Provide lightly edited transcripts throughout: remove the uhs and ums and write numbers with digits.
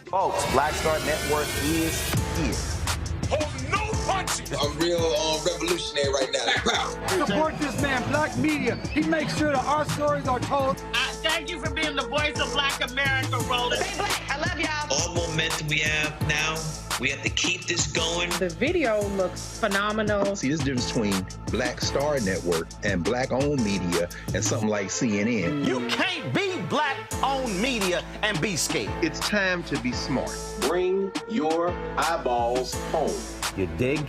Folks, Black Star Network is here. Hold no punches. I'm real revolutionary right now. Black power. Support this man, Black media. He makes sure that our stories are told. Thank you for being the voice of Black America, Roland. Stay black. I love y'all. All momentum we have now, we have to keep this going. The video looks phenomenal. See, this difference between Black Star Network and Black-owned media and something like CNN. You can't be Black-owned media and be scared. It's time to be smart. Bring your eyeballs home. You dig?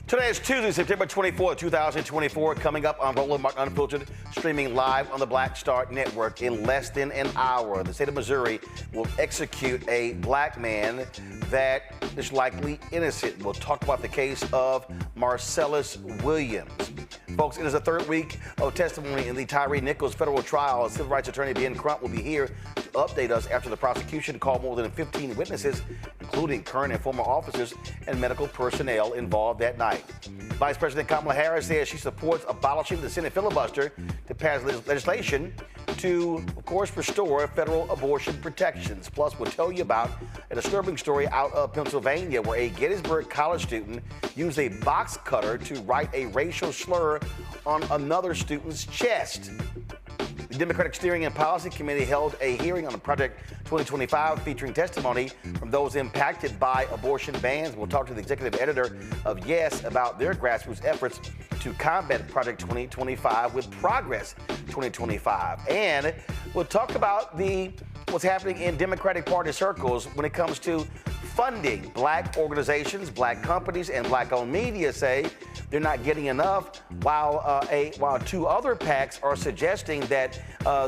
Today is Tuesday, September 24, 2024. Coming up on Roland Martin Unfiltered, streaming live on the Black Star Network in less than an hour. The state of Missouri will execute a black man that is likely innocent. We'll talk about the case of Marcelus Williams. Folks, it is the third week of testimony in the Tyre Nichols federal trial. Civil rights attorney Ben Crump will be here to update us after the prosecution called more than 15 witnesses, including current and former officers and medical personnel involved that night. Vice President Kamala Harris says she supports abolishing the Senate filibuster to pass legislation to, of course, restore federal abortion protections. Plus, we'll tell you about a disturbing story out of Pennsylvania where a Gettysburg College student used a box cutter to write a racial slur on another student's chest. The Democratic Steering and Policy Committee held a hearing on Project 2025 featuring testimony from those impacted by abortion bans. We'll talk to the executive editor of Yes about their grassroots efforts to combat Project 2025 with Progress 2025. And we'll talk about what's happening in Democratic Party circles when it comes to funding. Black organizations, black companies, and black-owned media say they're not getting enough, while two other PACs are suggesting that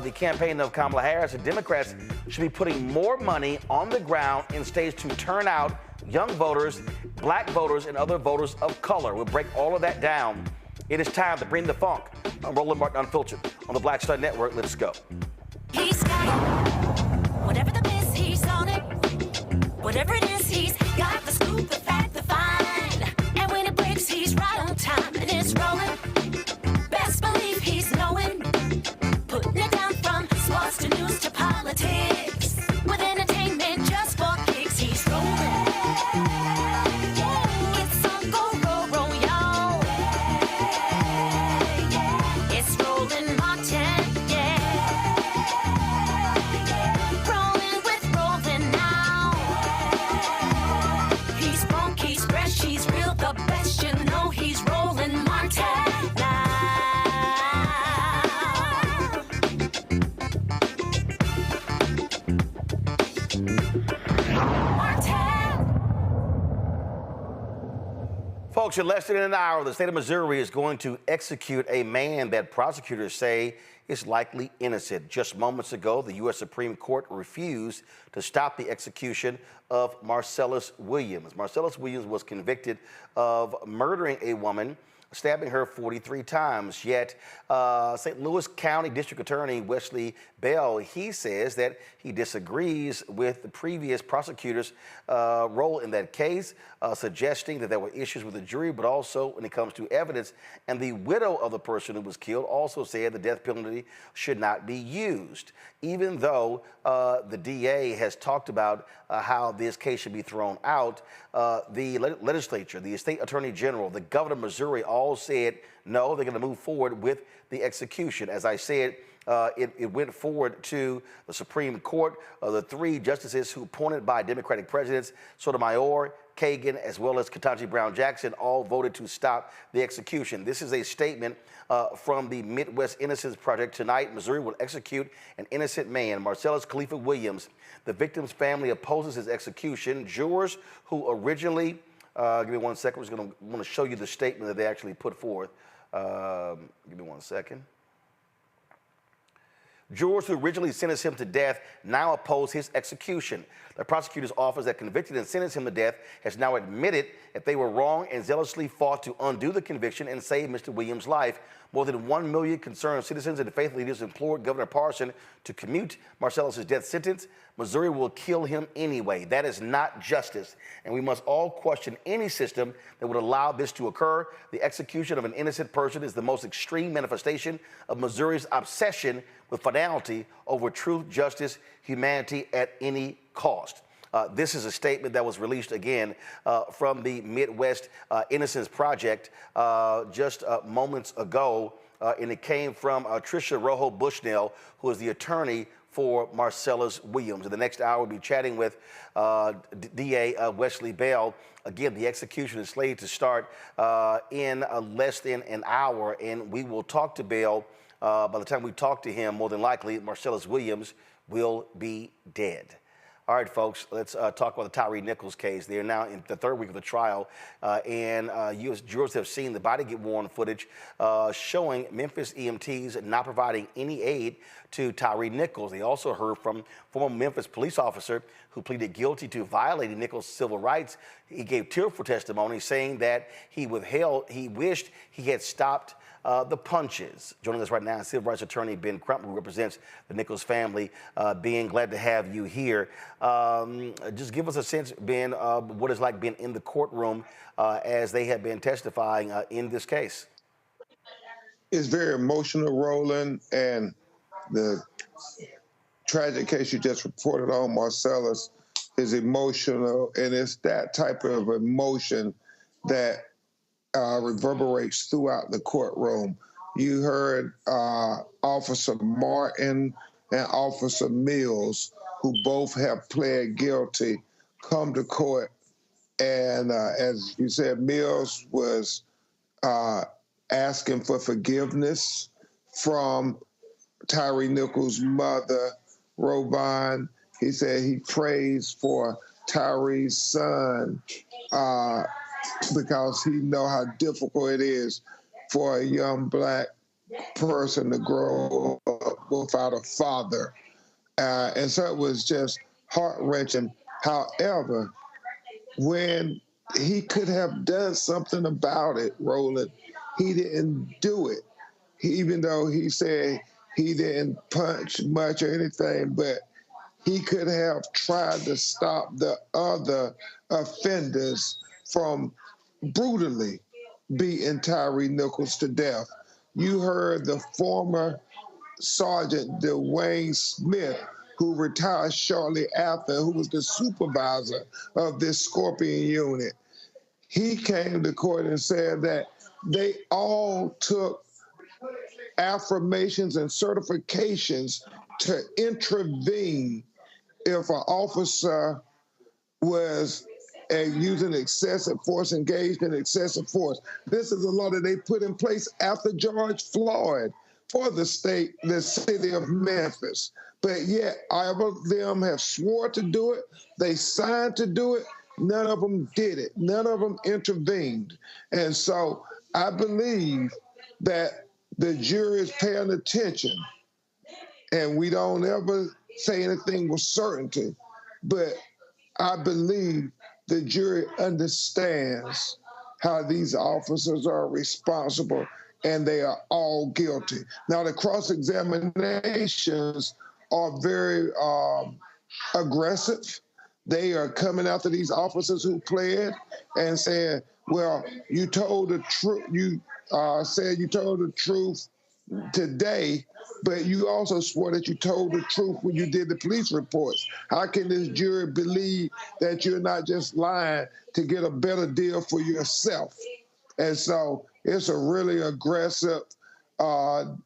the campaign of Kamala Harris and Democrats should be putting more money on the ground in states to turn out young voters, black voters, and other voters of color. We'll break all of that down. It is time to bring the funk. I'm Roland Martin Unfiltered on the Black Star Network. Let's go. He's got it. Whatever the miss, he's on it. Whatever it is, he's got the scoop, the fact, the find. And when it breaks, he's right on time and it's rolling. Best believe he's knowing. Putting it down from sports to news to politics. With entertainment just for kicks, he's rolling. It's on go, roll, roll, y'all. It's Roland Martin, yeah. Rolling with Roland now. He's funky, he's fresh, he's real, the best, you know he's Roland Martin now. Folks, in less than an hour, the state of Missouri is going to execute a man that prosecutors say is likely innocent. Just moments ago, the U.S. Supreme Court refused to stop the execution of Marcelus Williams. Marcelus Williams was convicted of murdering a woman, stabbing her 43 times. Yet, St. Louis County District Attorney Wesley, he says that he disagrees with the previous prosecutor's role in that case, suggesting that there were issues with the jury, but also when it comes to evidence. And the widow of the person who was killed also said the death penalty should not be used, even though the DA has talked about how this case should be thrown out. The legislature, the state attorney general, the governor of Missouri all said no, they're going to move forward with the execution. As I said, it went forward to the Supreme Court. The three justices who appointed by Democratic presidents, Sotomayor, Kagan, as well as Ketanji Brown Jackson, all voted to stop the execution. This is a statement from the Midwest Innocence Project. Tonight, Missouri will execute an innocent man, Marcellus Khalifa Williams. The victim's family opposes his execution. Jurors who originally, give me 1 second, I'm just going to want to show you the statement that they actually put forth. Give me 1 second. Jurors who originally sentenced him to death now oppose his execution. The prosecutor's office that convicted and sentenced him to death has now admitted that they were wrong and zealously fought to undo the conviction and save Mr. Williams' life. More than 1 million concerned citizens and faith leaders implored Governor Parson to commute Marcellus's death sentence. Missouri will kill him anyway. That is not justice, and we must all question any system that would allow this to occur. The execution of an innocent person is the most extreme manifestation of Missouri's obsession with finality over truth, justice, humanity at any cost. This is a statement that was released again from the Midwest Innocence Project just moments ago, and it came from Tricia Rojo Bushnell, who is the attorney for Marcelus Williams. In the next hour, we'll be chatting with DA Wesley Bell. Again, the execution is slated to start in less than an hour, and we will talk to Bell. By the time we talk to him, more than likely, Marcelus Williams will be dead. All right, folks, let's talk about the Tyree Nichols case. They are now in the third week of the trial, and U.S. jurors have seen the body-worn footage showing Memphis EMTs not providing any aid to Tyree Nichols. They also heard from former Memphis police officer who pleaded guilty to violating Nichols' civil rights. He gave tearful testimony saying that he wished he had stopped the punches. Joining us right now is civil rights attorney Ben Crump, who represents the Nichols family. Ben, glad to have you here. Just give us a sense, Ben, what it's like being in the courtroom as they have been testifying in this case. It's very emotional, Roland, and the tragic case you just reported on, Marcellus, is emotional, and it's that type of emotion that reverberates throughout the courtroom. You heard Officer Martin and Officer Mills, who both have pled guilty, come to court. And as you said, Mills was asking for forgiveness from Tyree Nichols' mother, Robin. He said he prays for Tyree's son because he know how difficult it is for a young black person to grow up without a father. And so it was just heart-wrenching. However, when he could have done something about it, Roland, he didn't do it. Even though he said he didn't punch much or anything, but he could have tried to stop the other offenders from brutally beating Tyree Nichols to death. You heard the former Sergeant Dwayne Smith, who retired shortly after, who was the supervisor of this Scorpion unit. He came to court and said that they all took affirmations and certifications to intervene if an officer was using excessive force, engaged in excessive force. This is a law that they put in place after George Floyd for the city of Memphis. But yet, all of them have swore to do it. They signed to do it. None of them did it. None of them intervened. And so I believe that the jury is paying attention, and we don't ever say anything with certainty, but I believe the jury understands how these officers are responsible, and they are all guilty. Now, the cross-examinations are very aggressive. They are coming after these officers who pled and saying, well, you told the truth. You said you told the truth today, but you also swore that you told the truth when you did the police reports. How can this jury believe that you're not just lying to get a better deal for yourself? And so it's a really aggressive trial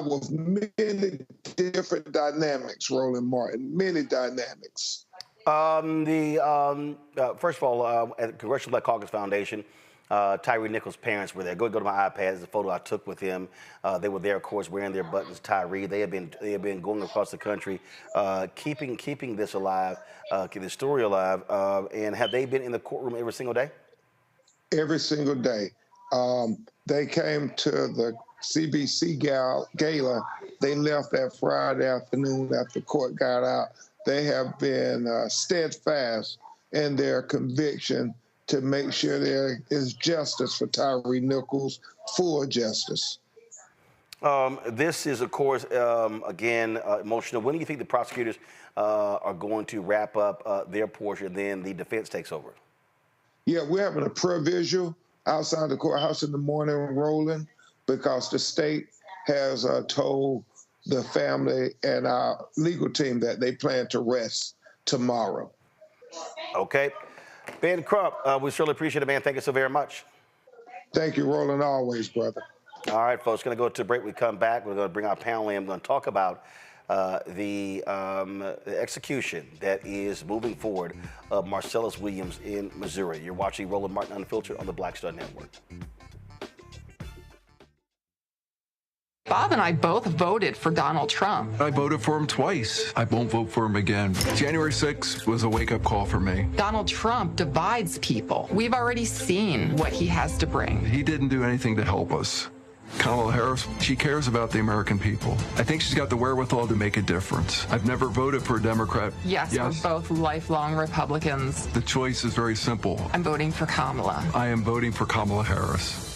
with many different dynamics, Roland Martin, many dynamics. First of all, at the Congressional Black Caucus Foundation, Tyree Nichols' parents were there. Go to my iPad. It's a photo I took with him. They were there, of course, wearing their buttons. Tyree. They have been going across the country, keeping this alive, keeping this story alive. And have they been in the courtroom every single day? Every single day. They came to the CBC gala They left that Friday afternoon after court got out. They have been steadfast in their conviction to make sure there is justice for Tyree Nichols, full justice. This is, of course, again, emotional. When do you think the prosecutors are going to wrap up their portion, then the defense takes over? Yeah, we're having a provisional outside the courthouse in the morning rolling because the state has told the family and our legal team that they plan to rest tomorrow. Okay. Ben Crump, we surely appreciate it, man. Thank you so very much. Thank you, Roland, always, brother. All right, folks, going to go to a break. We come back. We're going to bring our panel in. We're going to talk about the execution that is moving forward of Marcelus Williams in Missouri. You're watching Roland Martin Unfiltered on the Black Star Network. Bob and I both voted for Donald Trump. I voted for him twice. I won't vote for him again. January 6th was a wake-up call for me. Donald Trump divides people. We've already seen what he has to bring. He didn't do anything to help us. Kamala Harris, she cares about the American people. I think she's got the wherewithal to make a difference. I've never voted for a Democrat. Yes, we're both lifelong Republicans. The choice is very simple. I'm voting for Kamala. I am voting for Kamala Harris.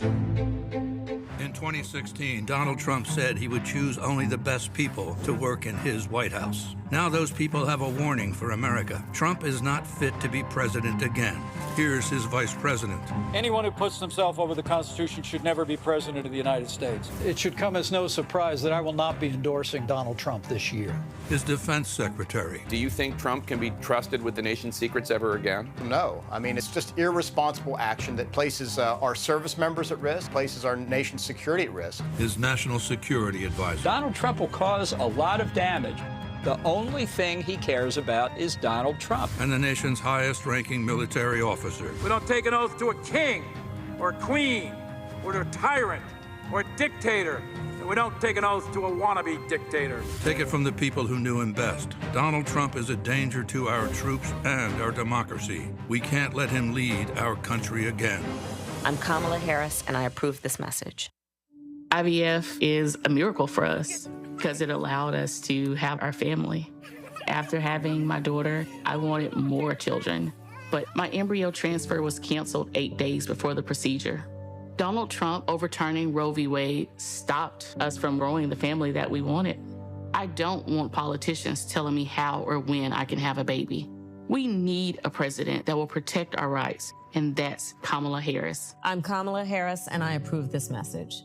In 2016, Donald Trump said he would choose only the best people to work in his White House. Now those people have a warning for America. Trump is not fit to be president again. Here's his vice president. Anyone who puts himself over the Constitution should never be president of the United States. It should come as no surprise that I will not be endorsing Donald Trump this year. His defense secretary. Do you think Trump can be trusted with the nation's secrets ever again? No. I mean, it's just irresponsible action that places our service members at risk, places our nation's security at risk. His national security advisor. Donald Trump will cause a lot of damage. The only thing he cares about is Donald Trump. And the nation's highest-ranking military officer. We don't take an oath to a king or a queen or to a tyrant or a dictator. And we don't take an oath to a wannabe dictator. Take it from the people who knew him best. Donald Trump is a danger to our troops and our democracy. We can't let him lead our country again. I'm Kamala Harris, and I approve this message. IVF is a miracle for us because it allowed us to have our family. After having my daughter, I wanted more children, but my embryo transfer was canceled 8 days before the procedure. Donald Trump overturning Roe v. Wade stopped us from growing the family that we wanted. I don't want politicians telling me how or when I can have a baby. We need a president that will protect our rights, and that's Kamala Harris. I'm Kamala Harris, and I approve this message.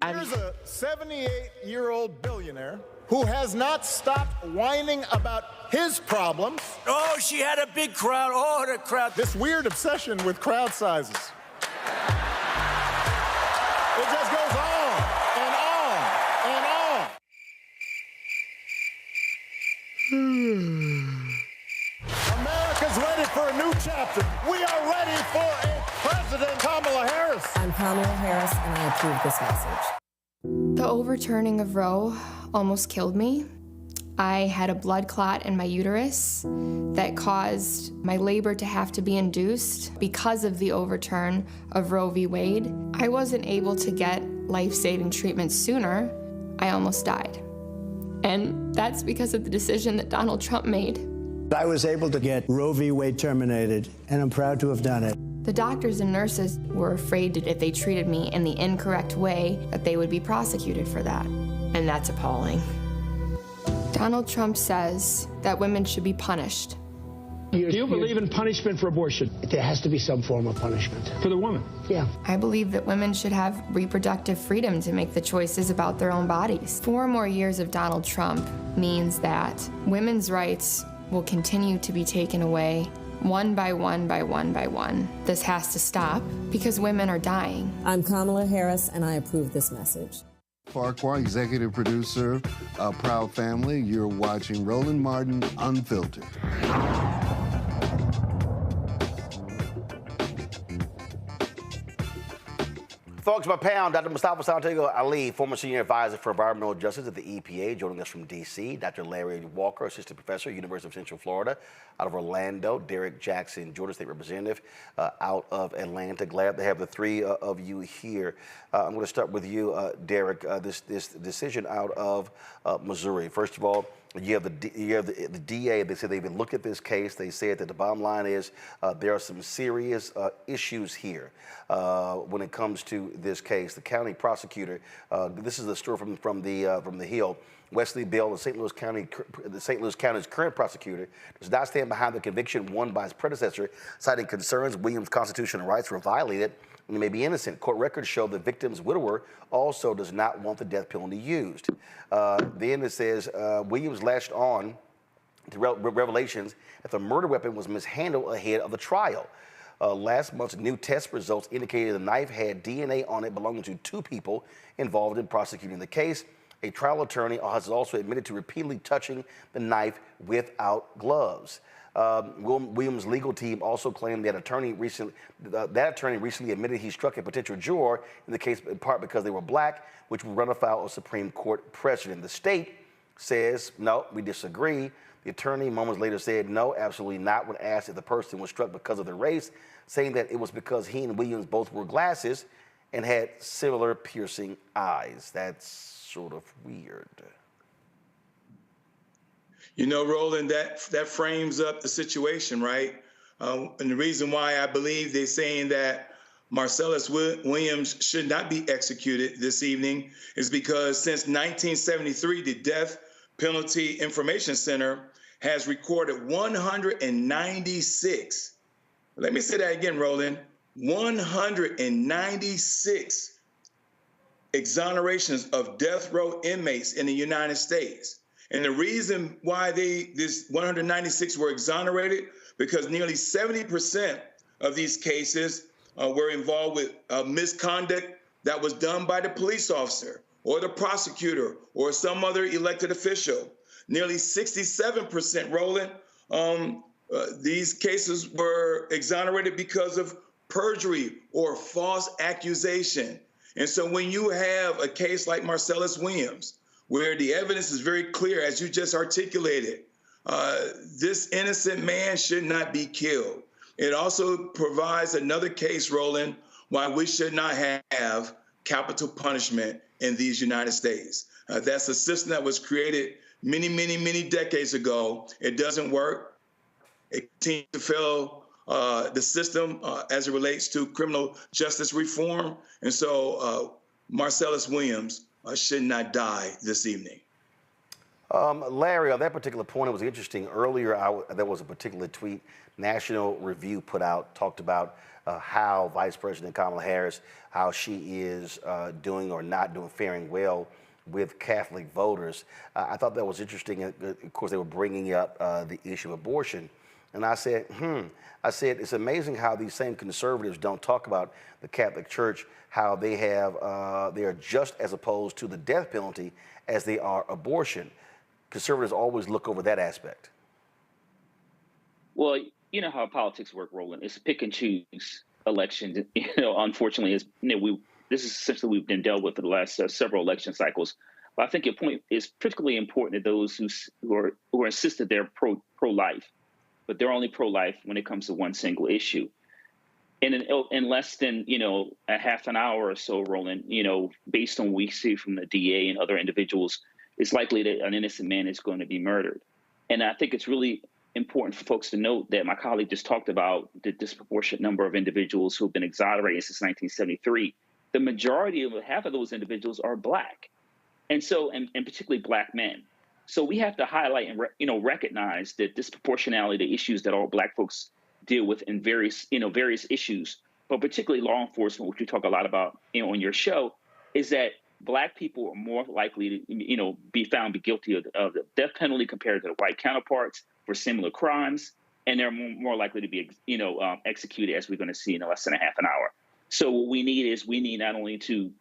Here's a 78-year-old billionaire who has not stopped whining about his problems. Oh, she had a big crowd. Oh, the crowd. This weird obsession with crowd sizes. It just goes on and on and on. America's ready for a new chapter. We are ready for a President Kamala Harris. I'm Kamala Harris, and I approve this message. The overturning of Roe almost killed me. I had a blood clot in my uterus that caused my labor to have to be induced because of the overturn of Roe v. Wade. I wasn't able to get life-saving treatment sooner. I almost died. And that's because of the decision that Donald Trump made. I was able to get Roe v. Wade terminated, and I'm proud to have done it. The doctors and nurses were afraid that if they treated me in the incorrect way, that they would be prosecuted for that. And that's appalling. Donald Trump says that women should be punished. Do you believe in punishment for abortion? There has to be some form of punishment. For the woman? Yeah. I believe that women should have reproductive freedom to make the choices about their own bodies. 4 more years of Donald Trump means that women's rights will continue to be taken away one by one by one by one. This has to stop because women are dying. I'm Kamala Harris, and I approve this message. Farquhar, executive producer of Proud Family. You're watching Roland Martin Unfiltered. Folks, my pound, Dr. Mustafa Santiago Ali, former senior advisor for environmental justice at the EPA, joining us from D.C. Dr. Larry Walker, assistant professor, University of Central Florida, out of Orlando. Derek Jackson, Georgia State representative, out of Atlanta. Glad to have the three of you here. I'm going to start with you, Derek. This decision out of Missouri. First of all, you have the DA. They said they've been looked at this case. They said that the bottom line is there are some serious issues here when it comes to this case. The county prosecutor. This is the story from the Hill. Wesley Bill, the St. Louis County's current prosecutor, does not stand behind the conviction won by his predecessor, citing concerns Williams' constitutional rights were violated and he may be innocent. Court records show the victim's widower also does not want the death penalty used. Then it says Williams latched on to revelations that the murder weapon was mishandled ahead of the trial. Last month's new test results indicated the knife had DNA on it belonging to two people involved in prosecuting the case. A trial attorney has also admitted to repeatedly touching the knife without gloves. Williams' legal team also claimed that attorney recently admitted he struck a potential juror in the case in part because they were black, which would run afoul of Supreme Court precedent. The state says, no, we disagree. The attorney moments later said, no, absolutely not, when asked if the person was struck because of their race, saying that it was because he and Williams both wore glasses and had similar piercing eyes. That's sort of weird. You know, Roland, that frames up the situation, right? And the reason why I believe they're saying that Marcelus Williams should not be executed this evening is because since 1973, the Death Penalty Information Center has recorded 196. Let me say that again, Roland. 196 exonerations of death row inmates in the United States. And the reason why this 196 were exonerated, because nearly 70% of these cases were involved with misconduct that was done by the police officer or the prosecutor or some other elected official. Nearly 67%, Roland, these cases were exonerated because of perjury or false accusation. And so when you have a case like Marcelus Williams, where the evidence is very clear, as you just articulated, this innocent man should not be killed. It also provides another case, Roland, why we should not have capital punishment in these United States. That's a system that was created many, many, many decades ago. It doesn't work. It continues to fail the system as it relates to criminal justice reform. And so Marcelus Williams should not die this evening. Larry, on that particular point, it was interesting. Earlier, there was a particular tweet National Review put out, talked about how Vice President Kamala Harris, how she is doing or not doing, faring well with Catholic voters. I thought that was interesting. Of course, they were bringing up the issue of abortion. And I said, it's amazing how these same conservatives don't talk about the Catholic Church, how they are just as opposed to the death penalty as they are abortion. Conservatives always look over that aspect. Well, you know how politics work, Roland. It's pick and choose elections. Unfortunately, this is essentially we've been dealt with for the last several election cycles. But I think your point is particularly important to those who are insisted they're pro-life, but they're only pro-life when it comes to one single issue. And in less than, a half an hour or so, Roland, based on what we see from the DA and other individuals, it's likely that an innocent man is going to be murdered. And I think it's really important for folks to note that my colleague just talked about the disproportionate number of individuals who have been exonerated since 1973. The majority of half of those individuals are black. And so, and particularly black men. So we have to highlight and recognize the disproportionality, the issues that all black folks deal with in various issues, but particularly law enforcement, which we talk a lot about on your show, is that black people are more likely to be found guilty of the death penalty compared to their white counterparts for similar crimes, and they're more likely to be executed, as we're going to see in less than a half an hour. So what we need not only to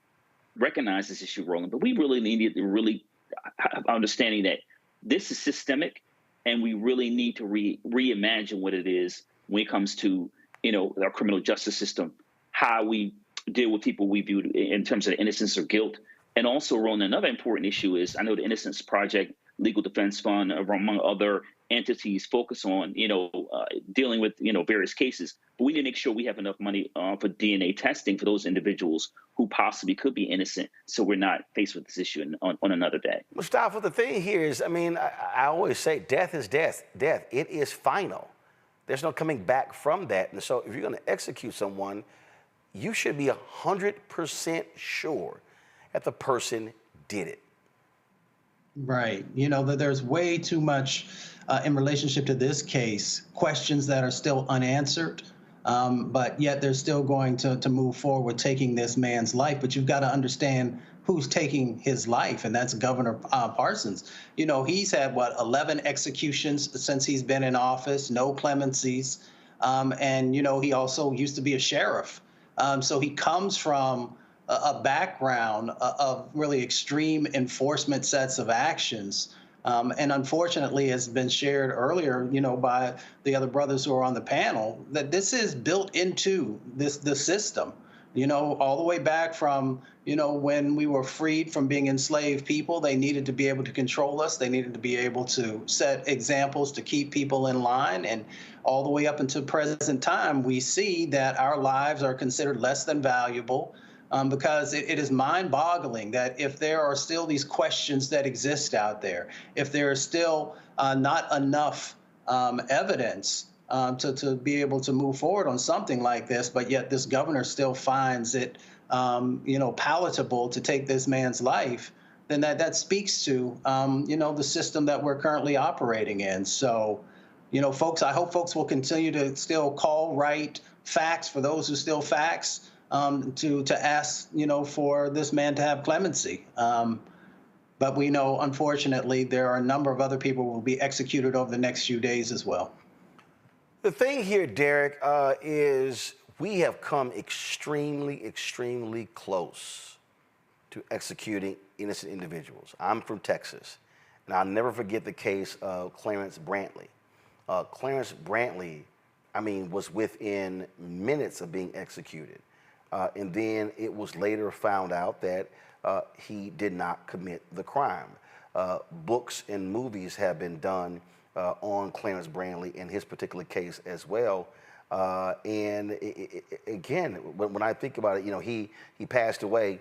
recognize this issue, Roland, but we really need to really understanding that this is systemic, and we really need to reimagine what it is when it comes to our criminal justice system, how we deal with people we view in terms of innocence or guilt. And also, Roland, another important issue is I know the Innocence Project, Legal Defense Fund, among other entities focus on, dealing with, various cases. But we need to make sure we have enough money for DNA testing for those individuals who possibly could be innocent, so we're not faced with this issue on another day. Mustafa, the thing here is, I always say death is death. Death, it is final. There's no coming back from that. And so if you're going to execute someone, you should be 100% sure that the person did it. Right. There's way too much in relationship to this case, questions that are still unanswered, but yet they're still going to move forward taking this man's life. But you've got to understand who's taking his life, and that's Governor Parsons. He's had, 11 executions since he's been in office, no clemencies, and, he also used to be a sheriff. So he comes from a background of really extreme enforcement sets of actions. And unfortunately, as has been shared earlier, by the other brothers who are on the panel, that this is built into the system, all the way back from, when we were freed from being enslaved people. They needed to be able to control us. They needed to be able to set examples to keep people in line. And all the way up until present time, we see that our lives are considered less than valuable. Because it is mind-boggling that if there are still these questions that exist out there, if there is still not enough evidence to be able to move forward on something like this, but yet this governor still finds it, palatable to take this man's life, then that speaks to, the system that we're currently operating in. So, folks, I hope folks will continue to still call, write facts for those who still facts. To ask, for this man to have clemency. But we know, unfortunately, there are a number of other people who will be executed over the next few days as well. The thing here, Derek, is we have come extremely, extremely close to executing innocent individuals. I'm from Texas, and I'll never forget the case of Clarence Brantley. Clarence Brantley, was within minutes of being executed. And then it was later found out that he did not commit the crime. Books and movies have been done on Clarence Brantley in his particular case as well. Again, when I think about it, he passed away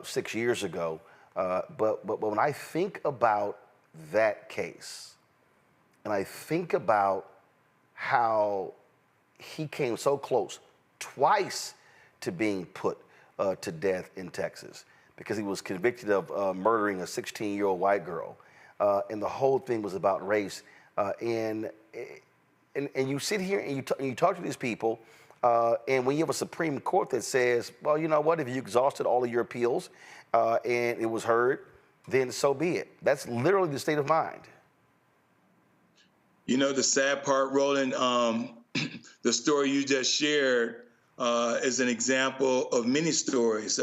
6 years ago. But when I think about that case, and I think about how he came so close twice to being put to death in Texas because he was convicted of murdering a 16-year-old white girl. And the whole thing was about race. And you sit here and you talk to these people, and when you have a Supreme Court that says, well, you know what, if you exhausted all of your appeals and it was heard, then so be it. That's literally the state of mind. The sad part, Roland, the story you just shared is an example of many stories.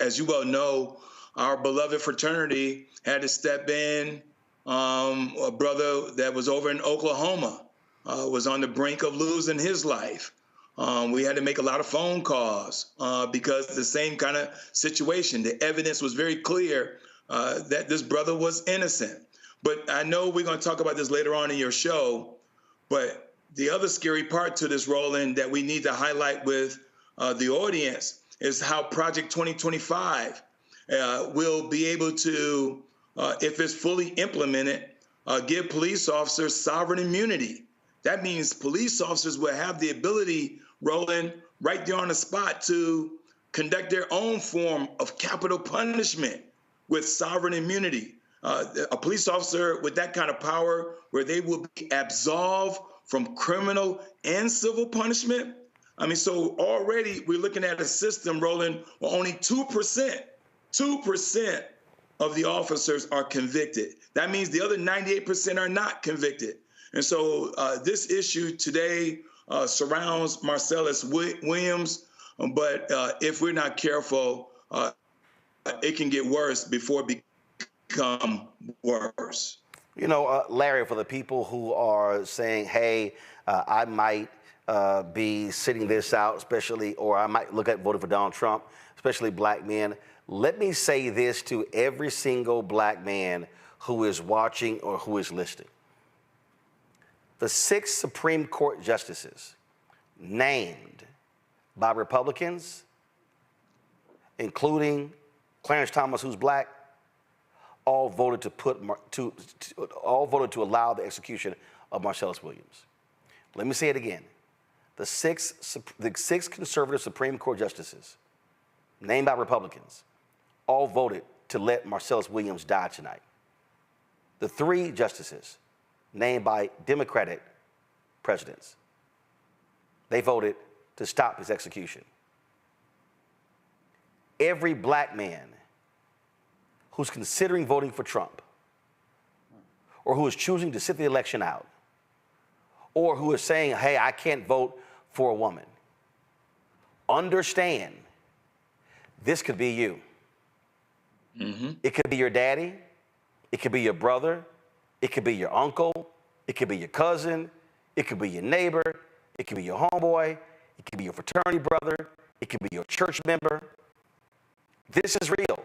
As you well know, our beloved fraternity had to step in. A brother that was over in Oklahoma was on the brink of losing his life. We had to make a lot of phone calls because the same kind of situation. The evidence was very clear that this brother was innocent. But I know we're going to talk about this later on in your show, but the other scary part to this, Roland, that we need to highlight with the audience is how Project 2025 will be able to, if it's fully implemented, give police officers sovereign immunity. That means police officers will have the ability, Roland, right there on the spot to conduct their own form of capital punishment with sovereign immunity. A police officer with that kind of power where they will be absolved from criminal and civil punishment. So already we're looking at a system, Roland, where only 2% of the officers are convicted. That means the other 98% are not convicted. And so this issue today surrounds Marcelus Williams, but if we're not careful, it can get worse before it become worse. Larry, for the people who are saying, hey, I might be sitting this out, especially, or I might look at voting for Donald Trump, especially black men. Let me say this to every single black man who is watching or who is listening. The 6 Supreme Court justices named by Republicans, including Clarence Thomas, who's black, all voted to allow the execution of Marcelus Williams. Let me say it again. The six conservative Supreme Court justices named by Republicans all voted to let Marcelus Williams die tonight. The 3 justices named by Democratic presidents, they voted to stop his execution. Every black man who's considering voting for Trump, or who is choosing to sit the election out, or who is saying, hey, I can't vote for a woman, understand this could be you. It could be your daddy, it could be your brother, it could be your uncle, it could be your cousin, it could be your neighbor, it could be your homeboy, it could be your fraternity brother, it could be your church member. This is real.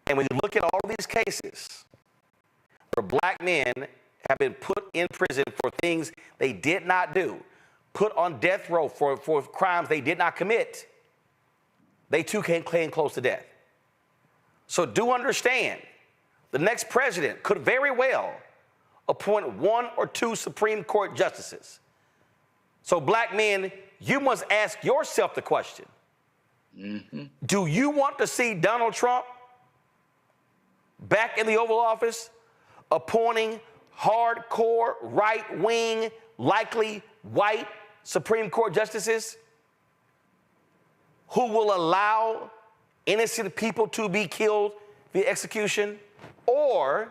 And when you look at all of these cases where black men have been put in prison for things they did not do, put on death row for crimes they did not commit, they too came close to death. So do understand, the next president could very well appoint 1 or 2 Supreme Court justices. So black men, you must ask yourself the question, do you want to see Donald Trump back in the Oval Office appointing hardcore, right-wing, likely white Supreme Court justices who will allow innocent people to be killed via execution? Or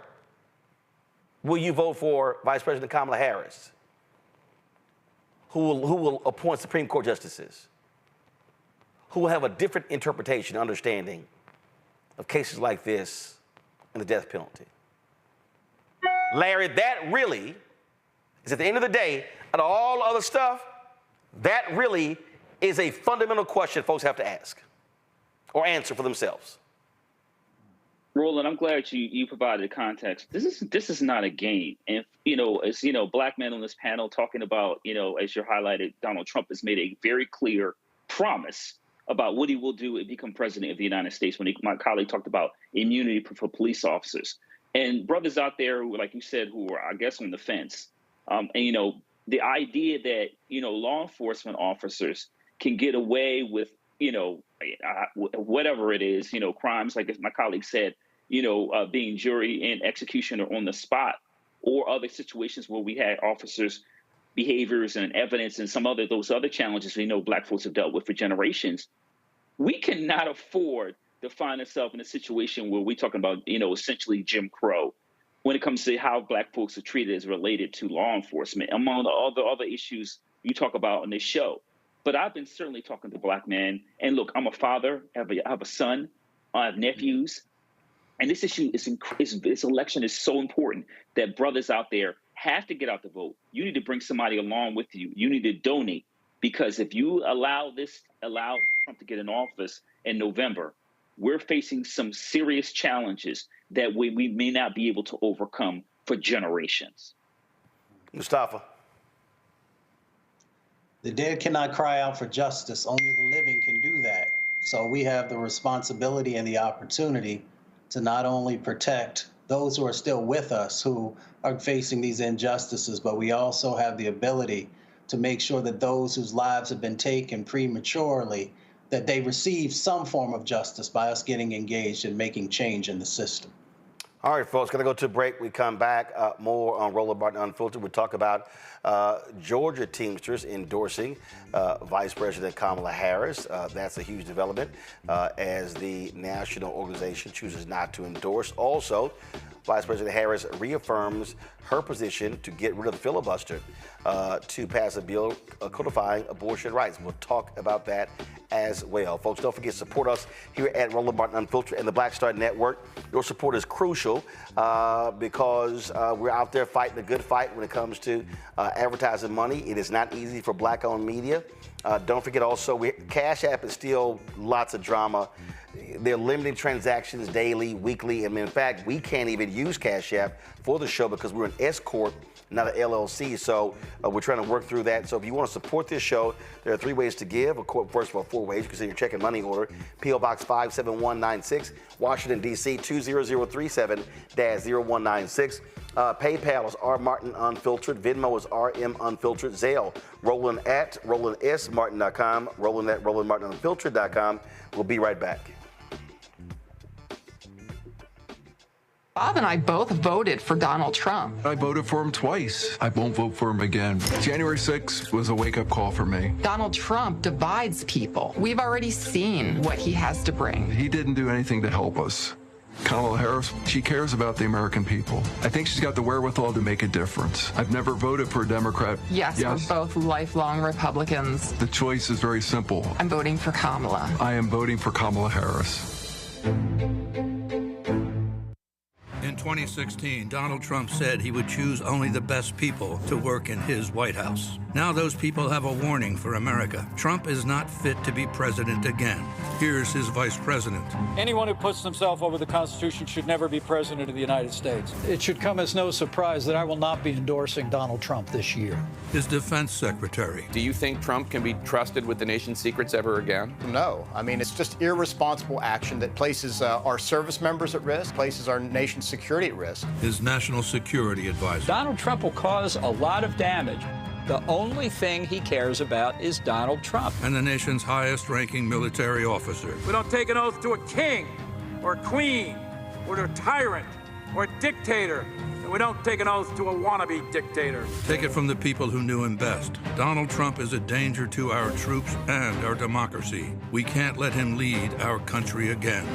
will you vote for Vice President Kamala Harris, who will appoint Supreme Court justices, who will have a different interpretation, understanding of cases like this and the death penalty? Larry, that really is, at the end of the day, out of all other stuff, that really is a fundamental question folks have to ask or answer for themselves. Roland, I'm glad you provided context. This is not a game. And, as black men on this panel talking about, as you highlighted, Donald Trump has made a very clear promise about what he will do if he becomes president of the United States. When my colleague talked about immunity for police officers. And brothers out there who, like you said, who are, I guess, on the fence. The idea that, law enforcement officers can get away with, whatever it is, crimes, like as my colleague said, being jury and executioner on the spot, or other situations where we had officers' behaviors and evidence and those other challenges we know black folks have dealt with for generations. We cannot afford to find ourselves in a situation where we're talking about, essentially Jim Crow when it comes to how black folks are treated as related to law enforcement, among all the other issues you talk about on this show. But I've been certainly talking to black men, and look, I'm a father, I have a son, I have nephews, and this issue this election is so important that brothers out there have to get out the vote. You need to bring somebody along with you. You need to donate, because if you allow Trump to get in office in November, we're facing some serious challenges that we may not be able to overcome for generations. Mustafa. The dead cannot cry out for justice. Only the living can do that. So we have the responsibility and the opportunity to not only protect those who are still with us, who are facing these injustices, but we also have the ability to make sure that those whose lives have been taken prematurely, that they receive some form of justice by us getting engaged and making change in the system. All right, folks, going to go to a break. We come back, more on Roland Martin Unfiltered. We'll talk about Georgia Teamsters endorsing Vice President Kamala Harris. That's a huge development as the national organization chooses not to endorse. Also, Vice President Harris reaffirms her position to get rid of the filibuster to pass a bill codifying abortion rights. We'll talk about that as well. Folks, don't forget to support us here at Roland Martin Unfiltered and the Black Star Network. Your support is crucial because we're out there fighting a good fight when it comes to advertising money. It is not easy for black-owned media. Don't forget also, Cash App is still lots of drama. They're limiting transactions daily, weekly, and in fact, we can't even use Cash App for the show because we're an S Corp, not an LLC, so we're trying to work through that. So if you want to support this show, there are 3 ways to give. First of all, 4 ways. You can send your check and money order. P.O. Box 57196, Washington, D.C. 20037-0196. PayPal is R Martin Unfiltered. Venmo is RM Unfiltered. Zelle, Roland at RolandSMartin.com. Roland at RolandMartinUnfiltered.com. We'll be right back. Bob and I both voted for Donald Trump. I voted for him twice. I won't vote for him again. January 6th was a wake-up call for me. Donald Trump divides people. We've already seen what he has to bring. He didn't do anything to help us. Kamala Harris, she cares about the American people. I think she's got the wherewithal to make a difference. I've never voted for a Democrat. Yes, we're both lifelong Republicans. The choice is very simple. I'm voting for Kamala. I am voting for Kamala Harris. In 2016, Donald Trump said he would choose only the best people to work in his White House. Now those people have a warning for America. Trump is not fit to be president again. Here's his vice president. Anyone who puts themselves over the Constitution should never be president of the United States. It should come as no surprise that I will not be endorsing Donald Trump this year. His defense secretary. Do you think Trump can be trusted with the nation's secrets ever again? No. I mean, it's just irresponsible action that places our service members at risk, places our nation's security at risk. His national security advisor. Donald Trump will cause a lot of damage. The only thing he cares about is Donald Trump. And the nation's highest-ranking military officer. We don't take an oath to a king or a queen or to a tyrant or a dictator. And we don't take an oath to a wannabe dictator. Take it from the people who knew him best. Donald Trump is a danger to our troops and our democracy. We can't let him lead our country again.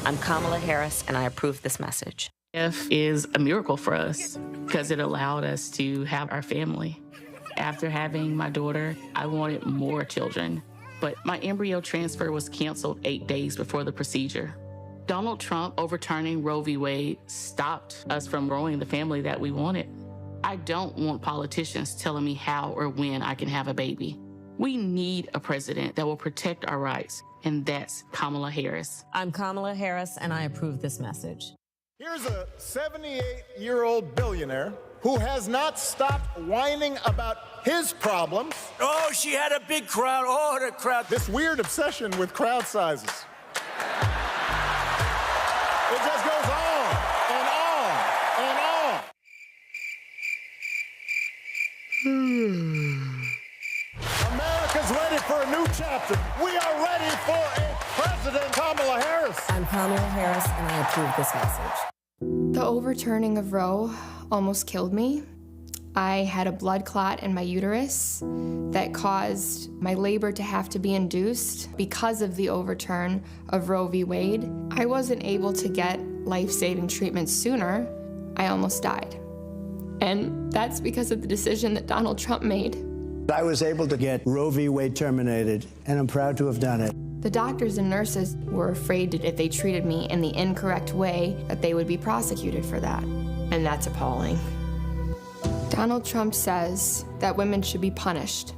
I'm Kamala Harris, and I approve this message. Is a miracle for us because it allowed us to have our family. After having my daughter, I wanted more children, but my embryo transfer was canceled 8 days before the procedure. Donald Trump overturning Roe v. Wade stopped us from growing the family that we wanted. I don't want politicians telling me how or when I can have a baby. We need a president that will protect our rights, and that's Kamala Harris. I'm Kamala Harris, and I approve this message. Here's a 78-year-old billionaire who has not stopped whining about his problems. Oh, she had a big crowd. Oh, the crowd. This weird obsession with crowd sizes. It just goes on and on and on. America's ready for a new chapter. We are ready for a President Kamala Harris. I'm Kamala Harris, and I approve this message. The overturning of Roe almost killed me. I had a blood clot in my uterus that caused my labor to have to be induced because of the overturn of Roe v. Wade. I wasn't able to get life-saving treatment sooner. I almost died. And that's because of the decision that Donald Trump made. I was able to get Roe v. Wade terminated, and I'm proud to have done it. The doctors and nurses were afraid that if they treated me in the incorrect way, that they would be prosecuted for that. And that's appalling. Donald Trump says that women should be punished.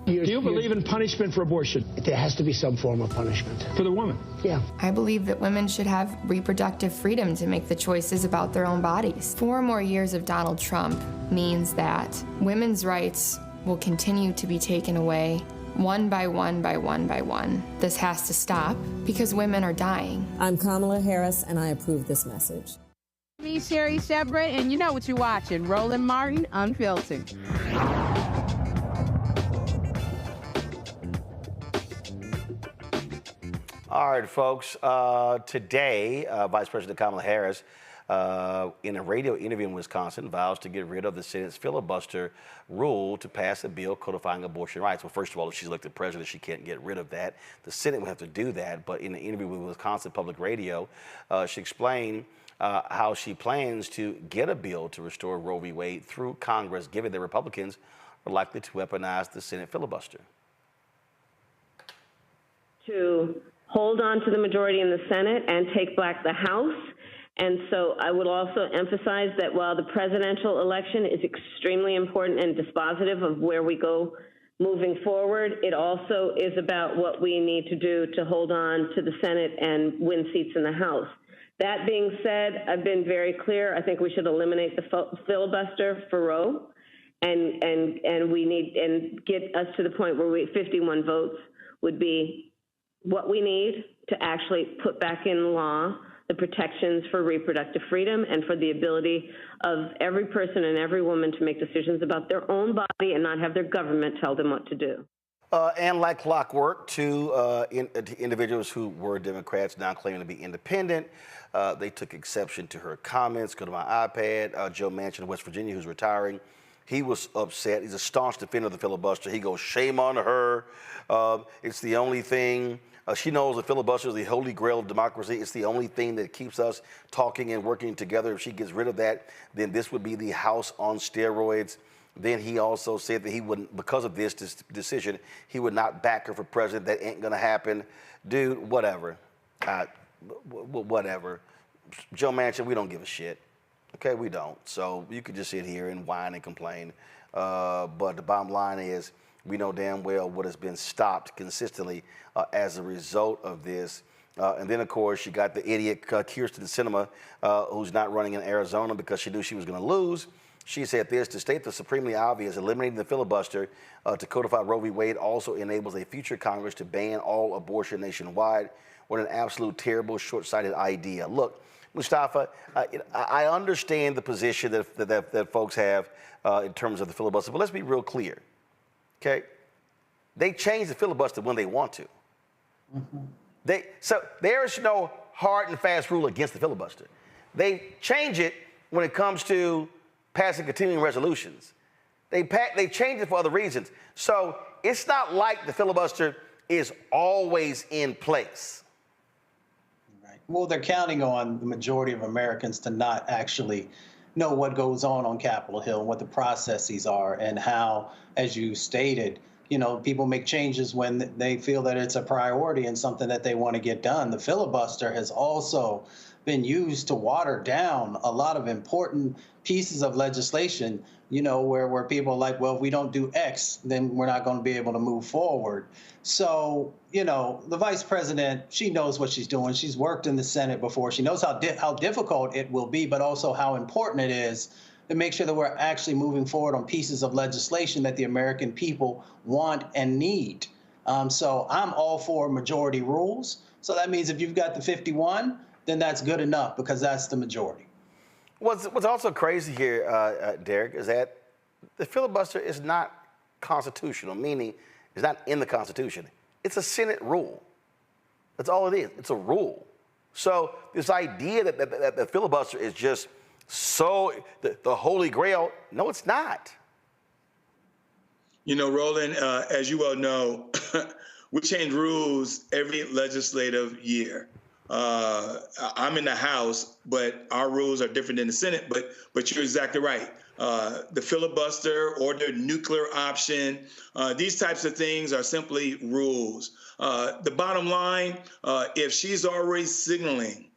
Do you believe in punishment for abortion? There has to be some form of punishment. For the woman? Yeah. I believe that women should have reproductive freedom to make the choices about their own bodies. 4 more years of Donald Trump means that women's rights will continue to be taken away one by one by one by one. This has to stop because women are dying. I'm Kamala Harris, and I approve this message. Me, Sherry Shepard, and you know what you're watching, Roland Martin Unfiltered. All right, folks. Today, Vice President Kamala Harris, in a radio interview in Wisconsin, vows to get rid of the Senate's filibuster rule to pass a bill codifying abortion rights. Well, first of all, if she's elected president, she can't get rid of that. The Senate will have to do that. But in an interview with Wisconsin Public Radio, she explained how she plans to get a bill to restore Roe v. Wade through Congress, given that Republicans are likely to weaponize the Senate filibuster. to hold on to the majority in the Senate and take back the House. And so I would also emphasize that while the presidential election is extremely important and dispositive of where we go moving forward, it also is about what we need to do to hold on to the Senate and win seats in the House. That being said, I've been very clear. I think we should eliminate the filibuster for Roe, and we need and get us to the point where 51 votes would be what we need to actually put back in law the protections for reproductive freedom and for the ability of every person and every woman to make decisions about their own body and not have their government tell them what to do. And like clockwork, two individuals who were Democrats now claiming to be independent. They took exception to her comments. Go to my iPad. Joe Manchin of West Virginia, who's retiring, he was upset. He's a staunch defender of the filibuster. He goes, shame on her. It's the only thing. She knows the filibuster is the holy grail of democracy. It's the only thing that keeps us talking and working together. If she gets rid of that, then this would be the House on steroids. Then he also said that he wouldn't, because of this decision, he would not back her for president. That ain't gonna happen. Dude, whatever. Whatever. Joe Manchin, we don't give a shit. Okay, we don't. So you could just sit here and whine and complain. But the bottom line is, we know damn well what has been stopped consistently as a result of this. And then, of course, you got the idiot Kyrsten Sinema, who's not running in Arizona because she knew she was going to lose. She said this: to state the supremely obvious, eliminating the filibuster to codify Roe v. Wade also enables a future Congress to ban all abortion nationwide. What an absolute terrible, short-sighted idea. Look, Mustafa, I understand the position that folks have in terms of the filibuster, but let's be real clear. Okay, they change the filibuster when they want to. Mm-hmm. So there is no hard and fast rule against the filibuster. They change it when it comes to passing continuing resolutions. They change it for other reasons. So it's not like the filibuster is always in place. Right. Well, they're counting on the majority of Americans to not actually know what goes on Capitol Hill, what the processes are, and how, as you stated, people make changes when they feel that it's a priority and something that they want to get done. The filibuster has also been used to water down a lot of important pieces of legislation, where people are like, well, if we don't do X, then we're not going to be able to move forward. So, the vice president, she knows what she's doing. She's worked in the Senate before. She knows how difficult it will be, but also how important it is to make sure that we're actually moving forward on pieces of legislation that the American people want and need. So I'm all for majority rules. So that means if you've got the 51, then that's good enough because that's the majority. What's also crazy here, Derek, is that the filibuster is not constitutional, meaning it's not in the Constitution. It's a Senate rule. That's all it is. It's a rule. So this idea that the filibuster is just the holy grail, no, it's not. Roland, as you well know, we change rules every legislative year. I'm in the House, but our rules are different than the Senate. But you're exactly right. The filibuster or the nuclear option, these types of things are simply rules. The bottom line, if she's already signaling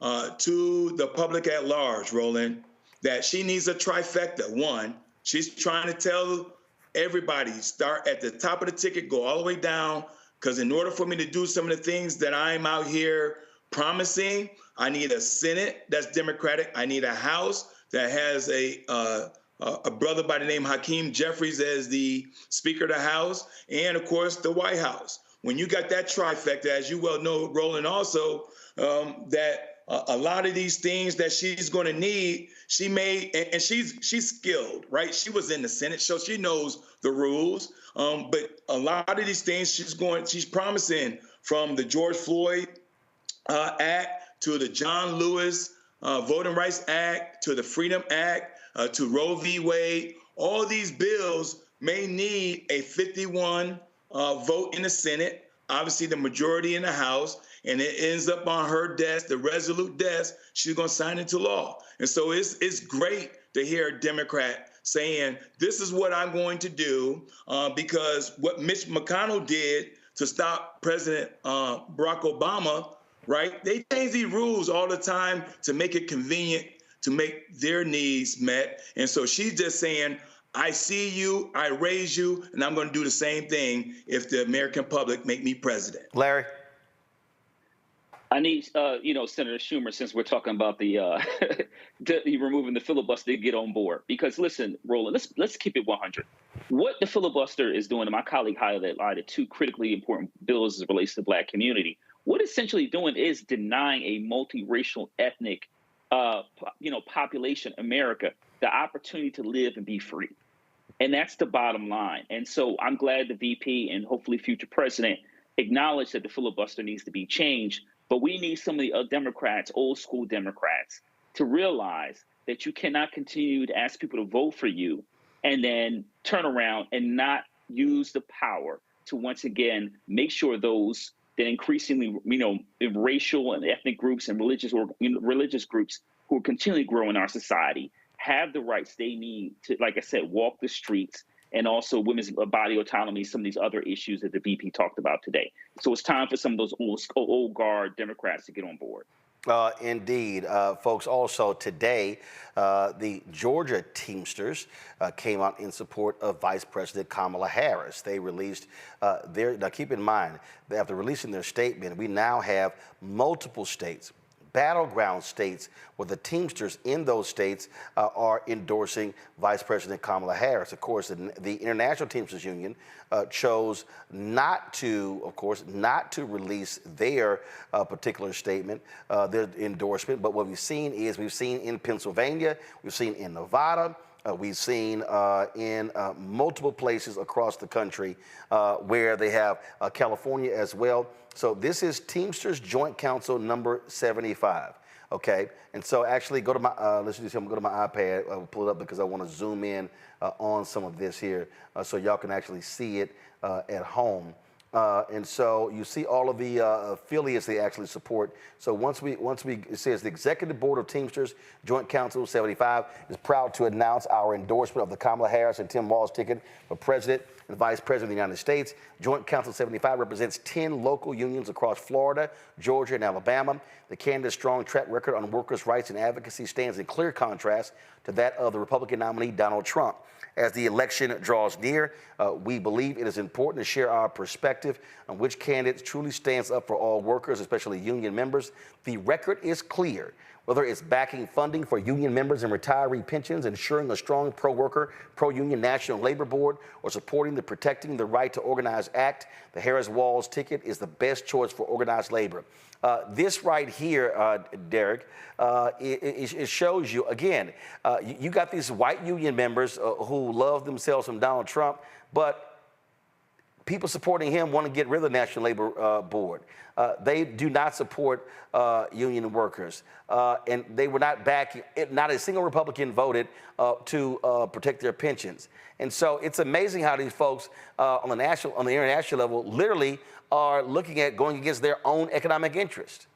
to the public at large, Roland, that she needs a trifecta. One, she's trying to tell everybody, start at the top of the ticket, go all the way down, because in order for me to do some of the things that I'm out here promising, I need a Senate that's Democratic. I need a House that has a brother by the name Hakeem Jeffries as the Speaker of the House, and of course the White House. When you got that trifecta, as you well know, Roland, also that a lot of these things that she's going to need, she may, and she's skilled, right? She was in the Senate, so she knows the rules. But a lot of these things she's promising, from the George Floyd Act to the John Lewis Voting Rights Act to the Freedom Act to Roe v. Wade. All these bills may need a 51 vote in the Senate, obviously the majority in the House, and it ends up on her desk, the resolute desk. She's going to sign into law. And so it's great to hear a Democrat saying, this is what I'm going to do, because what Mitch McConnell did to stop President Barack Obama, right? They change these rules all the time to make it convenient to make their needs met. And so she's just saying, I see you, I raise you, and I'm going to do the same thing if the American public make me president. Larry? I need, Senator Schumer, since we're talking about the removing the filibuster, to get on board. Because listen, Roland, let's keep it 100. What the filibuster is doing, and my colleague highlighted two critically important bills as it relates to the Black community. What it's essentially doing is denying a multiracial, ethnic, population, America, the opportunity to live and be free. And that's the bottom line. And so I'm glad the VP and hopefully future president acknowledge that the filibuster needs to be changed. But we need some of the Democrats, old school Democrats, to realize that you cannot continue to ask people to vote for you and then turn around and not use the power to once again make sure those that increasingly, racial and ethnic groups and religious groups who are continually growing our society have the rights they need to, like I said, walk the streets, and also women's body autonomy, some of these other issues that the VP talked about today. So it's time for some of those old guard Democrats to get on board. Indeed, folks. Also today, the Georgia Teamsters came out in support of Vice President Kamala Harris. They released now keep in mind, after releasing their statement, we now have multiple states, battleground states, where the Teamsters in those states are endorsing Vice President Kamala Harris. Of course, the International Teamsters Union chose not to release their particular statement, their endorsement. But what we've seen in Pennsylvania, we've seen in Nevada, we've seen in multiple places across the country where they have California as well. So this is Teamsters Joint Council number 75. Okay, and so actually go to my let's do something. Go to my iPad. I'll pull it up because I want to zoom in on some of this here so y'all can actually see it at home. And so you see all of the affiliates they actually support. So once we it says the Executive Board of Teamsters Joint Council 75 is proud to announce our endorsement of the Kamala Harris and Tim Walz ticket for President and Vice President of the United States. Joint Council 75 represents 10 local unions across Florida, Georgia, and Alabama. The candidate's strong track record on workers' rights and advocacy stands in clear contrast to that of the Republican nominee Donald Trump. As the election draws near, we believe it is important to share our perspective on which candidate truly stands up for all workers, especially union members. The record is clear. Whether it's backing funding for union members and retiree pensions, ensuring a strong pro-worker, pro-union National Labor Board, or supporting the Protecting the Right to Organize Act, the Harris-Walz ticket is the best choice for organized labor. This right here, Derek, it shows you, again, you got these white union members who love themselves from Donald Trump, but people supporting him want to get rid of the National Labor Board. They do not support union workers, and they were not backing. Not a single Republican voted to protect their pensions. And so it's amazing how these folks on the international level, literally are looking at going against their own economic interest.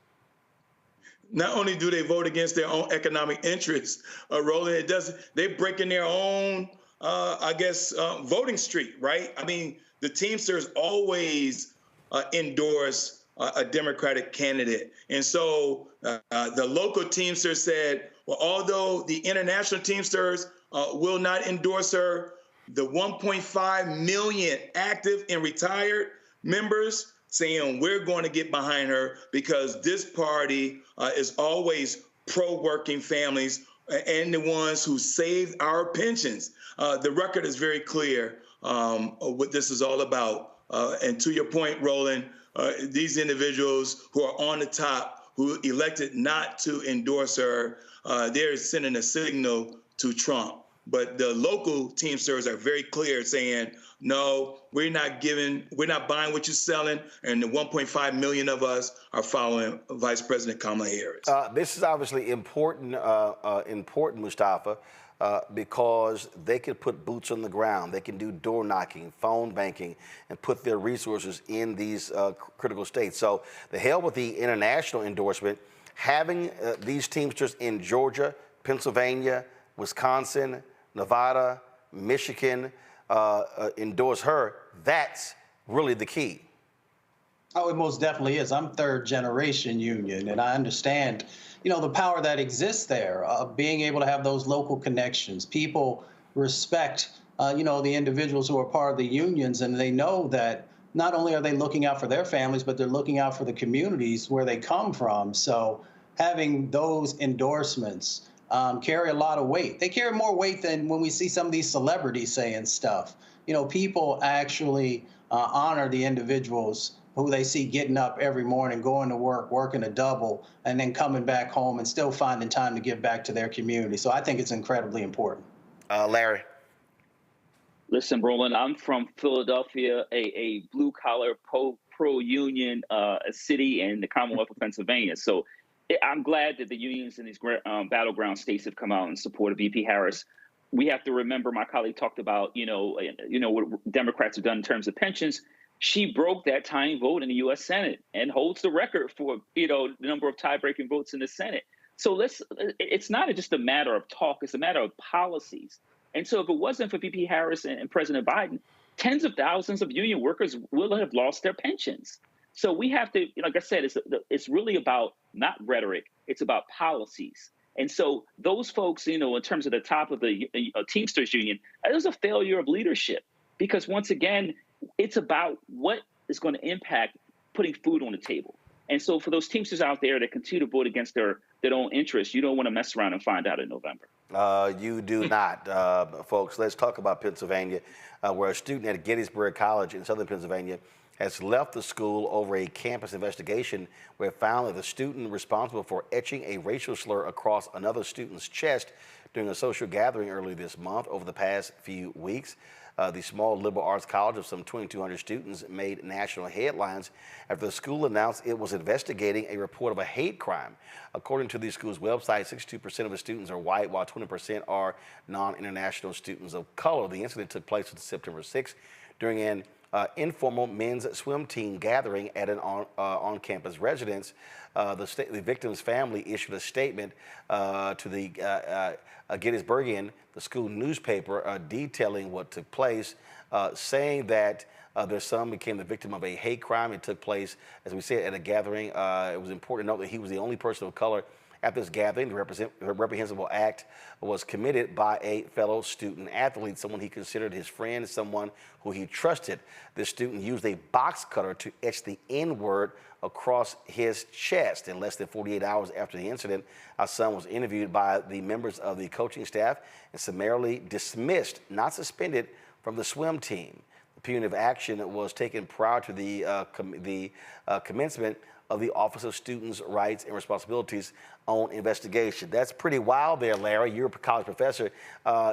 Not only do they vote against their own economic interests, Roland, they're breaking their own, voting streak, right? I mean, the Teamsters always endorse a Democratic candidate. And so the local Teamsters said, well, although the international Teamsters will not endorse her, the 1.5 million active and retired members saying we're going to get behind her because this party is always pro-working families and the ones who saved our pensions. The record is very clear what this is all about. And to your point, Roland, these individuals who are on the top, who elected not to endorse her, they're sending a signal to Trump. But the local Teamsters are very clear saying, no, we're not buying what you're selling, and the 1.5 million of us are following Vice President Kamala Harris. This is obviously important, Mustafa, because they can put boots on the ground. They can do door knocking, phone banking, and put their resources in these critical states. So the hell with the international endorsement, having these Teamsters in Georgia, Pennsylvania, Wisconsin, Nevada, Michigan endorse her, that's really the key. Oh, it most definitely is. I'm third generation union, and I understand, the power that exists there, being able to have those local connections. People respect, the individuals who are part of the unions, and they know that not only are they looking out for their families, but they're looking out for the communities where they come from. So having those endorsements carry a lot of weight. They carry more weight than when we see some of these celebrities saying stuff. People actually honor the individuals who they see getting up every morning, going to work, working a double, and then coming back home and still finding time to give back to their community. So I think it's incredibly important. Larry. Listen, Roland, I'm from Philadelphia, a blue-collar, pro-union city in the Commonwealth of Pennsylvania. So I'm glad that the unions in these battleground states have come out in support of VP Harris. We have to remember, my colleague talked about, what Democrats have done in terms of pensions. She broke that tying vote in the U.S. Senate and holds the record for, the number of tie-breaking votes in the Senate. So it's not just a matter of talk, it's a matter of policies. And so if it wasn't for VP Harris and President Biden, tens of thousands of union workers will have lost their pensions. So we have to, like I said, it's really about not rhetoric, it's about policies. And so those folks, in terms of the top of the Teamsters union, it was a failure of leadership, because once again, it's about what is going to impact putting food on the table. And so for those Teamsters out there that continue to vote against their own interests, you don't want to mess around and find out in November. You do not, folks. Let's talk about Pennsylvania, where a student at Gettysburg College in southern Pennsylvania has left the school over a campus investigation where it found that the student responsible for etching a racial slur across another student's chest during a social gathering early this month. Over the past few weeks, the small liberal arts college of some 2,200 students made national headlines after the school announced it was investigating a report of a hate crime. According to the school's website, 62% of the students are white, while 20% are non-international students of color. The incident took place on September 6th during an informal men's swim team gathering at an on-campus residence. The victim's family issued a statement to the Gettysburgian, the school newspaper, detailing what took place, saying that their son became the victim of a hate crime. It took place, as we said, at a gathering. It was important to note that he was the only person of color at this gathering. The reprehensible act was committed by a fellow student athlete, someone he considered his friend, someone who he trusted. This student used a box cutter to etch the N-word across his chest. In less than 48 hours after the incident, our son was interviewed by the members of the coaching staff and summarily dismissed, not suspended, from the swim team. The punitive action was taken prior to the commencement of the Office of Students' Rights and Responsibilities on investigation. That's pretty wild there, Larry. You're a college professor.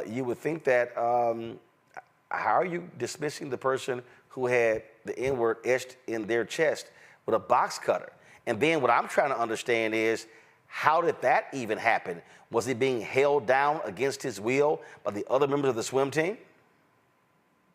You would think that, how are you dismissing the person who had the N-word etched in their chest with a box cutter? And then what I'm trying to understand is, how did that even happen? Was he being held down against his will by the other members of the swim team?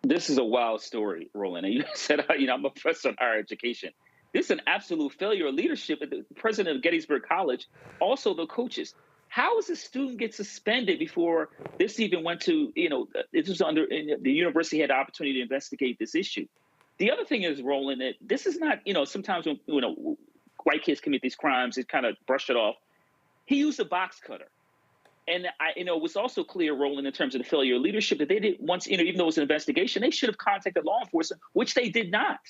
This is a wild story, Roland. And you said, I'm a professor in higher education. This is an absolute failure of leadership at the president of Gettysburg College, also the coaches. How does a student get suspended before this even went to, it was under, the university had the opportunity to investigate this issue? The other thing is, Roland, that this is not, sometimes when, white kids commit these crimes, they kind of brush it off. He used a box cutter. And it was also clear, Roland, in terms of the failure of leadership, that they didn't once, even though it was an investigation, they should have contacted law enforcement, which they did not.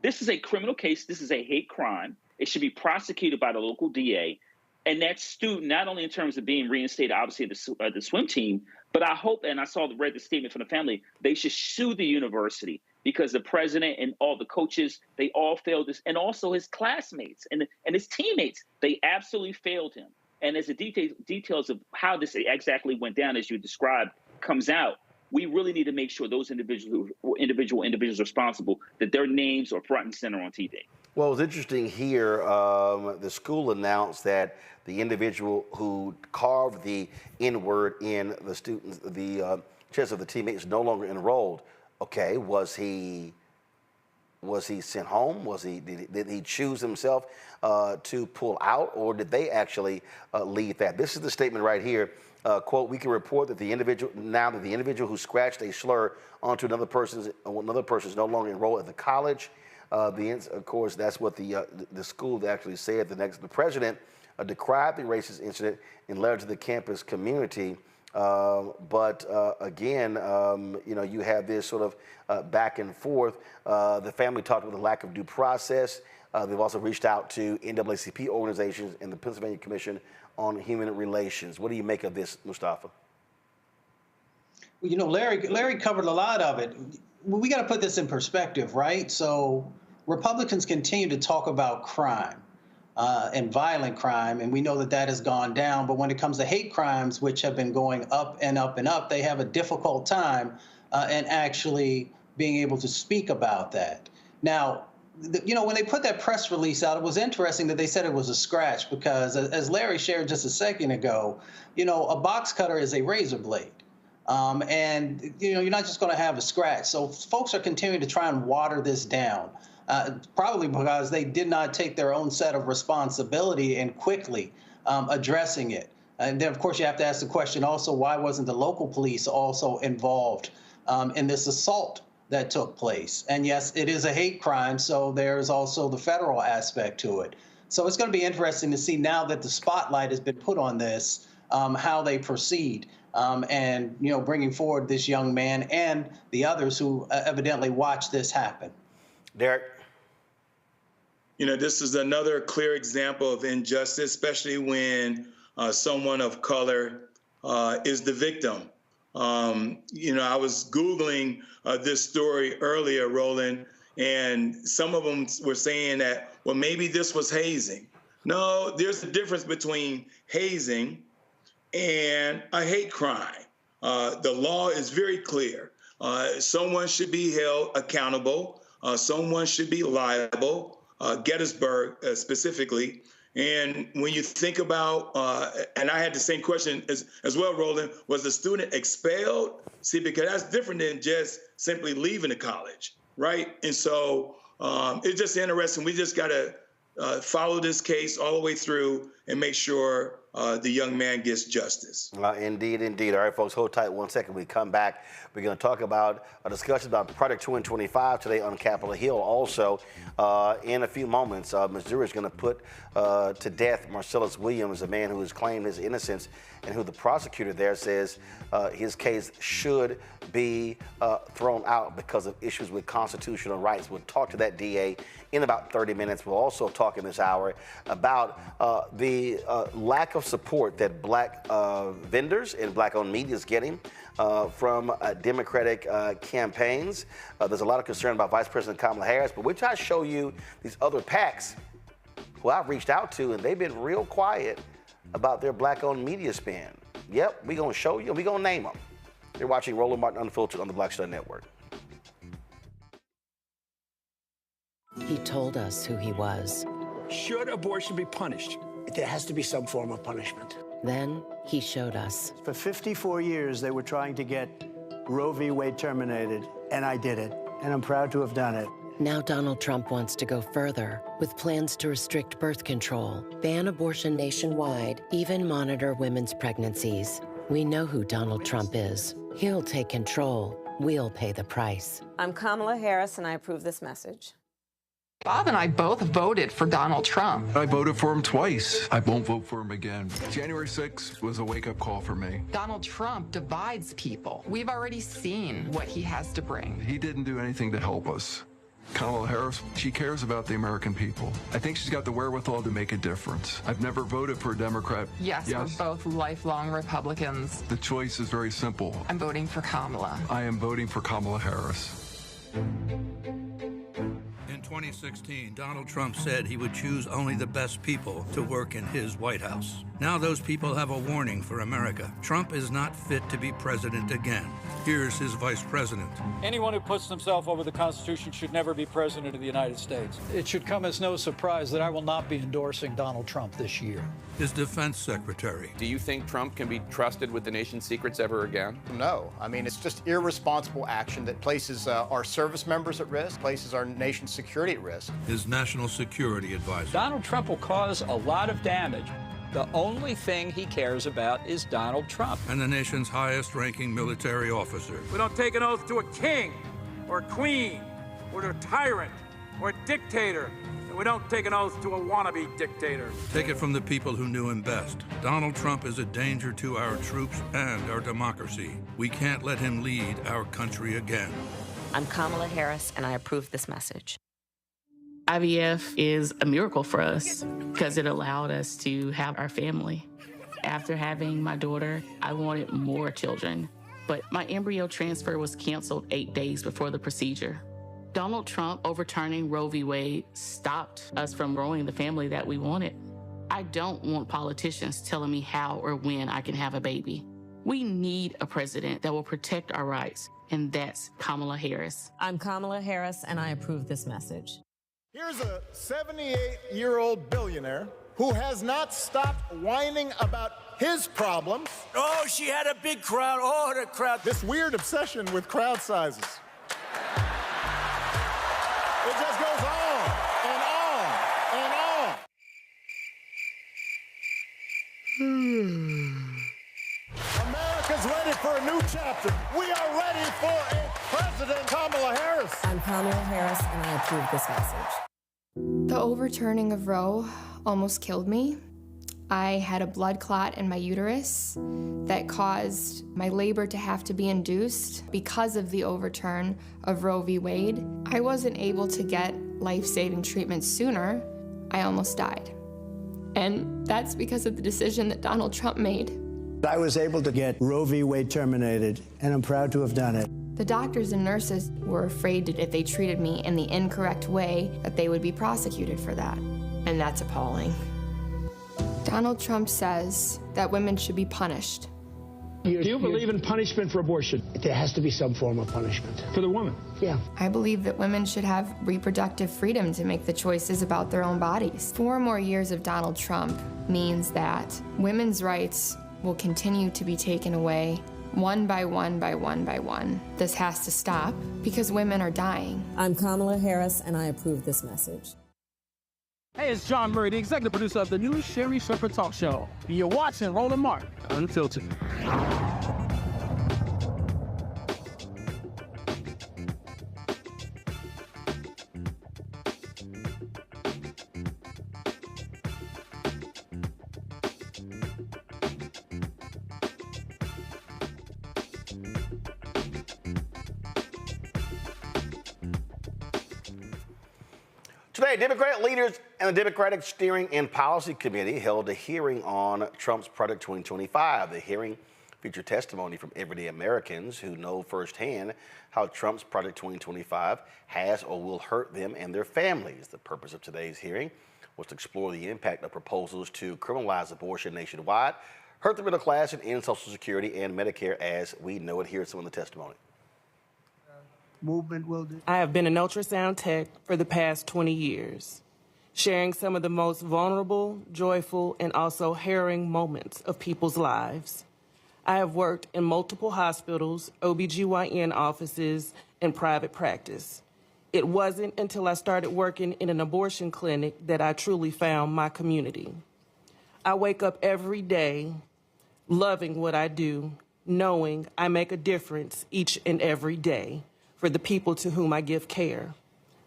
This is a criminal case. This is a hate crime. It should be prosecuted by the local DA. And that student, not only in terms of being reinstated, obviously, the swim team, but I hope, and I read the statement from the family, they should sue the university because the president and all the coaches, they all failed this, and also his classmates and his teammates, they absolutely failed him. And as the details of how this exactly went down, as you described, comes out, we really need to make sure those individuals responsible, that their names are front and center on TV. Well, it's interesting here. The school announced that the individual who carved the N-word in the students, the chest of the teammate, is no longer enrolled. Okay, was he sent home? Did he choose himself to pull out, or did they actually leave that? This is the statement right here. Quote, we can report that the individual who scratched a slur onto another person is no longer enrolled at the college. Of course, that's what the school actually said. The president decried the racist incident in a letter to the campus community. Again, you have this sort of back and forth. The family talked about the lack of due process. They've also reached out to NAACP organizations and the Pennsylvania Commission on Human Relations. What do you make of this, Mustafa? Well, Larry covered a lot of it. We got to put this in perspective, right? So Republicans continue to talk about crime and violent crime, and we know that has gone down. But when it comes to hate crimes, which have been going up and up and up, they have a difficult time in actually being able to speak about that. Now, when they put that press release out, it was interesting that they said it was a scratch because, as Larry shared just a second ago, a box cutter is a razor blade. And you're not just going to have a scratch. So folks are continuing to try and water this down, probably because they did not take their own set of responsibility and quickly addressing it. And then, of course, you have to ask the question also, why wasn't the local police also involved in this assault that took place? And yes, it is a hate crime, so there's also the federal aspect to it. So it's going to be interesting to see now that the spotlight has been put on this, how they proceed. And bringing forward this young man and the others who evidently watched this happen. Derek? This is another clear example of injustice, especially when someone of color is the victim. I was Googling this story earlier, Roland, and some of them were saying that, well, maybe this was hazing. No, there's a difference between hazing and a hate crime. The law is very clear. Someone should be held accountable. Someone should be liable, Gettysburg specifically. And when you think about, and I had the same question as well, Roland, was the student expelled? See, because that's different than just simply leaving the college, right? And so it's just interesting. We just got to follow this case all the way through and make sure the young man gets justice. Indeed, indeed. All right, folks, hold tight 1 second. We come back. We're going to talk about a discussion about Project 225 today on Capitol Hill. Also, in a few moments, Missouri is going to put to death Marcelus Williams, a man who has claimed his innocence and who the prosecutor there says his case should be thrown out because of issues with constitutional rights. We'll talk to that DA in about 30 minutes. We'll also talk in this hour about the lack of support that black vendors and black-owned media is getting from Democratic campaigns. There's a lot of concern about Vice President Kamala Harris, but we're trying to show you these other PACs who I've reached out to, and they've been real quiet about their black-owned media spend. Yep, we're going to show you, and we're going to name them. You're watching Roland Martin Unfiltered on the Black Star Network. He told us who he was. Should abortion be punished? There has to be some form of punishment. Then he showed us. For 54 years, they were trying to get Roe v. Wade terminated, and I did it, and I'm proud to have done it. Now Donald Trump wants to go further with plans to restrict birth control, ban abortion nationwide, even monitor women's pregnancies. We know who Donald Trump is. He'll take control. We'll pay the price. I'm Kamala Harris, and I approve this message. Bob and I both voted for Donald Trump. I voted for him twice. I won't vote for him again. January 6th was a wake-up call for me. Donald Trump divides people. We've already seen what he has to bring. He didn't do anything to help us. Kamala Harris, she cares about the American people. I think she's got the wherewithal to make a difference. I've never voted for a Democrat. Yes, we're both lifelong Republicans. The choice is very simple. I'm voting for Kamala. I am voting for Kamala Harris. In 2016, Donald Trump said he would choose only the best people to work in his White House. Now those people have a warning for America. Trump is not fit to be president again. Here's his vice president. Anyone who puts themselves over the Constitution should never be president of the United States. It should come as no surprise that I will not be endorsing Donald Trump this year. His defense secretary. Do you think Trump can be trusted with the nation's secrets ever again? No. I mean, it's just irresponsible action that places our service members at risk, places our nation's security at risk. His national security advisor. Donald Trump will cause a lot of damage. The only thing he cares about is Donald Trump. And the nation's highest-ranking military officer. We don't take an oath to a king or a queen or to a tyrant or dictator, and we don't take an oath to a wannabe dictator. Take it from the people who knew him best. Donald Trump is a danger to our troops and our democracy. We can't let him lead our country again. I'm Kamala Harris, and I approve this message. IVF is a miracle for us because it allowed us to have our family. After having my daughter, I wanted more children, but my embryo transfer was canceled 8 days before the procedure. Donald Trump overturning Roe v. Wade stopped us from growing the family that we wanted. I don't want politicians telling me how or when I can have a baby. We need a president that will protect our rights, and that's Kamala Harris. I'm Kamala Harris, and I approve this message. Here's a 78-year-old billionaire who has not stopped whining about his problems. Oh, she had a big crowd. Oh, the crowd. This weird obsession with crowd sizes. It just goes on and on and on. America's ready for a new chapter. We are ready for a President Kamala Harris. I'm Kamala Harris, and I approve this message. The overturning of Roe almost killed me. I had a blood clot in my uterus that caused my labor to have to be induced because of the overturn of Roe v. Wade. I wasn't able to get life-saving treatment sooner. I almost died. And that's because of the decision that Donald Trump made. I was able to get Roe v. Wade terminated, and I'm proud to have done it. The doctors and nurses were afraid that if they treated me in the incorrect way, that they would be prosecuted for that. And that's appalling. Donald Trump says that women should be punished. Do you believe in punishment for abortion? There has to be some form of punishment for the woman. Yeah. I believe that women should have reproductive freedom to make the choices about their own bodies. 4 more years of Donald Trump means that women's rights will continue to be taken away one by one by one by one. This has to stop because women are dying. I'm Kamala Harris, and I approve this message. Hey, it's John Murray, the executive producer of the new Sherry Shepherd Talk Show. You're watching Roland Martin Unfiltered. Today, Democratic leaders and the Democratic Steering and Policy Committee held a hearing on Trump's Project 2025. The hearing featured testimony from everyday Americans who know firsthand how Trump's Project 2025 has or will hurt them and their families. The purpose of today's hearing was to explore the impact of proposals to criminalize abortion nationwide, hurt the middle class, and end Social Security and Medicare as we know it. Here's some of the testimony. Movement will do. I have been an ultrasound tech for the past 20 years, sharing some of the most vulnerable, joyful, and also harrowing moments of people's lives. I have worked in multiple hospitals, OBGYN offices, and private practice. It wasn't until I started working in an abortion clinic that I truly found my community. I wake up every day loving what I do, knowing I make a difference each and every day for the people to whom I give care.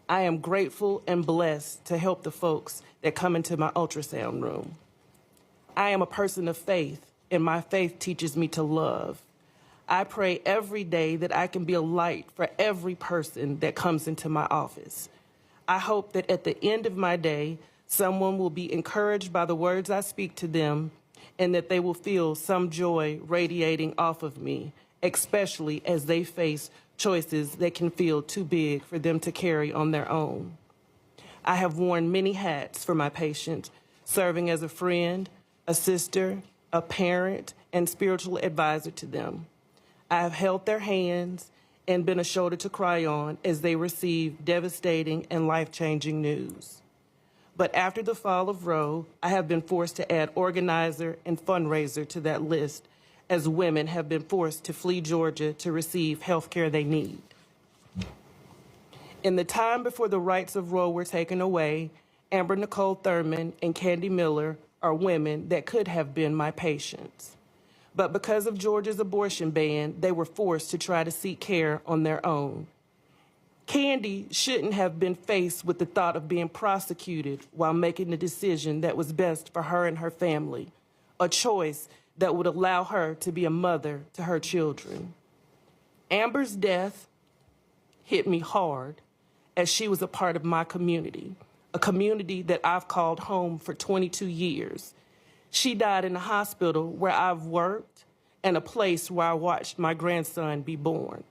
I am grateful and blessed to help the folks that come into my ultrasound room. I am a person of faith, and my faith teaches me to love. I pray every day that I can be a light for every person that comes into my office. I hope that at the end of my day, someone will be encouraged by the words I speak to them, and that they will feel some joy radiating off of me, especially as they face choices that can feel too big for them to carry on their own. I have worn many hats for my patients, serving as a friend, a sister, a parent, and spiritual advisor to them. I have held their hands and been a shoulder to cry on as they receive devastating and life-changing news. But after the fall of Roe, I have been forced to add organizer and fundraiser to that list, as women have been forced to flee Georgia to receive health care they need. In the time before the rights of Roe were taken away, Amber Nicole Thurman and Candy Miller are women that could have been my patients. But because of Georgia's abortion ban, they were forced to try to seek care on their own. Candy shouldn't have been faced with the thought of being prosecuted while making the decision that was best for her and her family, a choice that would allow her to be a mother to her children. Amber's death hit me hard as she was a part of my community, a community that I've called home for 22 years. She died in a hospital where I've worked and a place where I watched my grandson be born.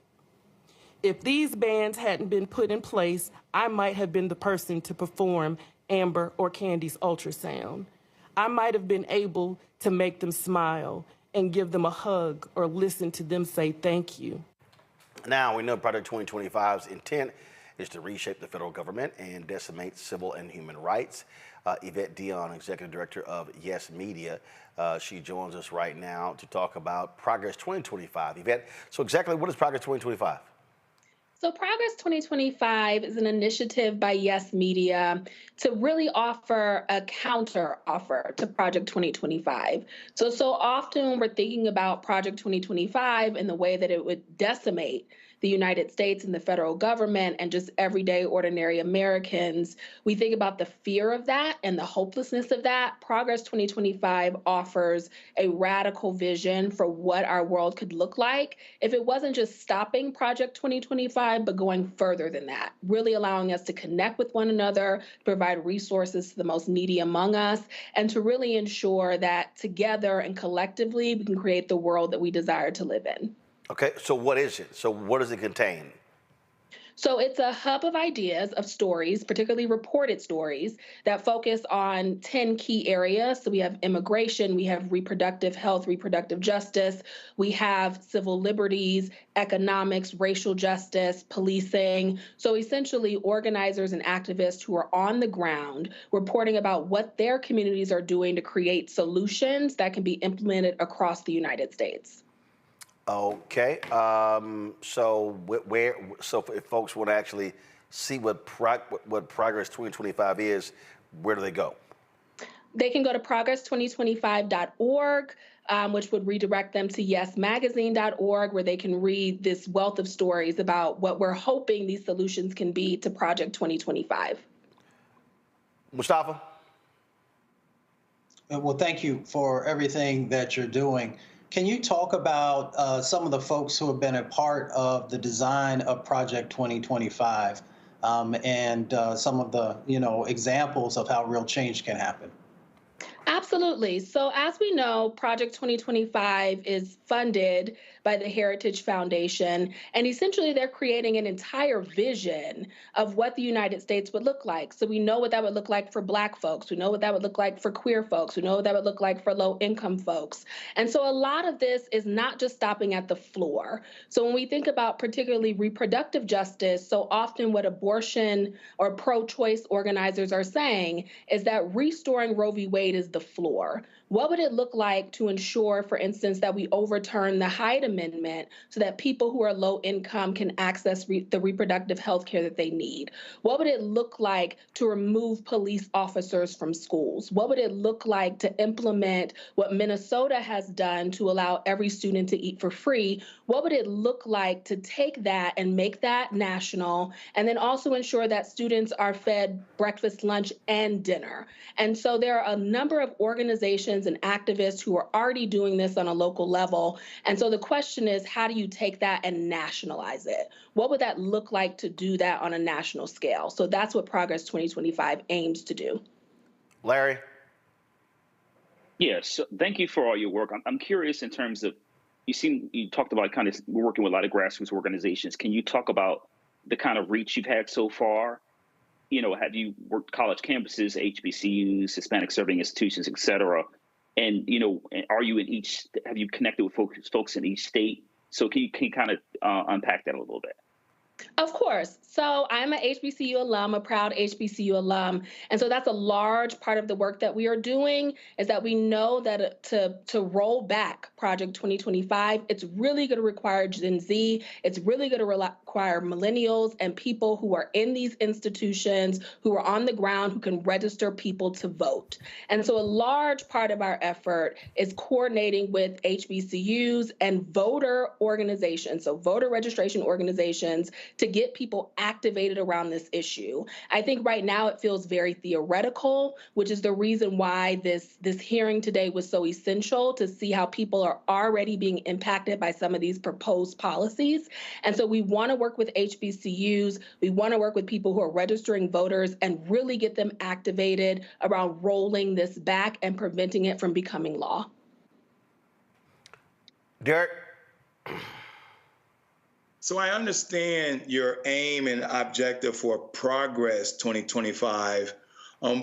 If these bans hadn't been put in place, I might have been the person to perform Amber or Candy's ultrasound. I might have been able to make them smile and give them a hug or listen to them say thank you. Now, we know Project 2025's intent is to reshape the federal government and decimate civil and human rights. Yvette Dion, Executive Director of Yes Media, she joins us right now to talk about Progress 2025. Yvette, so exactly what is Progress 2025? So Progress 2025 is an initiative by Yes Media to really offer a counter offer to Project 2025. So often when we're thinking about Project 2025 and the way that it would decimate the United States and the federal government and just everyday ordinary Americans, we think about the fear of that and the hopelessness of that. Progress 2025 offers a radical vision for what our world could look like if it wasn't just stopping Project 2025, but going further than that, really allowing us to connect with one another, provide resources to the most needy among us, and to really ensure that together and collectively we can create the world that we desire to live in. Okay, so what is it? So what does it contain? So it's a hub of ideas, of stories, particularly reported stories, that focus on 10 key areas. So we have immigration, we have reproductive health, reproductive justice, we have civil liberties, economics, racial justice, policing. So essentially organizers and activists who are on the ground reporting about what their communities are doing to create solutions that can be implemented across the United States. Okay, so if folks want to actually see what Progress 2025 is, where do they go? They can go to progress2025.org, which would redirect them to yesmagazine.org, where they can read this wealth of stories about what we're hoping these solutions can be to Project 2025. Mustafa? Well, thank you for everything that you're doing. Can you talk about some of the folks who have been a part of the design of Project 2025 and some of the, examples of how real change can happen? Absolutely. So as we know, Project 2025 is funded by the Heritage Foundation, and essentially they're creating an entire vision of what the United States would look like. So we know what that would look like for Black folks. We know what that would look like for queer folks. We know what that would look like for low-income folks. And so a lot of this is not just stopping at the floor. So when we think about particularly reproductive justice, so often what abortion or pro-choice organizers are saying is that restoring Roe v. Wade is the floor. What would it look like to ensure, for instance, that we overturn the Hyde Amendment so that people who are low income can access the reproductive health care that they need? What would it look like to remove police officers from schools? What would it look like to implement what Minnesota has done to allow every student to eat for free? What would it look like to take that and make that national, and then also ensure that students are fed breakfast, lunch, and dinner? And so there are a number of organizations and activists who are already doing this on a local level. And so the question is, how do you take that and nationalize it? What would that look like to do that on a national scale? So that's what Progress 2025 aims to do. Larry? Yes, thank you for all your work. I'm curious in terms of, you talked about kind of working with a lot of grassroots organizations. Can you talk about the kind of reach you've had so far? Have you worked college campuses, HBCUs, Hispanic serving institutions, et cetera? And, are you have you connected with folks in each state? So can you kind of unpack that a little bit? Of course. So I'm an HBCU alum, a proud HBCU alum. And so that's a large part of the work that we are doing, is that we know that to roll back Project 2025, it's really going to require Gen Z. It's really going to require millennials and people who are in these institutions, who are on the ground, who can register people to vote. And so a large part of our effort is coordinating with HBCUs and voter organizations, so voter registration organizations, to get people activated around this issue. I think right now it feels very theoretical, which is the reason why this hearing today was so essential, to see how people are already being impacted by some of these proposed policies. And so we want to work with HBCUs. We want to work with people who are registering voters and really get them activated around rolling this back and preventing it from becoming law. Derek? So I understand your aim and objective for Progress 2025,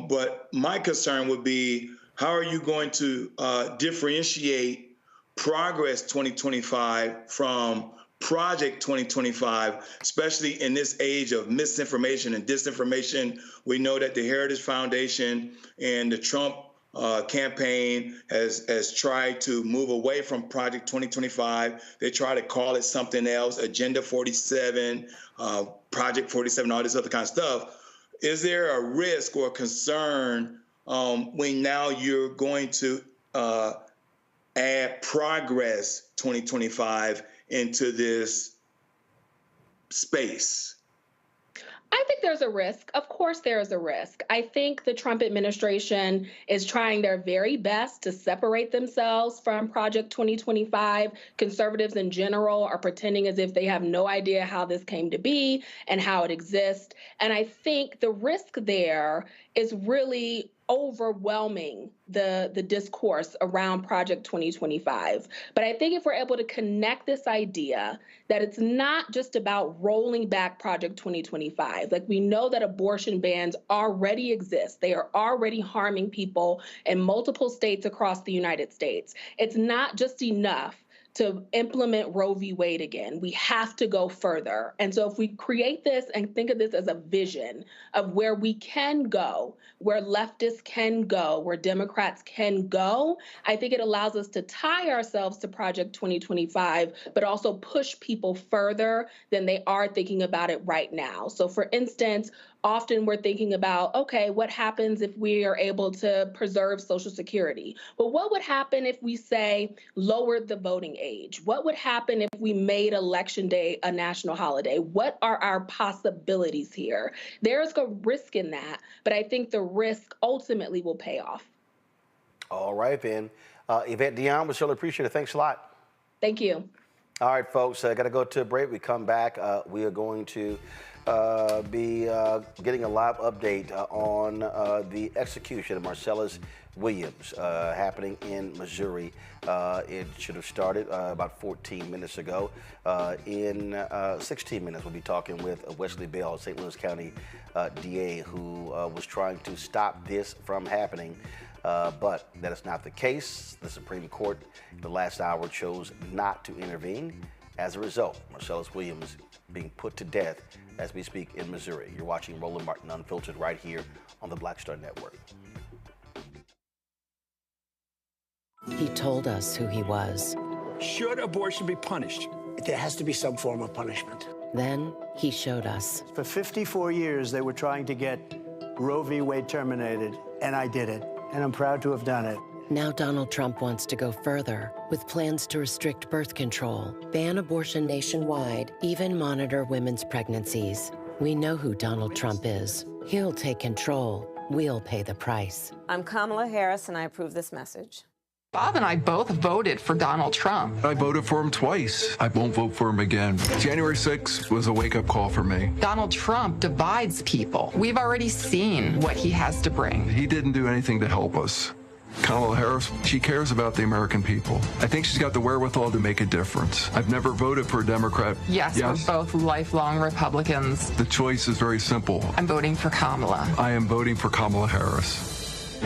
but my concern would be, how are you going to differentiate Progress 2025 from Project 2025, especially in this age of misinformation and disinformation? We know that the Heritage Foundation and the Trump campaign has tried to move away from Project 2025. They try to call it something else, Agenda 47, Project 47, all this other kind of stuff. Is there a risk or concern when now you're going to add Progress 2025 into this space? I think there's a risk. Of course, there is a risk. I think the Trump administration is trying their very best to separate themselves from Project 2025. Conservatives in general are pretending as if they have no idea how this came to be and how it exists. And I think the risk there is really overwhelming the discourse around Project 2025. But I think if we're able to connect this idea that it's not just about rolling back Project 2025, like we know that abortion bans already exist. They are already harming people in multiple states across the United States. It's not just enough to implement Roe v. Wade again. We have to go further. And so if we create this and think of this as a vision of where we can go, where leftists can go, where Democrats can go, I think it allows us to tie ourselves to Project 2025, but also push people further than they are thinking about it right now. So for instance, often we're thinking about, okay, what happens if we are able to preserve Social Security? But what would happen if we, say, lowered the voting age? What would happen if we made Election Day a national holiday? What are our possibilities here? There's a risk in that, but I think the risk ultimately will pay off. All right, then. Yvette Dion, we certainly appreciate it. Thanks a lot. Thank you. All right, folks, I got to go to a break. We come back. We are going to be getting a live update on the execution of Marcelus Williams happening in Missouri. It should have started about 14 minutes ago. In 16 minutes, we'll be talking with Wesley Bell, St. Louis County DA, who was trying to stop this from happening. But that is not the case. The Supreme Court, the last hour, chose not to intervene. As a result, Marcelus Williams being put to death as we speak in Missouri. You're watching Roland Martin Unfiltered right here on the Black Star Network. He told us who he was. Should abortion be punished? There has to be some form of punishment. Then he showed us. For 54 years, they were trying to get Roe v. Wade terminated, and I did it, and I'm proud to have done it. Now Donald Trump wants to go further with plans to restrict birth control, ban abortion nationwide, even monitor women's pregnancies. We know who Donald Trump is. He'll take control. We'll pay the price. I'm Kamala Harris, and I approve this message. Bob and I both voted for Donald Trump. I voted for him twice. I won't vote for him again. January 6th was a wake-up call for me. Donald Trump divides people. We've already seen what he has to bring. He didn't do anything to help us. Kamala Harris, she cares about the American people. I think she's got the wherewithal to make a difference. I've never voted for a Democrat. Yes, we're both lifelong Republicans. The choice is very simple. I'm voting for Kamala. I am voting for Kamala Harris.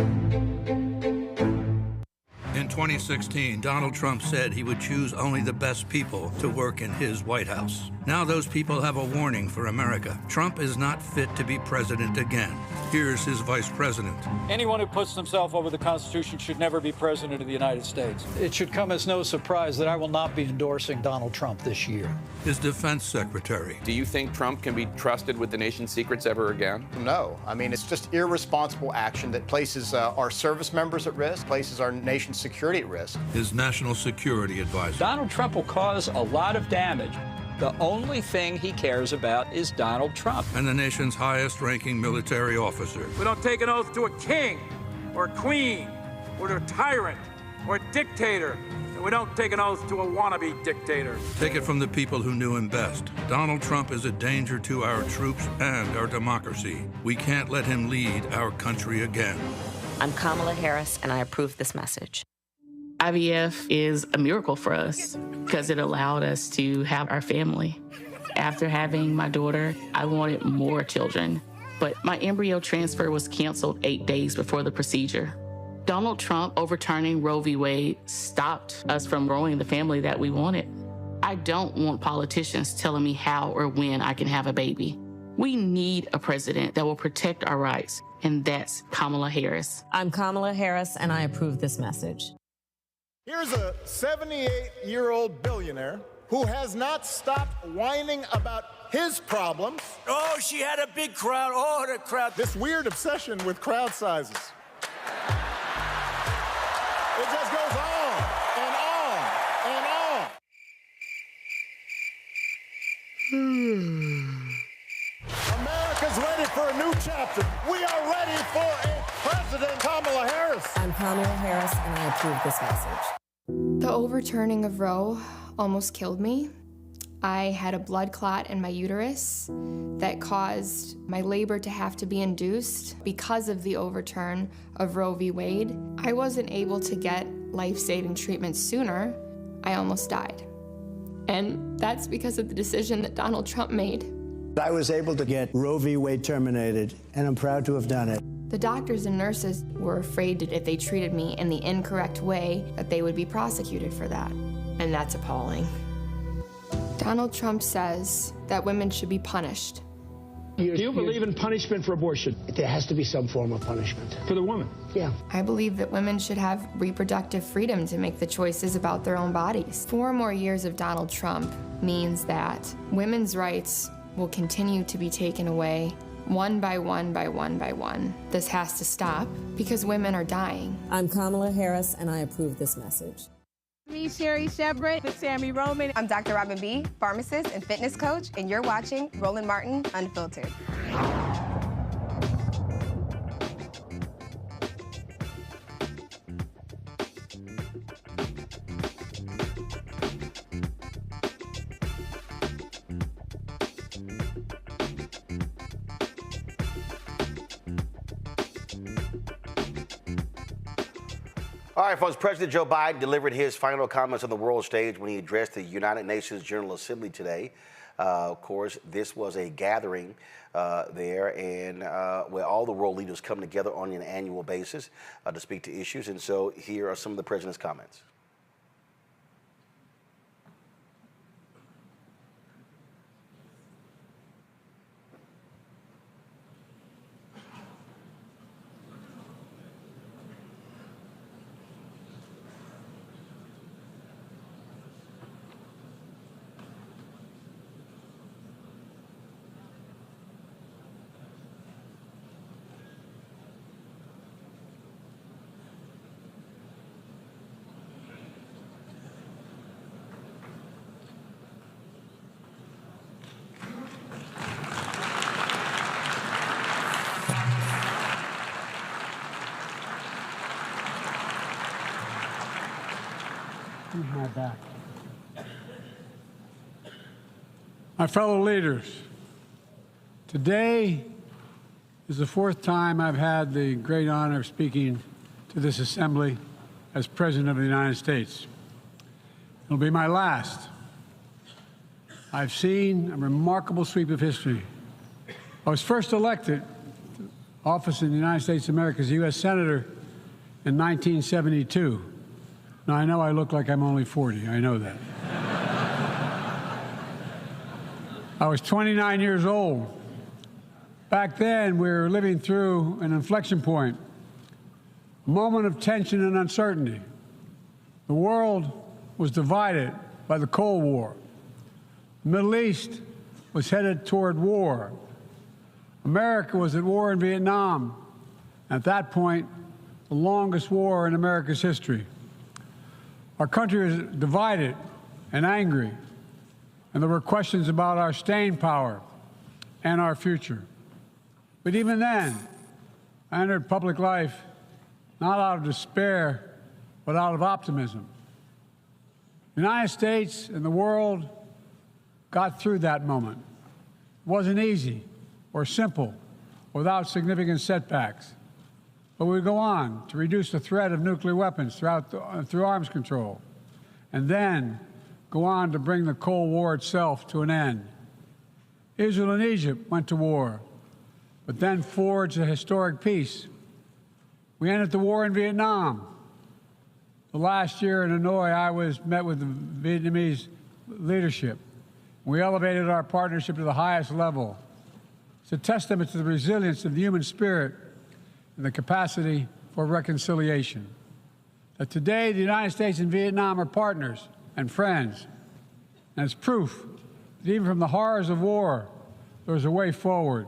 In 2016, Donald Trump said he would choose only the best people to work in his White House. Now those people have a warning for America. Trump is not fit to be president again. Here's his vice president. Anyone who puts themselves over the Constitution should never be president of the United States. It should come as no surprise that I will not be endorsing Donald Trump this year. His defense secretary. Do you think Trump can be trusted with the nation's secrets ever again? No. I mean, it's just irresponsible action that places our service members at risk, places our nation's security at risk. His national security advisor. Donald Trump will cause a lot of damage. the only thing he cares about is Donald Trump. And the nation's highest-ranking military officer. We don't take an oath to a king or a queen or to a tyrant or a dictator. And we don't take an oath to a wannabe dictator. Take it from the people who knew him best. Donald Trump is a danger to our troops and our democracy. We can't let him lead our country again. I'm Kamala Harris, and I approve this message. IVF is a miracle for us because it allowed us to have our family. After having my daughter, I wanted more children, but my embryo transfer was canceled 8 days before the procedure. Donald Trump overturning Roe v. Wade stopped us from growing the family that we wanted. I don't want politicians telling me how or when I can have a baby. We need a president that will protect our rights, and that's Kamala Harris. I'm Kamala Harris, and I approve this message. Here's a 78-year-old billionaire who has not stopped whining about his problems. Oh, she had a big crowd. Oh, the crowd. This weird obsession with crowd sizes. It just goes on and on and on. America's ready for a new chapter. We are ready for a President Kamala Harris. I'm Kamala Harris, and I approve this message. The overturning of Roe almost killed me. I had a blood clot in my uterus that caused my labor to have to be induced because of the overturn of Roe v. Wade. I wasn't able to get life-saving treatment sooner. I almost died. And that's because of the decision that Donald Trump made. I was able to get Roe v. Wade terminated, and I'm proud to have done it. The doctors and nurses were afraid that if they treated me in the incorrect way, that they would be prosecuted for that. And that's appalling. Donald Trump says that women should be punished. Do you believe in punishment for abortion? There has to be some form of punishment for the woman. Yeah. I believe that women should have reproductive freedom to make the choices about their own bodies. 4 more years of Donald Trump means that women's rights will continue to be taken away one by one by one by one. This has to stop because women are dying. I'm Kamala Harris, and I approve this message. Me, Sherry Shepard, with Sammy Roman. I'm Dr. Robin B., pharmacist and fitness coach, and you're watching Roland Martin Unfiltered. All right, folks, President Joe Biden delivered his final comments on the world stage when he addressed the United Nations General Assembly today. Of course, this was a gathering there and where all the world leaders come together on an annual basis to speak to issues. And so here are some of the president's comments. My back. My fellow leaders, today is the 4th time I've had the great honor of speaking to this assembly as President of the United States. It'll be my last. I've seen a remarkable sweep of history. I was first elected to office in the United States of America as a U.S. Senator in 1972. Now, I know I look like I'm only 40. I know that. I was 29 years old. Back then, we were living through an inflection point, a moment of tension and uncertainty. The world was divided by the Cold War. The Middle East was headed toward war. America was at war in Vietnam. At that point, the longest war in America's history. Our country was divided and angry. and there were questions about our staying power and our future. But even then, I entered public life not out of despair, but out of optimism. The United States and the world got through that moment. It wasn't easy or simple, without significant setbacks. But we go on to reduce the threat of nuclear weapons through arms control, and then go on to bring the Cold War itself to an end. Israel and Egypt went to war, but then forged a historic peace. We ended the war in Vietnam. The last year in Hanoi, I met with the Vietnamese leadership. We elevated our partnership to the highest level. It's a testament to the resilience of the human spirit and the capacity for reconciliation. That today, the United States and Vietnam are partners and friends. And it's proof that even from the horrors of war, there's a way forward.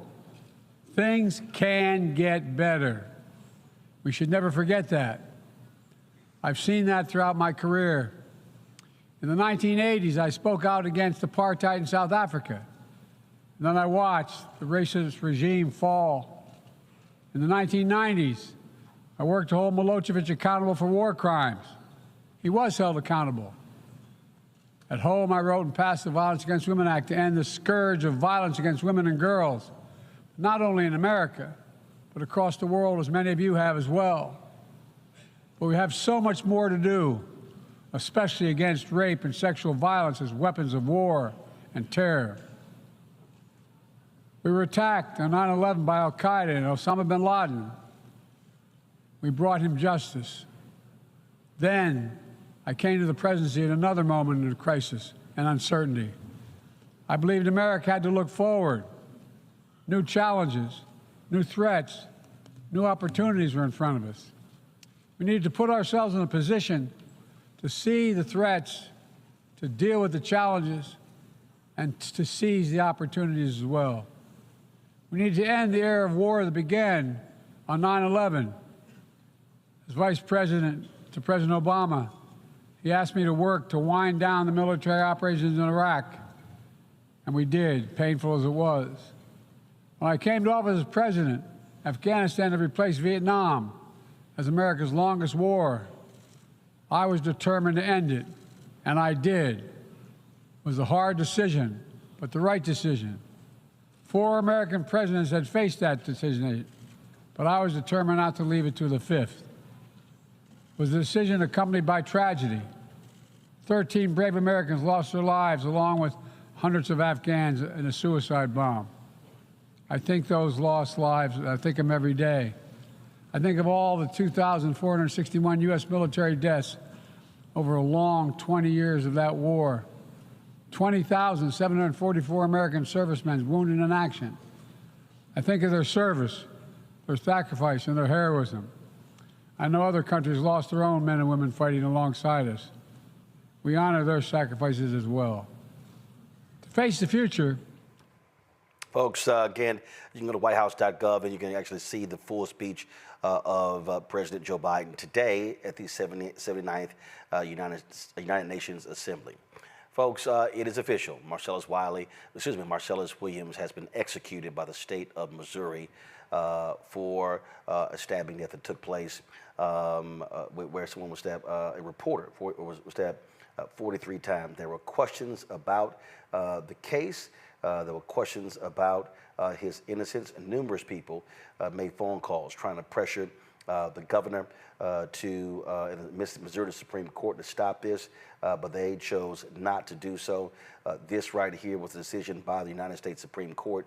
Things can get better. We should never forget that. I've seen that throughout my career. In the 1980s, I spoke out against apartheid in South Africa. And then I watched the racist regime fall. In the 1990s, I worked to hold Milosevic accountable for war crimes. He was held accountable. At home, I wrote and passed the Violence Against Women Act to end the scourge of violence against women and girls, not only in America, but across the world, as many of you have as well. But we have so much more to do, especially against rape and sexual violence as weapons of war and terror. We were attacked on 9/11 by al-Qaeda and Osama bin Laden. We brought him justice. Then I came to the presidency at another moment of crisis and uncertainty. I believed America had to look forward. New challenges, new threats, new opportunities were in front of us. We needed to put ourselves in a position to see the threats, to deal with the challenges, and to seize the opportunities as well. We need to end the era of war that began on 9/11. As Vice President to President Obama, he asked me to work to wind down the military operations in Iraq, and we did, painful as it was. When I came to office as president, Afghanistan had replaced Vietnam as America's longest war. I was determined to end it, and I did. It was a hard decision, but the right decision. 4 American presidents had faced that decision, but I was determined not to leave it to the 5th. It was a decision accompanied by tragedy. 13 brave Americans lost their lives, along with hundreds of Afghans in a suicide bomb. I think those lost lives, I think of them every day. I think of all the 2,461 U.S. military deaths over a long 20 years of that war. 20,744 American servicemen wounded in action. I think of their service, their sacrifice, and their heroism. I know other countries lost their own men and women fighting alongside us. We honor their sacrifices as well. To face the future. Folks, again, you can go to whitehouse.gov and you can actually see the full speech of President Joe Biden today at the 79th United Nations Assembly. Folks, it is official. Marcelus Williams has been executed by the state of Missouri for a stabbing death that took place where someone was stabbed, a reporter was stabbed 43 times. There were questions about the case. There were questions about his innocence, and numerous people made phone calls trying to pressure the governor to Missouri Supreme Court to stop this, but they chose not to do so. This right here was a decision by the United States Supreme Court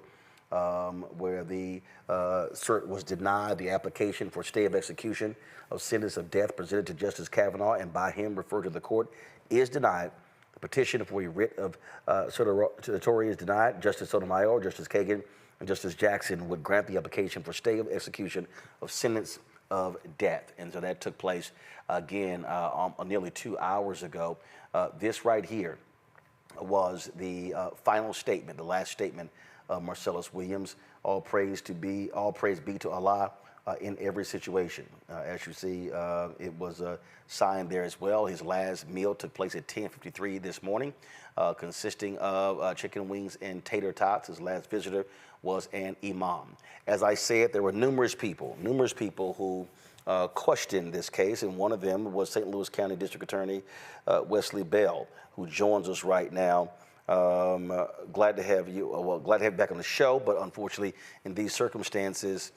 where the cert was denied. The application for stay of execution of sentence of death presented to Justice Kavanaugh and by him referred to the court is denied. The petition for a writ of certiorari is denied. Justice Sotomayor, Justice Kagan, and Justice Jackson would grant the application for stay of execution of sentence of death. And so that took place again nearly 2 hours ago. This right here was the final statement, the last statement of Marcelus Williams. All praise be to Allah. in every situation. As you see, it was signed there as well. His last meal took place at 10:53 this morning, consisting of chicken wings and tater tots. His last visitor was an imam. As I said, there were numerous people who questioned this case, and one of them was St. Louis County District Attorney Wesley Bell, who joins us right now. Glad to have you. Glad to have you back on the show, but unfortunately, in these circumstances,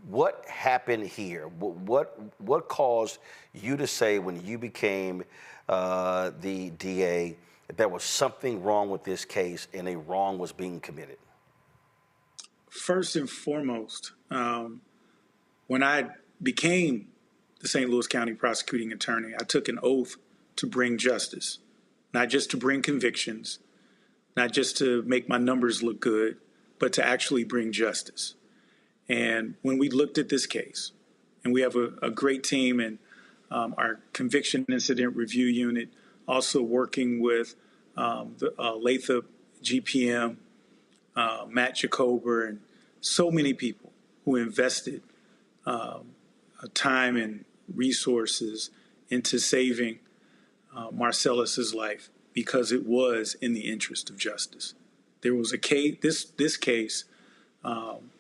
what happened here? What caused you to say when you became the DA that there was something wrong with this case and a wrong was being committed? First and foremost, when I became the St. Louis County prosecuting attorney, I took an oath to bring justice, not just to bring convictions, not just to make my numbers look good, but to actually bring justice. And when we looked at this case, and we have a great team in our conviction incident review unit, also working with the Lathrop GPM, Matt Jacober, and so many people who invested time and resources into saving Marcellus's life because it was in the interest of justice. There was a case. This case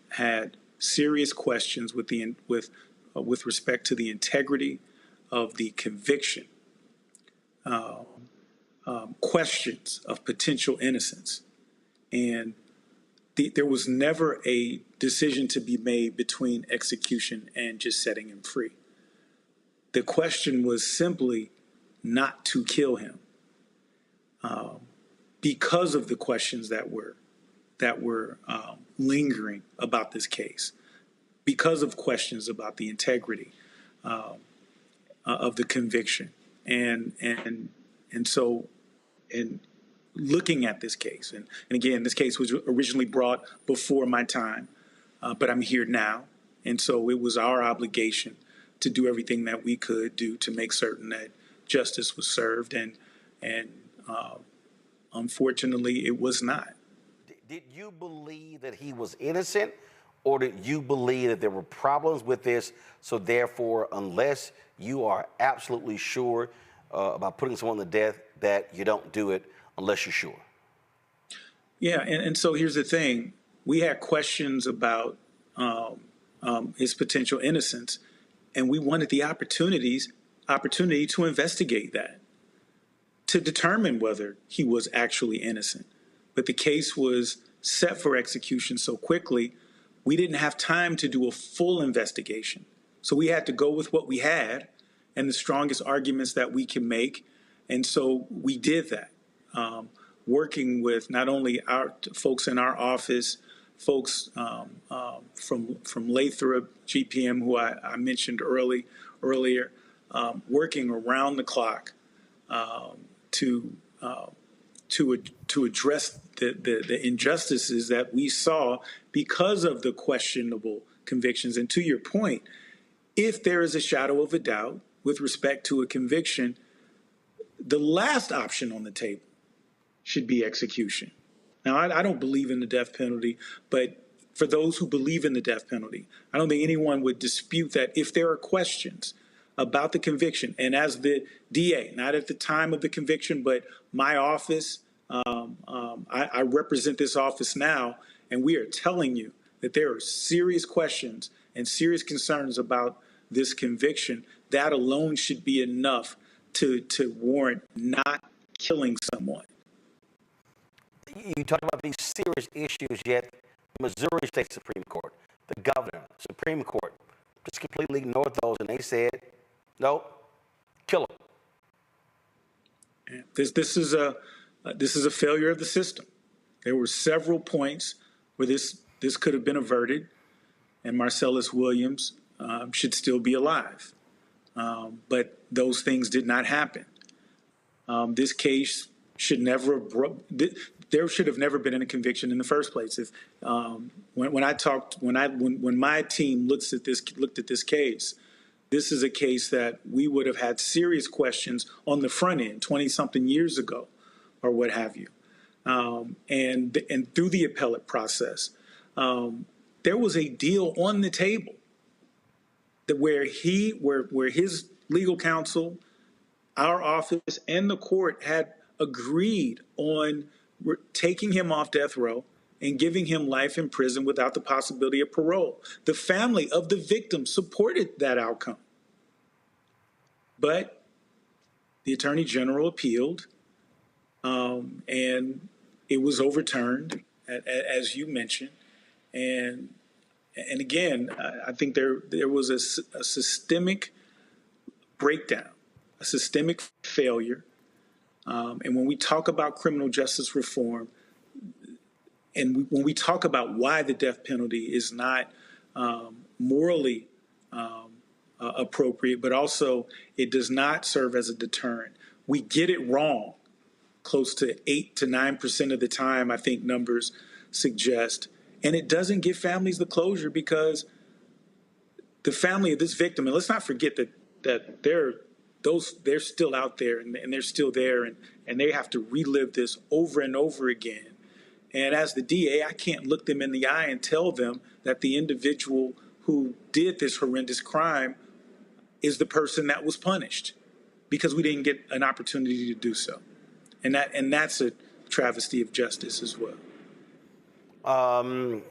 had serious questions with respect to the integrity of the conviction, questions of potential innocence, and there was never a decision to be made between execution and just setting him free. The question was simply not to kill him because of the questions that were lingering about this case, because of questions about the integrity of the conviction, and so looking at this case, and again, this case was originally brought before my time, but I'm here now, and so it was our obligation to do everything that we could do to make certain that justice was served, and unfortunately, it was not. Did you believe that he was innocent, or did you believe that there were problems with this, so therefore, unless you are absolutely sure about putting someone to death, that you don't do it unless you're sure? Yeah, and so here's the thing. We had questions about his potential innocence, and we wanted the opportunity to investigate that, to determine whether he was actually innocent. But the case was set for execution so quickly, we didn't have time to do a full investigation. So we had to go with what we had and the strongest arguments that we can make. And so we did that, working with not only our folks in our office, folks from Lathrop GPM, who I mentioned earlier, working around the clock to address the injustices that we saw because of the questionable convictions. And to your point, if there is a shadow of a doubt with respect to a conviction, the last option on the table should be execution. Now, I don't believe in the death penalty, but for those who believe in the death penalty, I don't think anyone would dispute that if there are questions about the conviction, and as the DA, not at the time of the conviction, but my office, I represent this office now, and we are telling you that there are serious questions and serious concerns about this conviction. That alone should be enough to warrant not killing someone. You talk about these serious issues, yet the Missouri State Supreme Court, the governor, Supreme Court, just completely ignored those, and they said, no, kill him. This is a failure of the system. There were several points where this could have been averted, and Marcelus Williams should still be alive. But those things did not happen. This case should never have there should have never been a conviction in the first place. If when my team looked at this case, this is a case that we would have had serious questions on the front end 20-something years ago, or what have you, and through the appellate process. there was a deal on the table that where his legal counsel, our office, and the court had agreed on taking him off death row and giving him life in prison without the possibility of parole. The family of the victim supported that outcome. But the Attorney General appealed, and it was overturned, as you mentioned. And again, I think there was a systemic breakdown, a systemic failure. And when we talk about criminal justice reform, and when we talk about why the death penalty is not morally appropriate, but also it does not serve as a deterrent, we get it wrong close to 8 to 9% of the time, I think numbers suggest. And it doesn't give families the closure because the family of this victim, and let's not forget that they're still out there and they're still there and they have to relive this over and over again. And as the DA, I can't look them in the eye and tell them that the individual who did this horrendous crime is the person that was punished because we didn't get an opportunity to do so. And that's a travesty of justice as well. And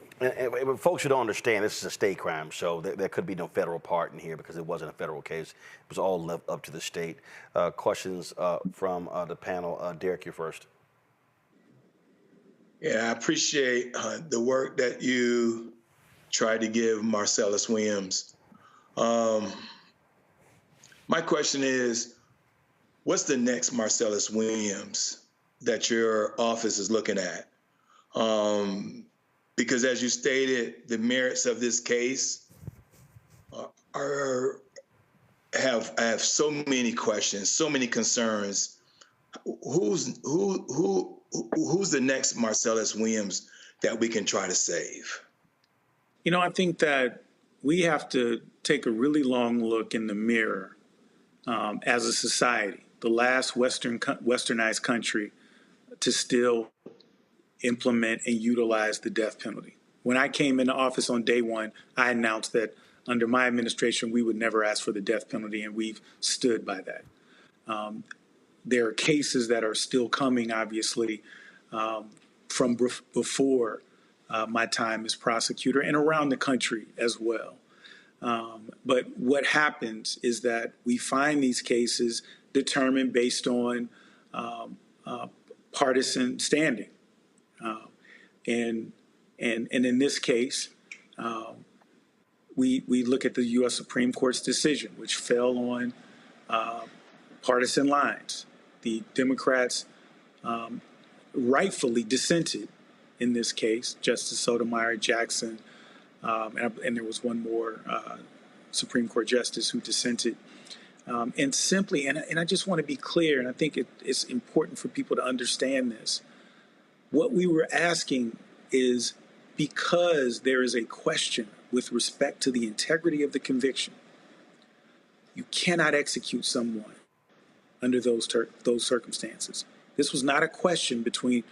folks who don't understand, this is a state crime, so there could be no federal part in here because it wasn't a federal case. It was all left up to the state. Questions from the panel. Derek, you're first. Yeah, I appreciate the work that you tried to give Marcelus Williams. My question is, what's the next Marcelus Williams that your office is looking at? Because as you stated, the merits of this case have so many questions, so many concerns. Who's the next Marcelus Williams that we can try to save? You know, I think that we have to take a really long look in the mirror as a society, the last westernized country to still implement and utilize the death penalty. When I came into office on day one, I announced that under my administration, we would never ask for the death penalty, and we've stood by that. There are cases that are still coming, obviously, from before my time as prosecutor and around the country as well. But what happens is that we find these cases determined based on partisan standing. And in this case, we look at the U.S. Supreme Court's decision, which fell on partisan lines. The Democrats rightfully dissented in this case, Justice Sotomayor, Jackson, and there was one more Supreme Court justice who dissented. And simply, and I just want to be clear, and I think it's important for people to understand this. What we were asking is because there is a question with respect to the integrity of the conviction, you cannot execute someone under those circumstances. This was not a question between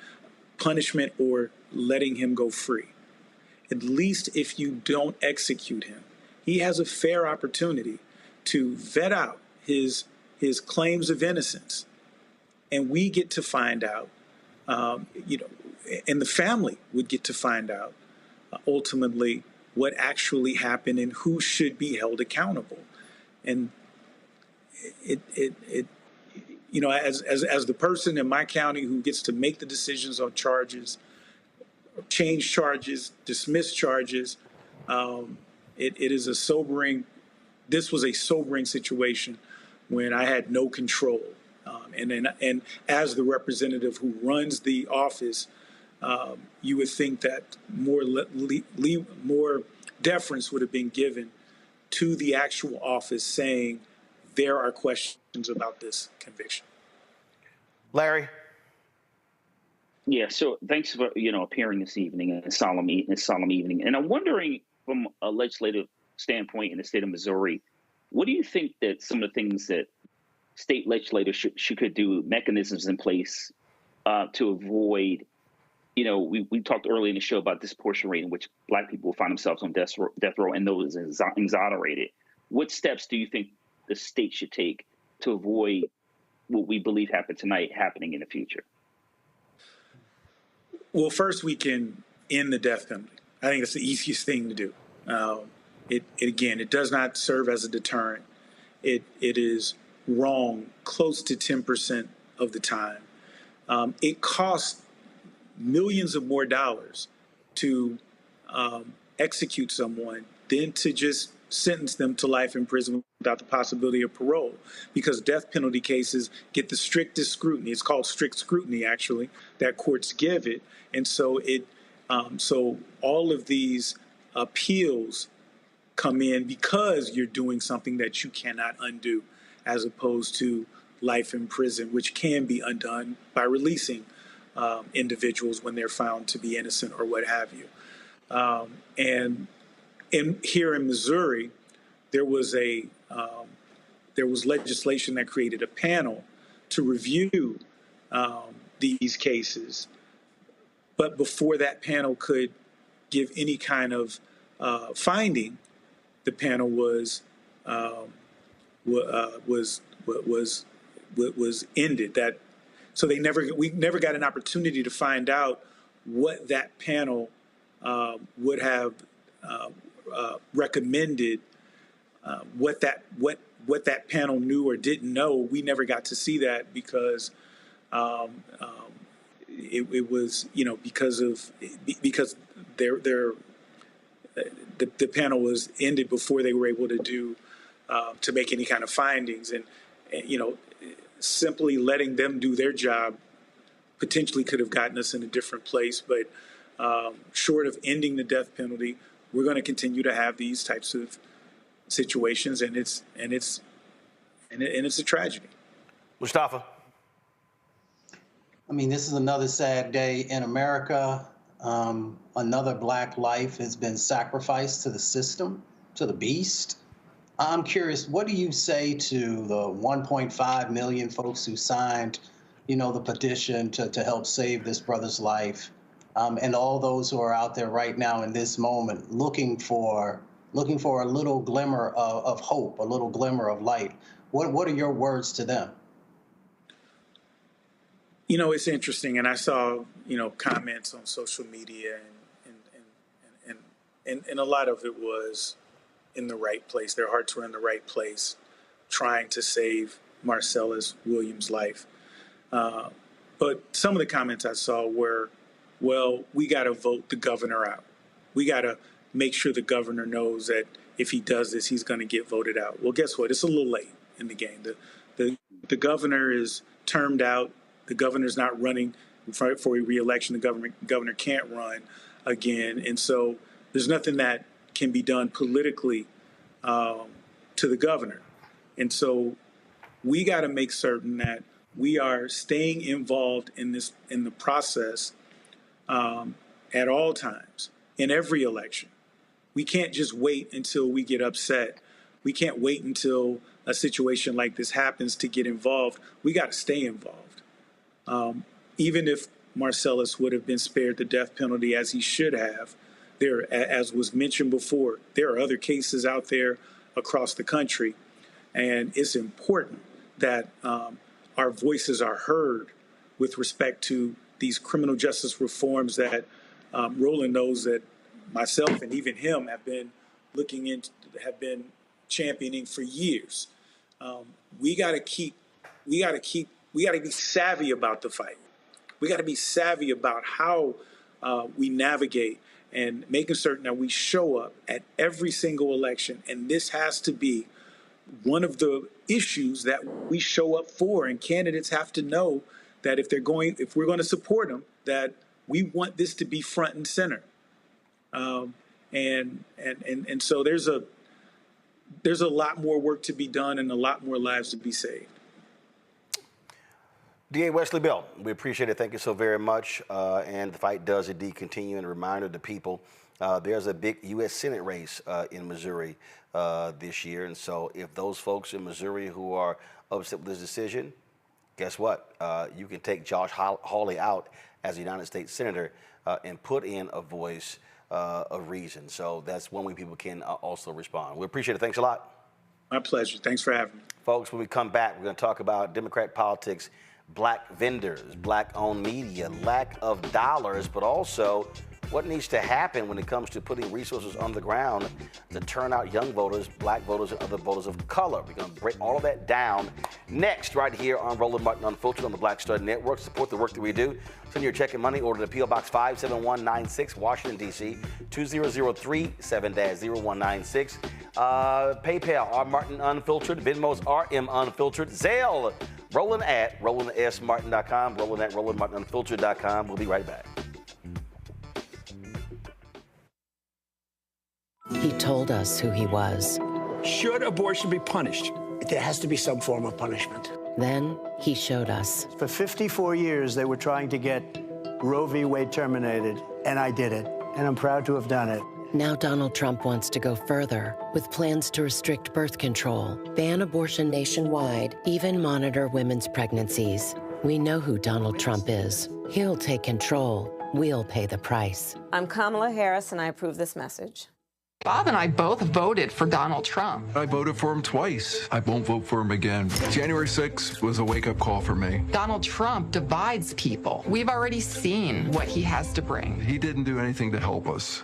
punishment or letting him go free. At least if you don't execute him, he has a fair opportunity to vet out his claims of innocence. And we get to find out, and the family would get to find out ultimately what actually happened and who should be held accountable. And as the person in my county who gets to make the decisions on charges, change charges, dismiss charges, this was a sobering situation when I had no control. And as the representative who runs the office, you would think that more deference would have been given to the actual office saying there are questions about this conviction. Larry? Yeah, so thanks for appearing this evening in a solemn evening. And I'm wondering from a legislative standpoint in the state of Missouri, what do you think that some of the things that state legislators should do, mechanisms in place to avoid we talked earlier in the show about disproportionate rate in which Black people find themselves on death row and those exonerated. What steps do you think the state should take to avoid what we believe happened tonight happening in the future? Well, first we can end the death penalty. I think that's the easiest thing to do. It does not serve as a deterrent. It is wrong close to 10% of the time. It costs millions of more dollars to execute someone than to just sentence them to life in prison without the possibility of parole, because death penalty cases get the strictest scrutiny. It's called strict scrutiny, actually, that courts give it. And so so all of these appeals come in because you're doing something that you cannot undo, as opposed to life in prison, which can be undone by releasing individuals when they're found to be innocent or what have you. And here in Missouri, there was legislation that created a panel to review these cases. But before that panel could give any kind of finding, the panel was ended. So we never got an opportunity to find out what that panel would have recommended, what that panel knew or didn't know. We never got to see that because it was because the panel was ended before they were able to make any kind of findings, and simply letting them do their job potentially could have gotten us in a different place. But short of ending the death penalty, we're going to continue to have these types of situations, and it's a tragedy. Mustafa. I mean, this is another sad day in America. Another Black life has been sacrificed to the system, to the beast. I'm curious, what do you say to the 1.5 million folks who signed, the petition to help save this brother's life, and all those who are out there right now in this moment looking for a little glimmer of hope, a little glimmer of light? What are your words to them? It's interesting, and I saw, comments on social media, and a lot of it was in the right place. Their hearts were in the right place, trying to save Marcelus Williams' life. But some of the comments I saw were, well, we got to vote the governor out. We got to make sure the governor knows that if he does this, he's going to get voted out. Well, guess what? It's a little late in the game. The governor is termed out. The governor's not running for a re-election. The governor can't run again. And so there's nothing that can be done politically to the governor. And so we got to make certain that we are staying involved in the process at all times, in every election. We can't just wait until we get upset. We can't wait until a situation like this happens to get involved. We got to stay involved. Even if Marcellus would have been spared the death penalty, as he should have, as was mentioned before, there are other cases out there across the country, and it's important that our voices are heard with respect to these criminal justice reforms that Roland knows that myself and even him have been championing for years. We got to be savvy about the fight. We got to be savvy about how we navigate and making certain that we show up at every single election. And this has to be one of the issues that we show up for. And candidates have to know that if we're going to support them, that we want this to be front and center. And so there's a lot more work to be done and a lot more lives to be saved. DA Wesley Bell, we appreciate it. Thank you so very much. And the fight does indeed continue. And a reminder to people, there's a big U.S. Senate race in Missouri this year. And so if those folks in Missouri who are upset with this decision, guess what? You can take Josh Hawley out as a United States Senator and put in a voice of reason. So that's one way people can also respond. We appreciate it. Thanks a lot. My pleasure. Thanks for having me. Folks, when we come back, we're going to talk about Democrat politics, black vendors, black-owned media, lack of dollars, but also what needs to happen when it comes to putting resources on the ground to turn out young voters, black voters, and other voters of color. We're going to break all of that down next, right here on Roland Martin Unfiltered on the Black Star Network. Support the work that we do. Send your check and money order to P.O. Box 57196, Washington, D.C., 20037 7-0196. PayPal, R. Martin Unfiltered. Venmo's RM Unfiltered. Zelle, Roland at RolandSMartin.com, Roland at RolandMartinUnfiltered.com. We'll be right back. He told us who he was. Should abortion be punished? There has to be some form of punishment. Then he showed us. For 54 years, they were trying to get Roe v. Wade terminated, and I did it, and I'm proud to have done it. Now Donald Trump wants to go further with plans to restrict birth control, ban abortion nationwide, even monitor women's pregnancies. We know who Donald Trump is. He'll take control. We'll pay the price. I'm Kamala Harris, and I approve this message. Bob and I both voted for Donald Trump. I voted for him twice. I won't vote for him again. January 6th was a wake-up call for me. Donald Trump divides people. We've already seen what he has to bring. He didn't do anything to help us.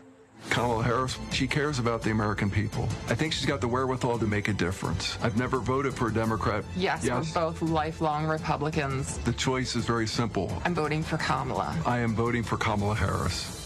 Kamala Harris, she cares about the American people. I think she's got the wherewithal to make a difference. I've never voted for a Democrat. Yes, we're both lifelong Republicans. The choice is very simple. I'm voting for Kamala. I am voting for Kamala Harris.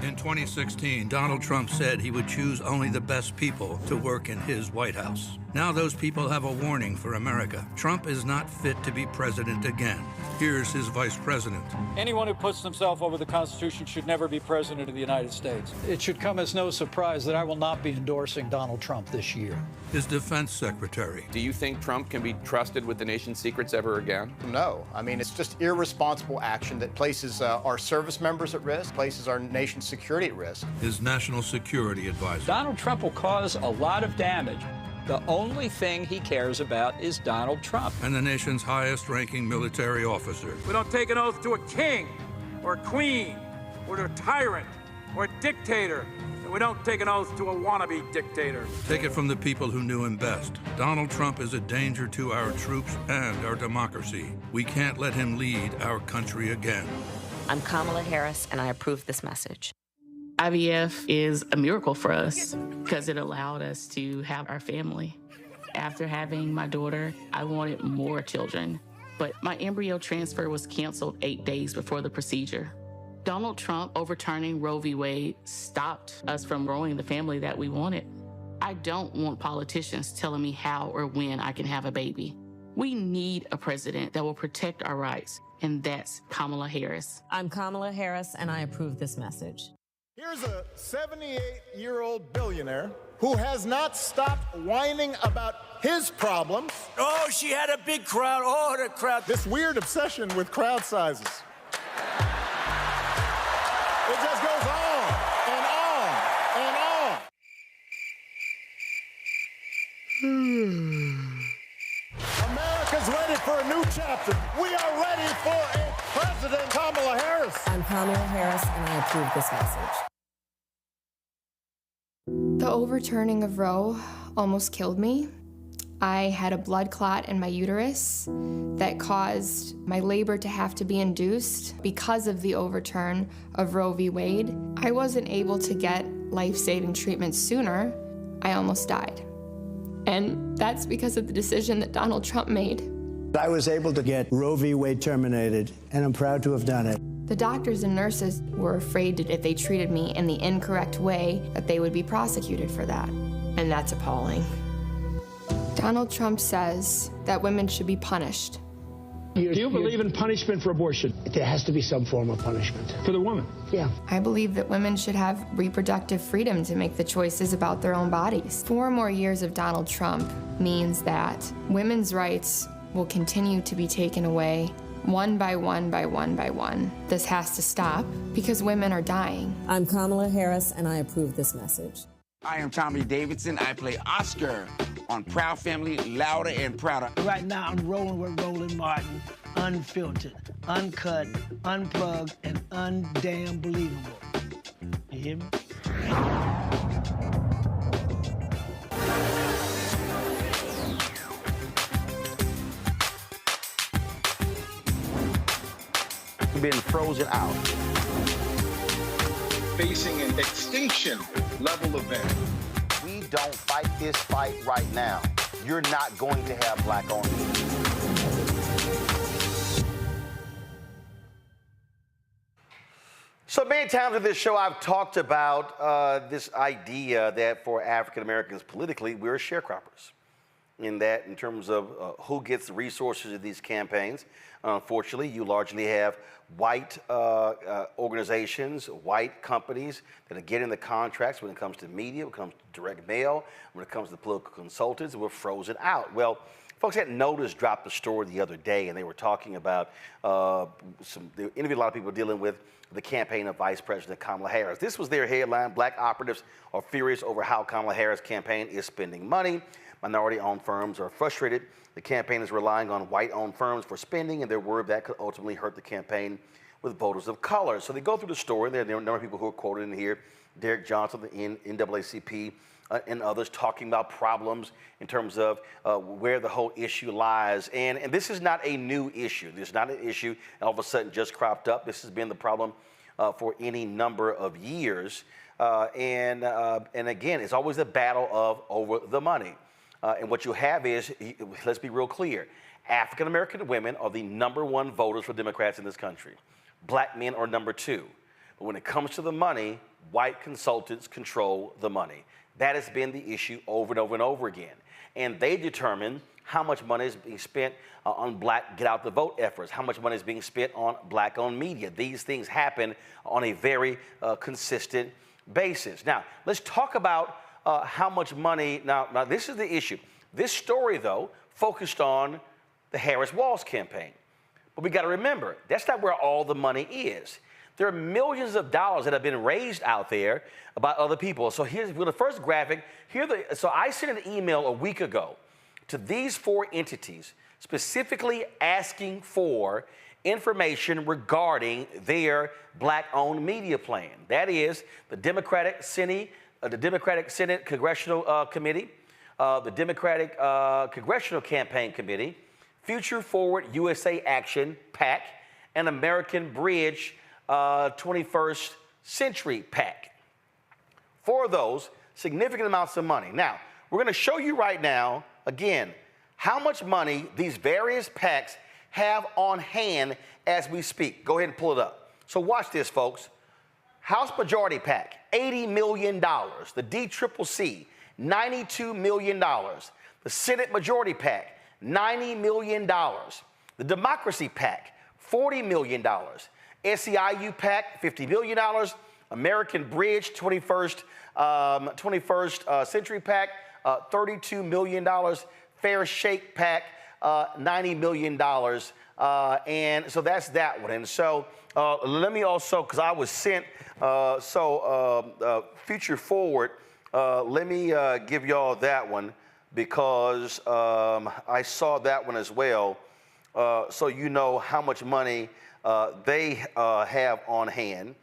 In 2016, Donald Trump said he would choose only the best people to work in his White House. Now those people have a warning for America. Trump is not fit to be president again. Here's his vice president. Anyone who puts themselves over the Constitution should never be president of the United States. It should come as no surprise that I will not be endorsing Donald Trump this year. His defense secretary. Do you think Trump can be trusted with the nation's secrets ever again? No. I mean, it's just irresponsible action that places our service members at risk, places our nation's security at risk. His national security advisor. Donald Trump will cause a lot of damage. The only thing he cares about is Donald Trump. And the nation's highest-ranking military officer. We don't take an oath to a king or a queen or to a tyrant or a dictator. And we don't take an oath to a wannabe dictator. Take it from the people who knew him best. Donald Trump is a danger to our troops and our democracy. We can't let him lead our country again. I'm Kamala Harris, and I approve this message. IVF is a miracle for us because it allowed us to have our family. After having my daughter, I wanted more children, but my embryo transfer was canceled 8 days before the procedure. Donald Trump overturning Roe v. Wade stopped us from growing the family that we wanted. I don't want politicians telling me how or when I can have a baby. We need a president that will protect our rights, and that's Kamala Harris. I'm Kamala Harris, and I approve this message. Here's a 78-year-old billionaire who has not stopped whining about his problems. Oh, she had a big crowd. Oh, the crowd. This weird obsession with crowd sizes. It just goes on and on and on. America's ready for a new chapter. We are ready for a President Kamala Harris. I'm Kamala Harris, and I approve this message. The overturning of Roe almost killed me. I had a blood clot in my uterus that caused my labor to have to be induced because of the overturn of Roe v. Wade. I wasn't able to get life-saving treatment sooner. I almost died. And that's because of the decision that Donald Trump made. I was able to get Roe v. Wade terminated, and I'm proud to have done it. The doctors and nurses were afraid that if they treated me in the incorrect way, that they would be prosecuted for that. And that's appalling. Donald Trump says that women should be punished. Do you believe in punishment for abortion? There has to be some form of punishment for the woman. Yeah. I believe that women should have reproductive freedom to make the choices about their own bodies. 4 more years of Donald Trump means that women's rights will continue to be taken away one by one by one by one. This has to stop because women are dying. I'm Kamala Harris, and I approve this message. I am Tommy Davidson. I play Oscar on Proud Family, Louder and Prouder. Right now, I'm rolling with Roland Martin, unfiltered, uncut, unplugged, and undamn believable. You hear me? Been frozen out. Facing an extinction level event. We don't fight this fight right now, you're not going to have black-owned media. So many times in this show, I've talked about this idea that for African Americans politically, we're sharecroppers. In terms of who gets the resources of these campaigns. Unfortunately, you largely have white organizations, white companies that are getting the contracts when it comes to media, when it comes to direct mail, when it comes to political consultants, we're frozen out. Well, folks at Notice dropped a story the other day, and they were talking about they interviewed a lot of people dealing with the campaign of Vice President Kamala Harris. This was their headline: Black operatives are furious over how Kamala Harris' campaign is spending money. Minority-owned firms are frustrated. The campaign is relying on white-owned firms for spending, and they're worried that could ultimately hurt the campaign with voters of color. So they go through the story. There are a number of people who are quoted in here. Derek Johnson, the NAACP, and others talking about problems in terms of where the whole issue lies. And this is not a new issue. This is not an issue all of a sudden just cropped up. This has been the problem for any number of years. And again, it's always a battle over the money. And what you have is, let's be real clear, African-American women are the #1 voters for Democrats in this country. Black men are #2. But when it comes to the money, white consultants control the money. That has been the issue over and over and over again. And they determine how much money is being spent on black get-out-the-vote efforts, how much money is being spent on black-owned media. These things happen on a very consistent basis. Now, let's talk about how much money, now this is the issue. This story, though, focused on the Harris-Walz campaign. But we got to remember, that's not where all the money is. There are millions of dollars that have been raised out there by other people. So here's the first graphic. So I sent an email a week ago to these 4 entities, specifically asking for information regarding their black-owned media plan. That is the Democratic Senate Congressional Committee, the Democratic Congressional Campaign Committee, Future Forward USA Action, PAC, and American Bridge 21st Century, PAC. 4 of those, significant amounts of money. Now, we're going to show you right now, again, how much money these various PACs have on hand as we speak. Go ahead and pull it up. So watch this, folks. House Majority PAC, $80 million. The DCCC, $92 million. The Senate Majority PAC, $90 million. The Democracy PAC, $40 million. SEIU PAC, $50 million. American Bridge 21st Century PAC, $32 million. Fair Shake PAC, $90 million. And so that's that one. And so let me also, because I was sent, Future Forward, let me give y'all that one because I saw that one as well. So you know how much money they have on hand.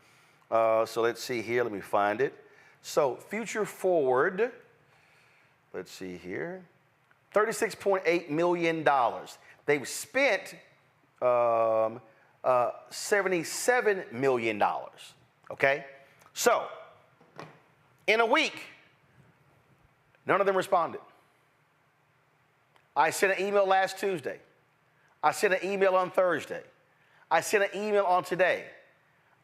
So let's see here. Let me find it. So Future Forward, let's see here, $36.8 million. They've spent $77 million, okay? So, in a week, none of them responded. I sent an email last Tuesday. I sent an email on Thursday. I sent an email on today.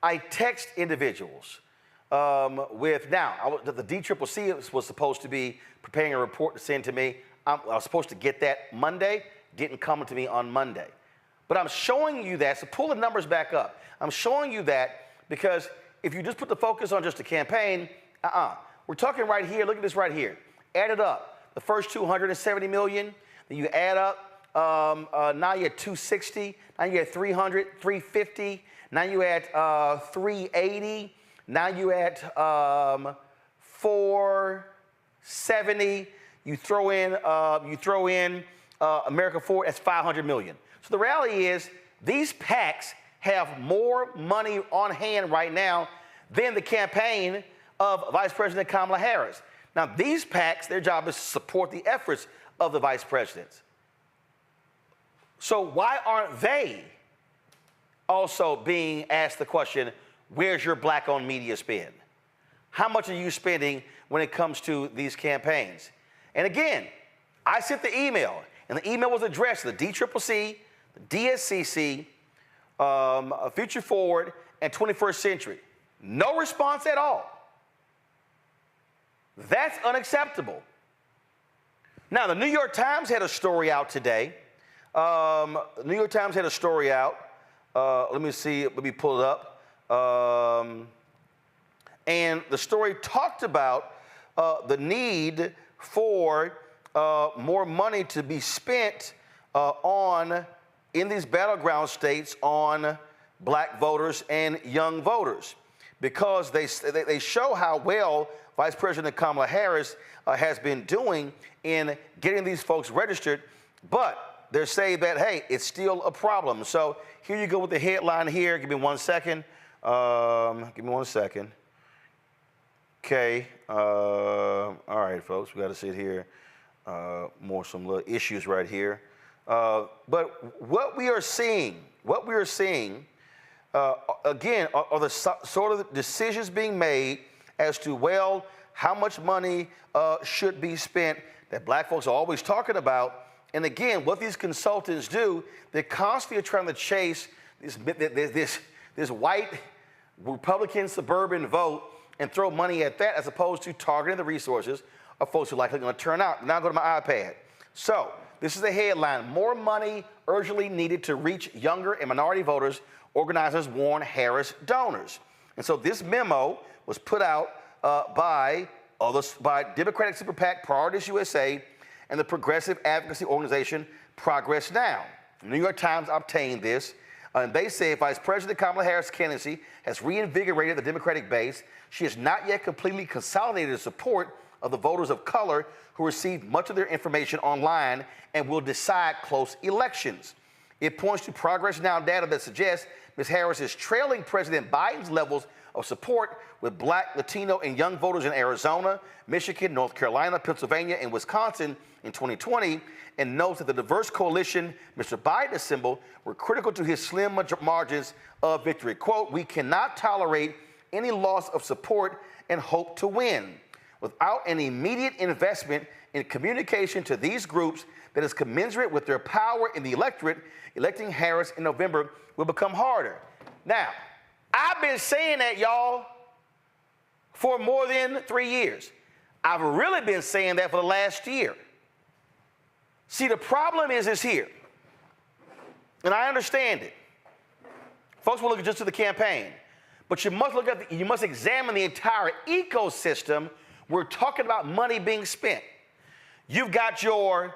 I text individuals the DCCC was supposed to be preparing a report to send to me. I was supposed to get that Monday, didn't come to me on Monday. But I'm showing you that, so pull the numbers back up. I'm showing you that because if you just put the focus on just the campaign, we're talking right here, look at this right here. Add it up, the first 270 million, then you add up, now you're at 260, now you're at 300, 350, now you're at 380, now you're at $470. You throw in America Forward, that's $500 million. So the reality is these PACs have more money on hand right now than the campaign of Vice President Kamala Harris. Now, these PACs, their job is to support the efforts of the vice presidents. So why aren't they also being asked the question, where's your black-owned media spend? How much are you spending when it comes to these campaigns? And again, I sent the email, and the email was addressed to the DCCC, the DSCC, Future Forward, and 21st Century. No response at all. That's unacceptable. Now, the New York Times had a story out today. The New York Times had a story out. Let me see, let me pull it up. And the story talked about the need for more money to be spent in these battleground states on black voters and young voters, because they show how well Vice President Kamala Harris has been doing in getting these folks registered, but they're saying that, hey, it's still a problem. So here you go with the headline here. Give me 1 second. Give me 1 second. Okay. All right, folks, we got to sit here. Some little issues right here. But what we are seeing, again, are the sort of decisions being made as to, well, how much money should be spent that black folks are always talking about. And again, what these consultants do, they constantly are trying to chase this white Republican suburban vote and throw money at that, as opposed to targeting the resources of folks who are likely going to turn out. Now go to my iPad. So this is the headline: more money urgently needed to reach younger and minority voters, organizers warn Harris donors. And so this memo was put out by Democratic Super PAC Priorities USA and the progressive advocacy organization Progress Now. The New York Times obtained this, and they say Vice President Kamala Harris' candidacy has reinvigorated the Democratic base. She has not yet completely consolidated the support of the voters of color who receive much of their information online and will decide close elections. It points to Progress Now data that suggests Ms. Harris is trailing President Biden's levels of support with black, Latino, and young voters in Arizona, Michigan, North Carolina, Pennsylvania, and Wisconsin in 2020, and notes that the diverse coalition Mr. Biden assembled were critical to his slim margins of victory. Quote, "We cannot tolerate any loss of support and hope to win. Without an immediate investment in communication to these groups that is commensurate with their power in the electorate, electing Harris in November will become harder." Now, I've been saying that, y'all, for more than 3 years. I've really been saying that for the last year. See, the problem is here, and I understand it. Folks will look just to the campaign, but you must examine the entire ecosystem. We're talking about money being spent. You've got your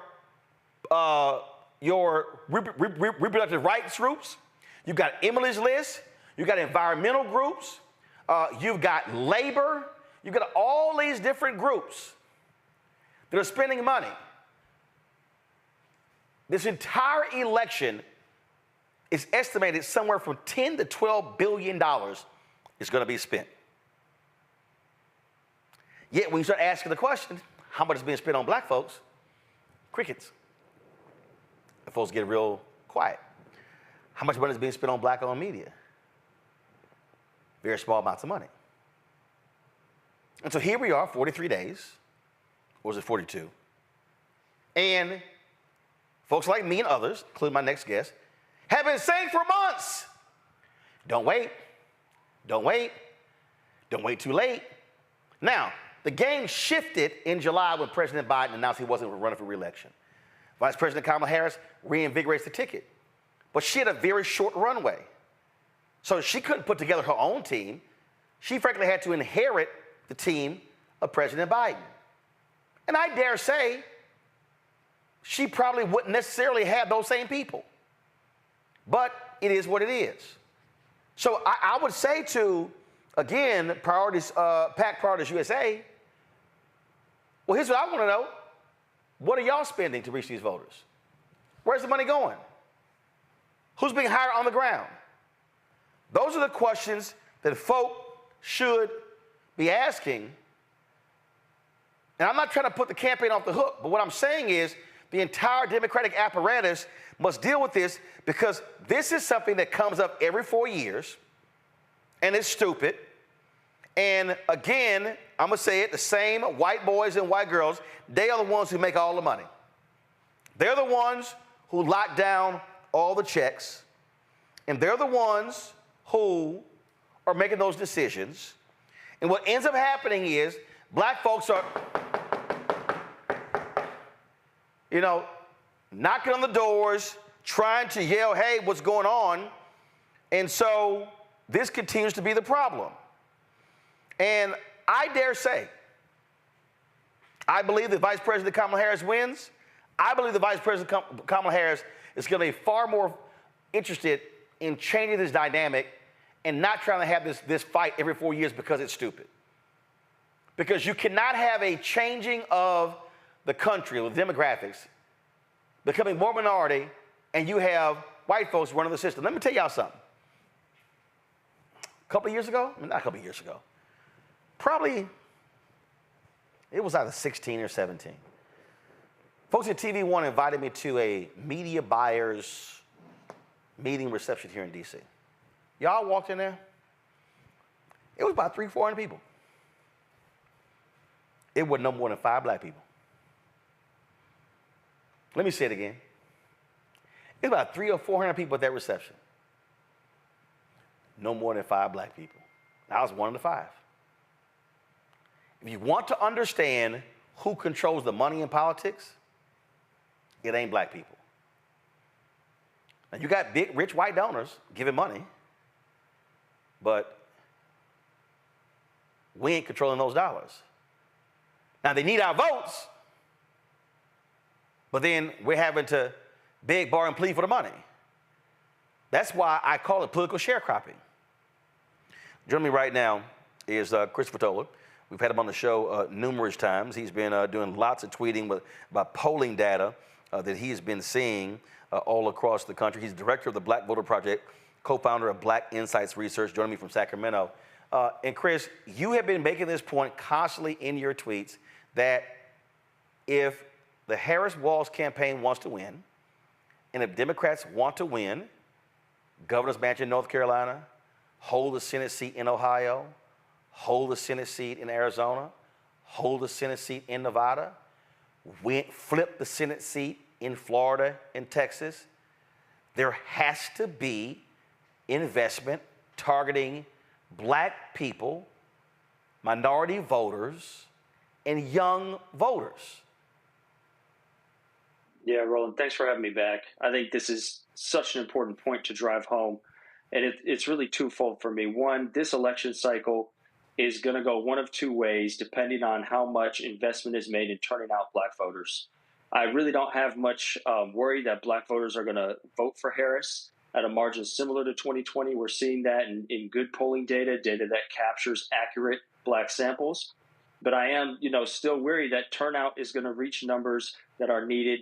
reproductive rights groups. You've got Emily's List. You've got environmental groups. You've got labor. You've got all these different groups that are spending money. This entire election is estimated somewhere from $10 to $12 billion is going to be spent. Yet when you start asking the question, how much is being spent on black folks? Crickets. And folks get real quiet. How much money is being spent on black-owned media? Very small amounts of money. And so here we are, 43 days, or was it 42? And folks like me and others, including my next guest, have been saying for months, don't wait, don't wait, don't wait too late. Now, the game shifted in July when President Biden announced he wasn't running for re-election. Vice President Kamala Harris reinvigorates the ticket, but she had a very short runway. So she couldn't put together her own team. She frankly had to inherit the team of President Biden. And I dare say she probably wouldn't necessarily have those same people. But it is what it is. So I would say to, again, PAC Priorities USA, Well, here's what I want to know. What are y'all spending to reach these voters? Where's the money going? Who's being hired on the ground? Those are the questions that folk should be asking. And I'm not trying to put the campaign off the hook, but what I'm saying is the entire Democratic apparatus must deal with this, because this is something that comes up every 4 years, and it's stupid. And again, I'm going to say it, the same white boys and white girls, they are the ones who make all the money. They're the ones who lock down all the checks, and they're the ones who are making those decisions. And what ends up happening is black folks are, knocking on the doors, trying to yell, hey, what's going on? And so this continues to be the problem. And I dare say, I believe that Vice President Kamala Harris wins. I believe that Vice President Kamala Harris is going to be far more interested in changing this dynamic and not trying to have this fight every 4 years because it's stupid. Because you cannot have a changing of the country with demographics becoming more minority and you have white folks running the system. Let me tell y'all something. A couple of years ago, not a couple of years ago, probably it was either 16 or 17. Folks at TV One invited me to a media buyers meeting reception here in D.C. Y'all walked in there. It was about 300-400 people. It was no more than 5 black people. Let me say it again. It's about 300 or 400 people at that reception. No more than 5 black people. I was one of the 5. If you want to understand who controls the money in politics, it ain't black people. Now, you got big, rich white donors giving money, but we ain't controlling those dollars. Now, they need our votes, but then we're having to beg, borrow, and plead for the money. That's why I call it political sharecropping. Joining me right now is Christopher Toller. We've had him on the show numerous times. He's been doing lots of tweeting about polling data that he has been seeing all across the country. He's director of the Black Voter Project, co-founder of Black Insights Research, joining me from Sacramento. And Chris, you have been making this point constantly in your tweets that if the Harris-Walz campaign wants to win, and if Democrats want to win governor's mansion in North Carolina, hold the Senate seat in Ohio, hold the Senate seat in Arizona, hold the Senate seat in Nevada, flip the Senate seat in Florida and Texas, there has to be investment targeting black people, minority voters, and young voters. Yeah, Roland, thanks for having me back. I think this is such an important point to drive home. And it's really twofold for me. One, this election cycle is going to go one of two ways, depending on how much investment is made in turning out black voters. I really don't have much worry that black voters are going to vote for Harris at a margin similar to 2020. We're seeing that in good polling data that captures accurate black samples. But I am, still worried that turnout is going to reach numbers that are needed,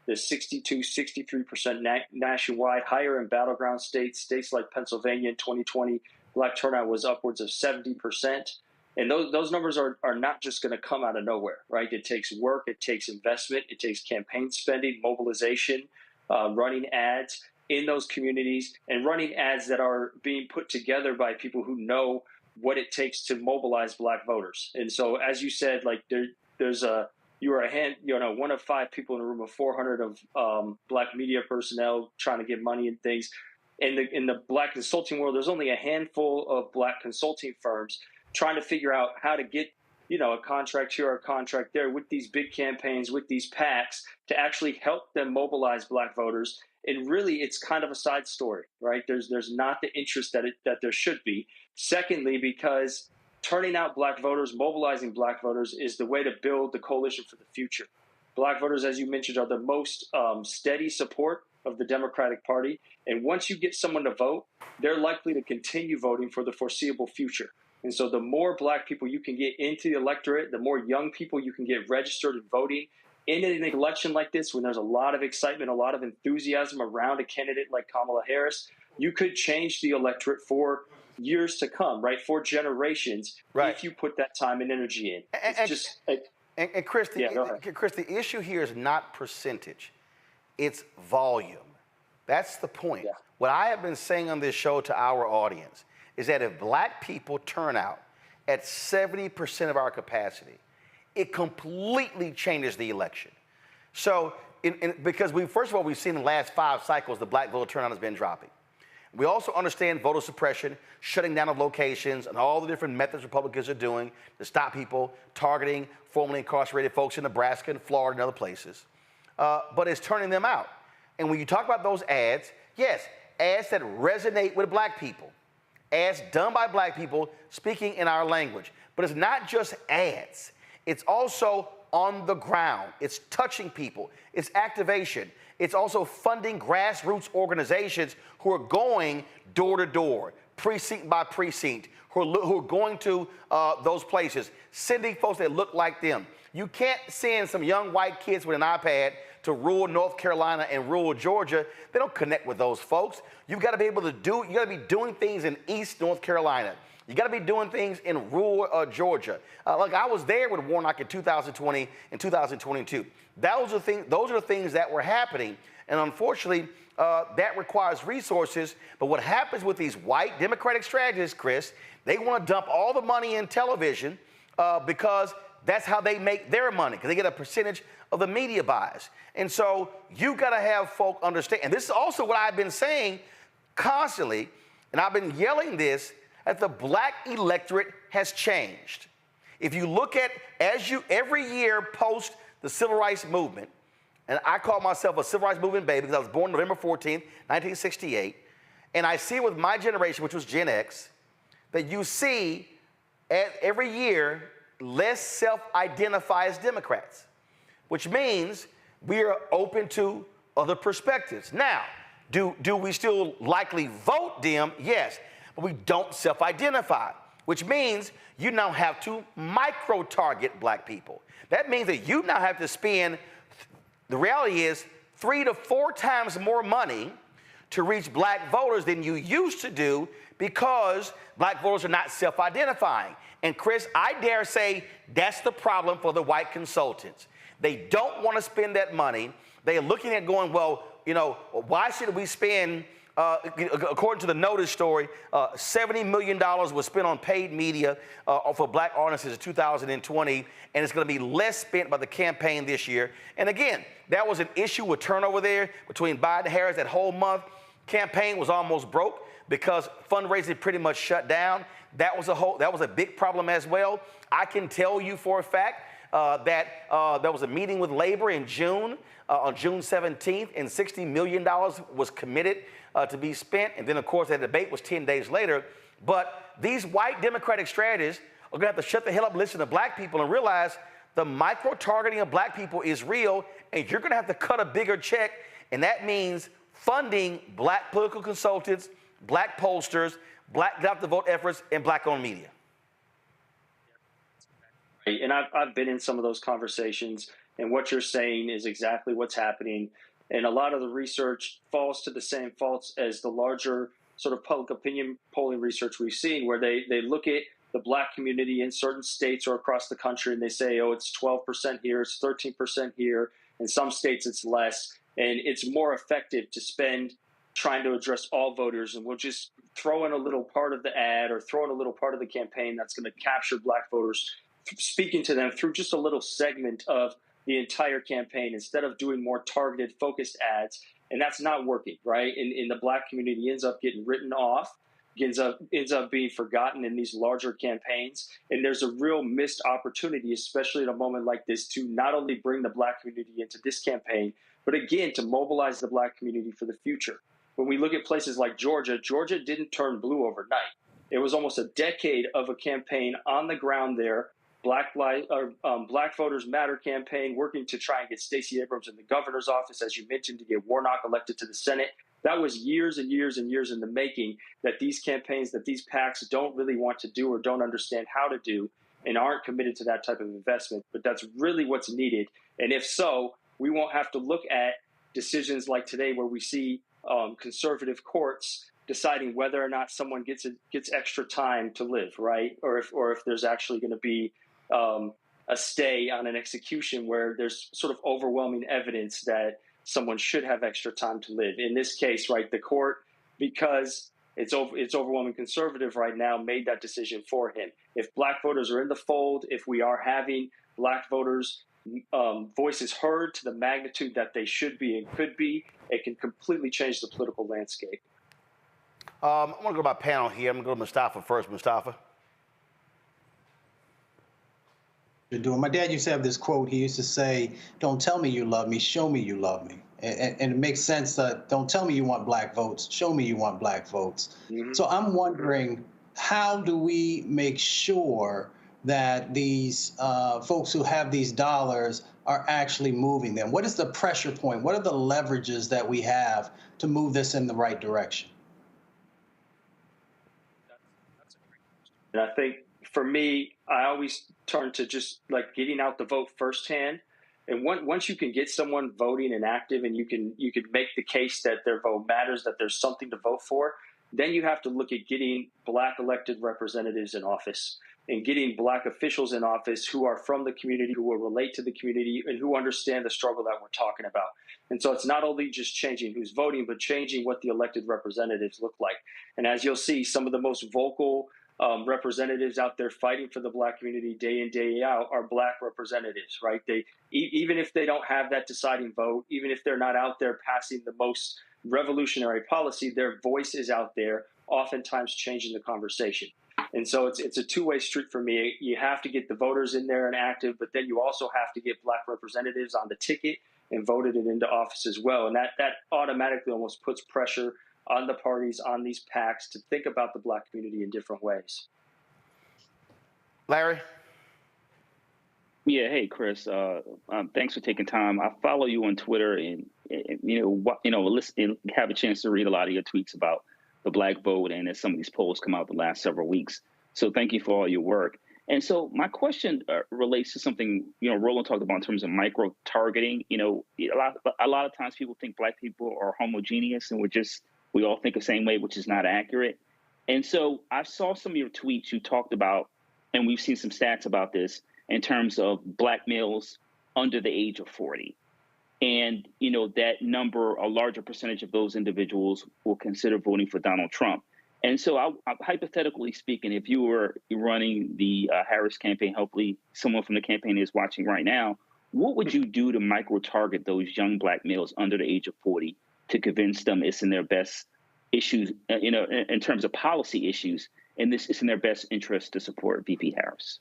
the 62, 63% nationwide, higher in battleground states like Pennsylvania in 2020, black turnout was upwards of 70%. And those numbers are not just going to come out of nowhere, right? It takes work, it takes investment, it takes campaign spending, mobilization, running ads in those communities, and running ads that are being put together by people who know what it takes to mobilize black voters. And so, as you said, like you are one of 5 people in a room of 400 of black media personnel trying to get money and things. In the black consulting world, there's only a handful of black consulting firms trying to figure out how to get, a contract here or a contract there with these big campaigns, with these PACs, to actually help them mobilize black voters. And really, it's kind of a side story, right? There's not the interest that there should be. Secondly, because turning out black voters, mobilizing black voters is the way to build the coalition for the future. Black voters, as you mentioned, are the most steady support of the Democratic Party. And once you get someone to vote, they're likely to continue voting for the foreseeable future. And so the more black people you can get into the electorate, the more young people you can get registered and voting in an election like this, when there's a lot of excitement, a lot of enthusiasm around a candidate like Kamala Harris, you could change the electorate for years to come, right? For generations, if you put that time and energy in. And Chris, Chris, the issue here is not percentage. It's volume. That's the point. Yeah. What I have been saying on this show to our audience is that if black people turn out at 70% of our capacity, it completely changes the election. So, because first of all, we've seen in the last 5 cycles, the black voter turnout has been dropping. We also understand voter suppression, shutting down of locations, and all the different methods Republicans are doing to stop people targeting formerly incarcerated folks in Nebraska and Florida and other places. But it's turning them out. And when you talk about those ads, yes, ads that resonate with black people, ads done by black people speaking in our language. But it's not just ads. It's also on the ground. It's touching people. It's activation. It's also funding grassroots organizations who are going door to door, precinct by precinct, who are going to those places, sending folks that look like them. You can't send some young white kids with an iPad to rural North Carolina and rural Georgia. They don't connect with those folks. You've got to be able to you got to be doing things in East North Carolina. You got to be doing things in rural Georgia. Like I was there with Warnock in 2020 and 2022. Those are the things that were happening. And unfortunately, that requires resources. But what happens with these white Democratic strategists, Chris, they want to dump all the money in television because that's how they make their money, because they get a percentage of the media buys. And so you got to have folk understand. And this is also what I've been saying constantly, and I've been yelling this, that the black electorate has changed. If you look at, every year post the Civil Rights Movement, and I call myself a Civil Rights Movement baby because I was born November 14th, 1968, and I see with my generation, which was Gen X, that you see every year less self-identify as Democrats, which means we are open to other perspectives. Now, do we still likely vote Dem? Yes, but we don't self-identify, which means you now have to micro-target black people. That means that you now have to spend, the reality is, 3 to 4 times more money to reach black voters than you used to do because black voters are not self-identifying. And Chris, I dare say that's the problem for the white consultants. They don't want to spend that money. They are looking at going, well, why should we spend, according to the Notice story, $70 million was spent on paid media for black audiences in 2020, and it's going to be less spent by the campaign this year. And again, that was an issue with turnover there between Biden and Harris. That whole month, campaign was almost broke because fundraising pretty much shut down. That was a big problem as well. I can tell you for a fact that there was a meeting with labor in June, on June 17th, and $60 million was committed to be spent. And then, of course, that debate was 10 days later. But these white Democratic strategists are going to have to shut the hell up and listen to black people and realize the micro-targeting of black people is real, and you're going to have to cut a bigger check. And that means funding black political consultants, black pollsters, black get-out-the-vote efforts, and black-owned media. And I've been in some of those conversations, and what you're saying is exactly what's happening. And a lot of the research falls to the same faults as the larger sort of public opinion polling research we've seen, where they look at the black community in certain states or across the country, and they say, oh, it's 12% here, it's 13% here. In some states, it's less. And it's more effective to spend trying to address all voters, and we'll just throw in a little part of the ad or throw in a little part of the campaign that's going to capture black voters, speaking to them through just a little segment of the entire campaign instead of doing more targeted, focused ads. And that's not working, right? And the black community ends up getting written off, ends up being forgotten in these larger campaigns. And there's a real missed opportunity, especially at a moment like this, to not only bring the black community into this campaign, but again, to mobilize the black community for the future. When we look at places like Georgia, Georgia didn't turn blue overnight. It was almost a decade of a campaign on the ground there, Black Voters Matter campaign, working to try and get Stacey Abrams in the governor's office, as you mentioned, to get Warnock elected to the Senate. That was years and years and years in the making, that these campaigns, that these PACs don't really want to do or don't understand how to do and aren't committed to that type of investment. But that's really what's needed. And if so, we won't have to look at decisions like today where we see conservative courts deciding whether or not someone gets extra time to live, right? Or if there's actually going to be a stay on an execution where there's sort of overwhelming evidence that someone should have extra time to live. In this case, right, the court, because it's overwhelming conservative right now, made that decision for him. If Black voters are in the fold, if we are having Black voters' voices heard to the magnitude that they should be and could be, it can completely change the political landscape. I want to go to my panel here. I'm going to go to Mustafa first. Mustafa. You're doing. My dad used to have this quote. He used to say, "Don't tell me you love me, show me you love me." And it makes sense that don't tell me you want Black votes, show me you want Black votes. Mm-hmm. So I'm wondering, how do we make sure that these folks who have these dollars are actually moving them? What is the pressure point? What are the leverages that we have to move this in the right direction? And I think for me, I always turn to just like getting out the vote firsthand. And once you can get someone voting and active, and you can make the case that their vote matters, that there's something to vote for, then you have to look at getting Black elected representatives in office and getting Black officials in office who are from the community, who will relate to the community, and who understand the struggle that we're talking about. And so it's not only just changing who's voting, but changing what the elected representatives look like. And as you'll see, some of the most vocal representatives out there fighting for the Black community day in, day out are Black representatives, right? They, even if they don't have that deciding vote, even if they're not out there passing the most revolutionary policy, their voice is out there, oftentimes changing the conversation. And so it's a two-way street for me. You have to get the voters in there and active, but then you also have to get Black representatives on the ticket and voted it into office as well. And that automatically almost puts pressure on the parties, on these PACs, to think about the Black community in different ways. Larry? Yeah, hey, Chris. Thanks for taking time. I follow you on Twitter, and listen, have a chance to read a lot of your tweets about the Black vote, and as some of these polls come out the last several weeks. So thank you for all your work. And so my question relates to something, Roland talked about in terms of micro-targeting. A lot of times people think Black people are homogeneous, and we all think the same way, which is not accurate. And so I saw some of your tweets you talked about, and we've seen some stats about this in terms of Black males under the age of 40. And, that number, a larger percentage of those individuals will consider voting for Donald Trump. And so hypothetically speaking, if you were running the Harris campaign, hopefully someone from the campaign is watching right now, what would you do to micro-target those young Black males under the age of 40 to convince them it's in their best issues, in terms of policy issues, and this is in their best interest to support VP Harris?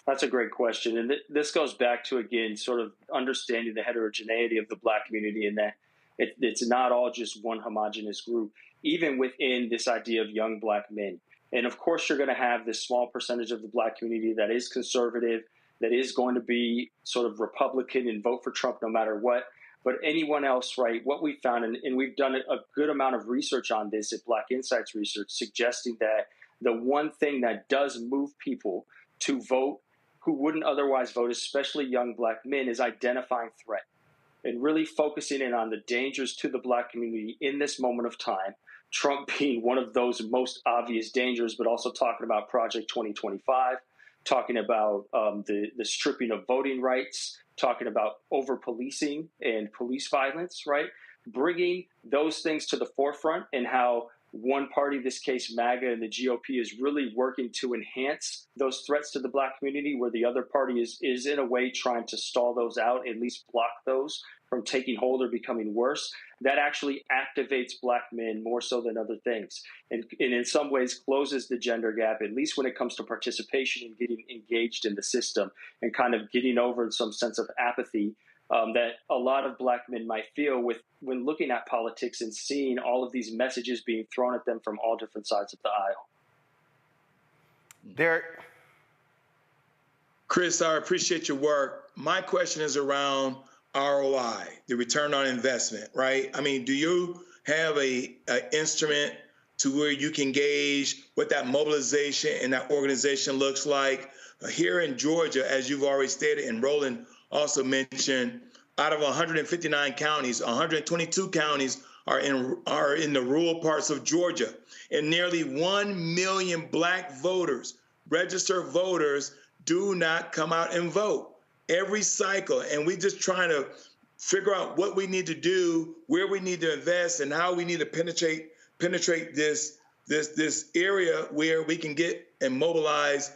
That's a great question. And this goes back to, again, sort of understanding the heterogeneity of the Black community, and that it's not all just one homogenous group, even within this idea of young Black men. And of course, you're going to have this small percentage of the Black community that is conservative, that is going to be sort of Republican and vote for Trump no matter what. But anyone else, right, what we found, and we've done a good amount of research on this at Black Insights Research, suggesting that the one thing that does move people to vote who wouldn't otherwise vote, especially young Black men, is identifying threat and really focusing in on the dangers to the Black community in this moment of time, Trump being one of those most obvious dangers, but also talking about Project 2025, talking about the stripping of voting rights, talking about over-policing and police violence, right? Bringing those things to the forefront, and how one party, this case MAGA and the GOP, is really working to enhance those threats to the Black community, where the other party is in a way trying to stall those out, at least block those from taking hold or becoming worse. That actually activates Black men more so than other things, and in some ways closes the gender gap, at least when it comes to participation and getting engaged in the system, and kind of getting over some sense of apathy that a lot of Black men might feel when looking at politics and seeing all of these messages being thrown at them from all different sides of the aisle. Derek? Chris, I appreciate your work. My question is around ROI, the return on investment, right? I mean, do you have a instrument to where you can gauge what that mobilization and that organization looks like? Here in Georgia, as you've already stated, and Roland also mentioned, out of 159 counties, 122 counties are in the rural parts of Georgia, and nearly 1 million black voters, registered voters, do not come out and vote every cycle. And we're just trying to figure out what we need to do, where we need to invest, and how we need to penetrate this area where we can get and mobilize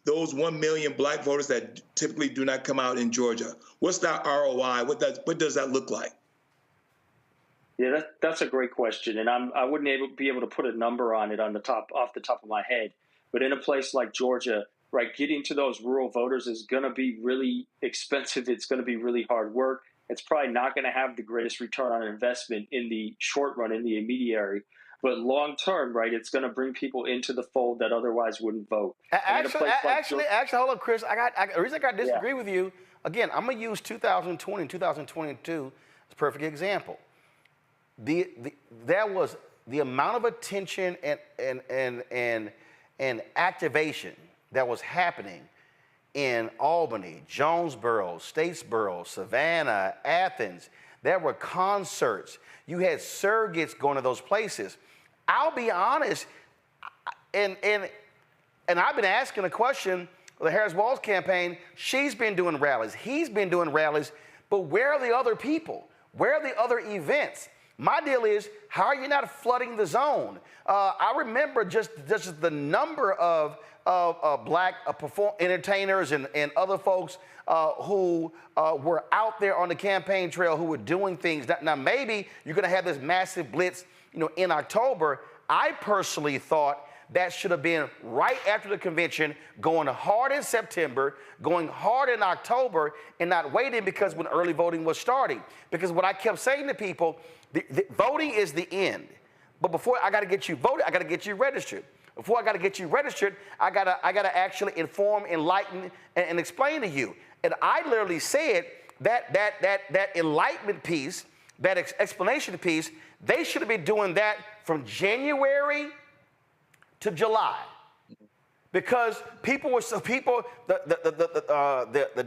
those 1 million black voters that typically do not come out in Georgia. What's that ROI? What does that look like? Yeah, that's a great question, and I wouldn't be able to put a number on it off the top of my head. But in a place like Georgia, right, getting to those rural voters is going to be really expensive. It's going to be really hard work. It's probably not going to have the greatest return on investment in the short run, in the immediate. But long term, right, it's going to bring people into the fold that otherwise wouldn't vote. Actually, hold on, Chris. The reason I disagree with you, again, I'm going to use 2020 and 2022 as a perfect example. There was the amount of attention and activation that was happening in Albany, Jonesboro, Statesboro, Savannah, Athens. There were concerts. You had surrogates going to those places. I'll be honest, and I've been asking a question, the Harris-Walz campaign, she's been doing rallies, he's been doing rallies, but where are the other people? Where are the other events? My deal is, how are you not flooding the zone? I remember just the number of black entertainers and other folks who were out there on the campaign trail who were doing things. Now maybe you're going to have this massive blitz, in October. I personally thought that should have been right after the convention, going hard in September, going hard in October, and not waiting because when early voting was starting. Because what I kept saying to people, the voting is the end. But before I got to get you voted, I got to get you registered. Before I got to get you registered, I gotta actually inform, enlighten, and explain to you. And I literally said that enlightenment piece, that explanation piece, they should have been doing that from January to July, because the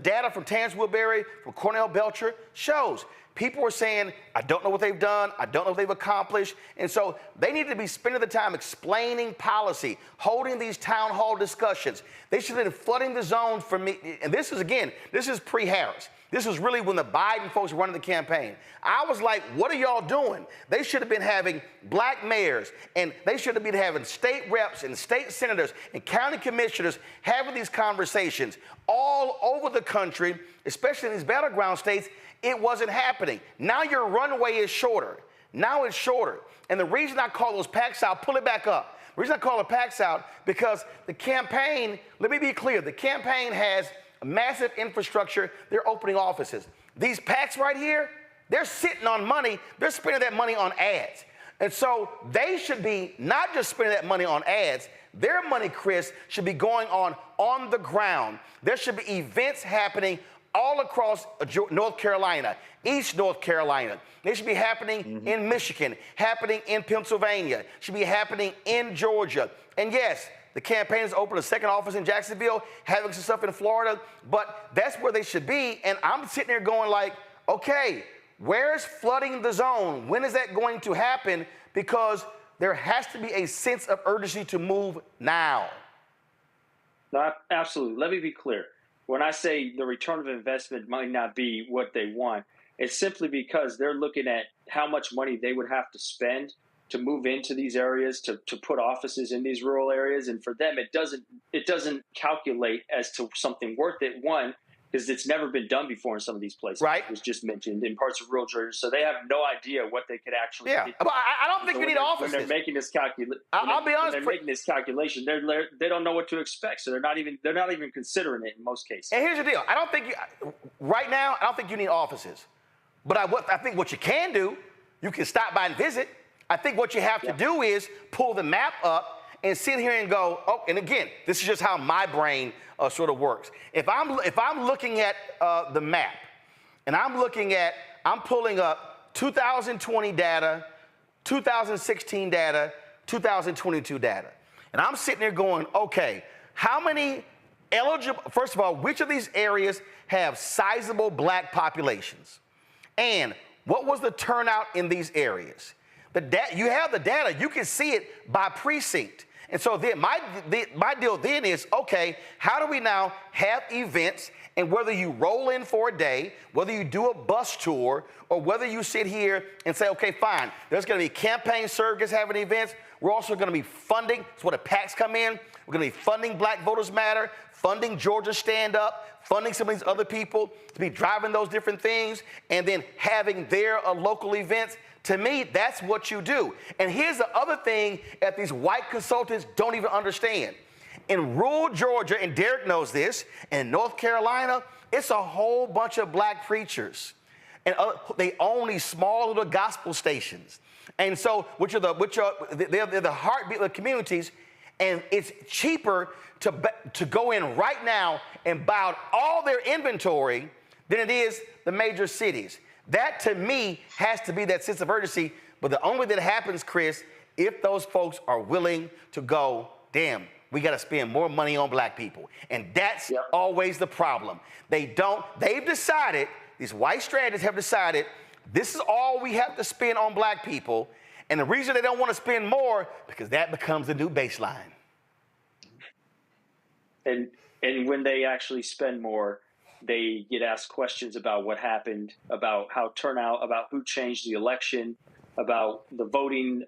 data from Terrence Woodbury, from Cornell Belcher shows people were saying, I don't know what they've done, I don't know what they've accomplished, and so they need to be spending the time explaining policy, holding these town hall discussions. They should have been flooding the zone for me, and this is pre-Harris. This was really when the Biden folks were running the campaign. I was like, what are y'all doing? They should have been having black mayors, and they should have been having state reps and state senators and county commissioners having these conversations all over the country, especially in these battleground states. It wasn't happening. Now your runway is shorter. Now it's shorter. And the reason I call those PACs out, pull it back up. The reason I call it PACs out, because the campaign, let me be clear, the campaign has a massive infrastructure. They're opening offices. These PACs right here, they're sitting on money. They're spending that money on ads. And so they should be not just spending that money on ads. Their money, Chris, should be going on the ground. There should be events happening all across North Carolina, East North Carolina. They should be happening in Michigan, happening in Pennsylvania, should be happening in Georgia. And yes, the campaign has opened a second office in Jacksonville, having some stuff in Florida, but that's where they should be. And I'm sitting there going like, okay, where's flooding the zone? When is that going to happen? Because there has to be a sense of urgency to move now. No, absolutely. Let me be clear. When I say the return of investment might not be what they want, it's simply because they're looking at how much money they would have to spend to move into these areas, to put offices in these rural areas. And for them, it doesn't calculate as to something worth it. One, because it's never been done before in some of these places. Right. It was just mentioned in parts of rural Georgia. So they have no idea what they could actually do. But I don't think you need offices. When they're making this calculation, I'll be honest. When they're making this calculation, they don't know what to expect. So they're not even considering it in most cases. And here's the deal. I don't think you need offices. But I think what you can do, you can stop by and visit. I think what you have to do is pull the map up and sit here and go, oh, and again, this is just how my brain sort of works. If I'm looking at the map, and I'm pulling up 2020 data, 2016 data, 2022 data, and I'm sitting there going, okay, how many eligible, first of all, which of these areas have sizable black populations? And what was the turnout in these areas? You have the data, you can see it by precinct. And so then my deal then is, okay, how do we now have events, and whether you roll in for a day, whether you do a bus tour, or whether you sit here and say, okay, fine, there's gonna be campaign surrogates having events, we're also gonna be funding, that's where the PACs come in, we're gonna be funding Black Voters Matter, funding Georgia Stand Up, funding some of these other people to be driving those different things, and then having their local events. To me, that's what you do. And here's the other thing that these white consultants don't even understand. In rural Georgia, and Derek knows this, and North Carolina, it's a whole bunch of black preachers. And they own these small little gospel stations. And so, they're the heartbeat of the communities, and it's cheaper to go in right now and buy out all their inventory than it is the major cities. That, to me, has to be that sense of urgency. But the only way that happens, Chris, if those folks are willing to go, damn, we got to spend more money on black people. And that's always the problem. They've decided, these white strategists have decided, this is all we have to spend on black people. And the reason they don't want to spend more, because that becomes the new baseline. And when they actually spend more, they get asked questions about what happened, about how turnout, about who changed the election, about the voting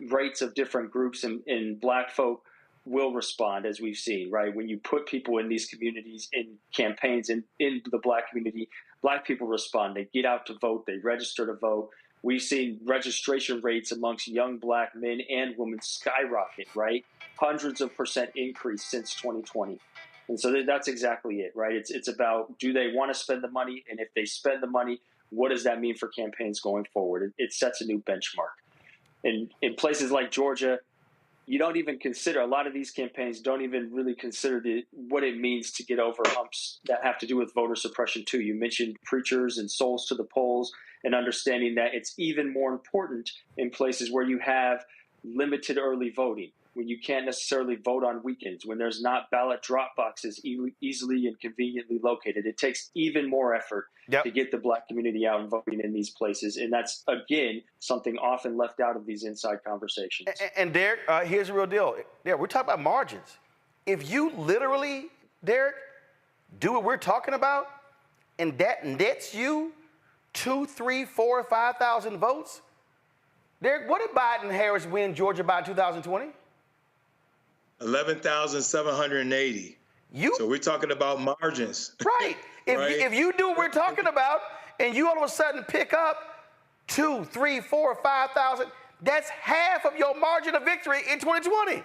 rates of different groups, and black folk will respond, as we've seen, right? When you put people in these communities, in campaigns, in the black community, black people respond. They get out to vote. They register to vote. We've seen registration rates amongst young black men and women skyrocket, right? Hundreds of % increase since 2020. And so that's exactly it, right? It's about, do they want to spend the money? And if they spend the money, what does that mean for campaigns going forward? It sets a new benchmark. And in places like Georgia, you don't even consider, a lot of these campaigns don't even really consider what it means to get over humps that have to do with voter suppression too. You mentioned preachers and souls to the polls, and understanding that it's even more important in places where you have limited early voting, when you can't necessarily vote on weekends, when there's not ballot drop boxes easily and conveniently located. It takes even more effort to get the black community out and voting in these places. And that's, again, something often left out of these inside conversations. And Derek, here's the real deal. Yeah, we're talking about margins. If you literally, Derek, do what we're talking about, and that nets you 2, 3, 4, 5,000 votes, Derek, what did Biden and Harris win Georgia by 2020? 11,780. So we're talking about margins. Right. If you do what we're talking about, and you all of a sudden pick up 2, 3, 4, 5,000, that's half of your margin of victory in 2020.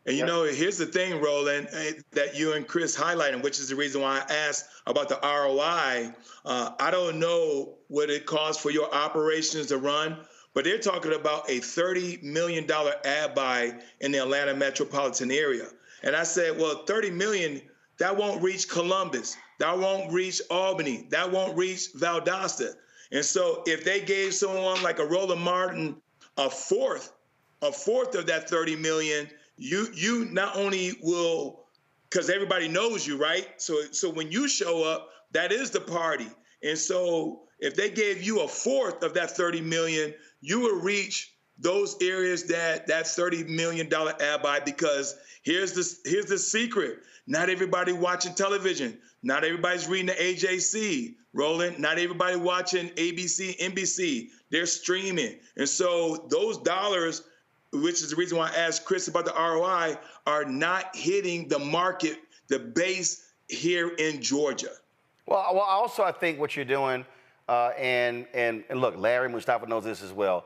And you know, here's the thing, Roland, that you and Chris highlighted, which is the reason why I asked about the ROI. I don't know what it costs for your operations to run, but they're talking about a $30 million ad buy in the Atlanta metropolitan area. And I said, well, $30 million, that won't reach Columbus. That won't reach Albany. That won't reach Valdosta. And so if they gave someone like a Roland Martin a fourth of that $30 million, you not only will, because everybody knows you, right? So when you show up, that is the party. And so if they gave you a fourth of that $30 million, you will reach those areas that $30 million ad buy, because here's the secret. Not everybody watching television. Not everybody's reading the AJC, Roland. Not everybody watching ABC, NBC. They're streaming. And so those dollars, which is the reason why I asked Chris about the ROI, are not hitting the market, the base here in Georgia. Well, also I think what you're doing, and look, Larry Mustafa knows this as well.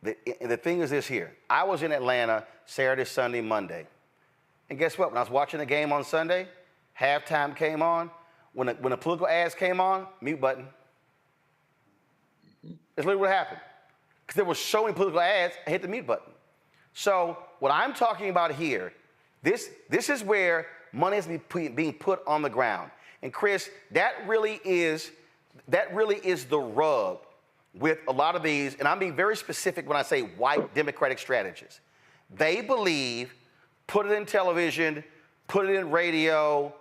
The thing is this here. I was in Atlanta Saturday, Sunday, Monday. And guess what? When I was watching the game on Sunday, halftime came on. When the political ads came on, mute button. That's literally what happened. Because there were so many political ads, I hit the mute button. So what I'm talking about here, this is where money is being put on the ground. And Chris, that really is the rub with a lot of these, and I'm being very specific when I say white Democratic strategists. They believe, put it in television, put it in radio,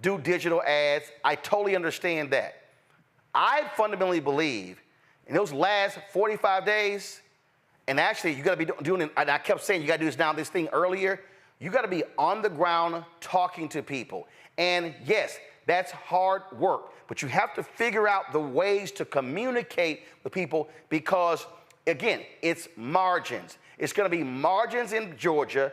do digital ads. I totally understand that. I fundamentally believe in those last 45 days, and actually you got to be doing it, and I kept saying you got to do this thing earlier, you got to be on the ground talking to people. And yes, that's hard work, but you have to figure out the ways to communicate with people because, again, it's margins. It's going to be margins in Georgia.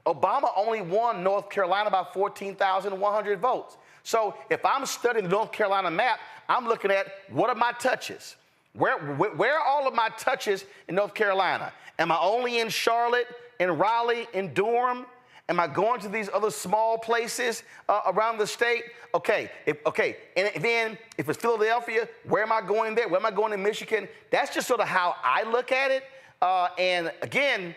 Obama only won North Carolina by 14,100 votes. So if I'm studying the North Carolina map, I'm looking at what are my touches? Where are all of my touches in North Carolina? Am I only in Charlotte, in Raleigh, in Durham? Am I going to these other small places around the state? Okay, and then if it's Philadelphia, where am I going there? Where am I going in Michigan? That's just sort of how I look at it. And again,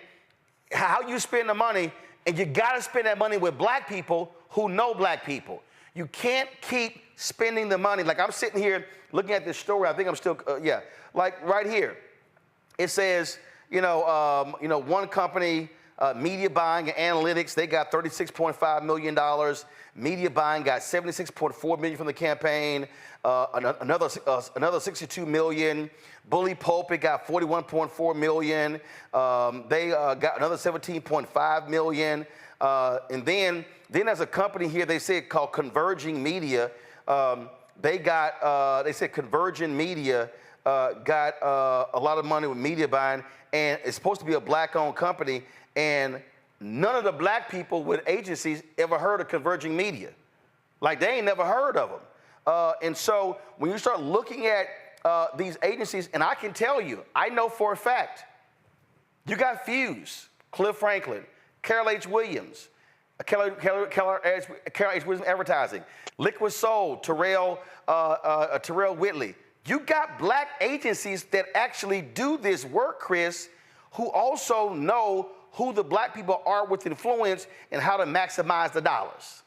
how you spend the money, and you got to spend that money with black people who know black people. You can't keep spending the money. Like I'm sitting here looking at this story. I think I'm still, like right here. It says, one company, media buying and analytics, they got $36.5 million. Media buying got $76.4 million from the campaign. Another $62 million. Bully Pulpit got $41.4 million. They got another $17.5 million. And then there's a company here, they say called Converging Media. They said Convergent Media got a lot of money with media buying, and it's supposed to be a black-owned company. And none of the black people with agencies ever heard of Converging Media. Like, they ain't never heard of them. And so when you start looking at these agencies, and I can tell you, I know for a fact, you got Fuse, Cliff Franklin, Carol H. Williams, Carol H. Williams Advertising, Liquid Soul, Terrell Whitley. You got black agencies that actually do this work, Chris, who also know who the black people are with influence and how to maximize the dollars.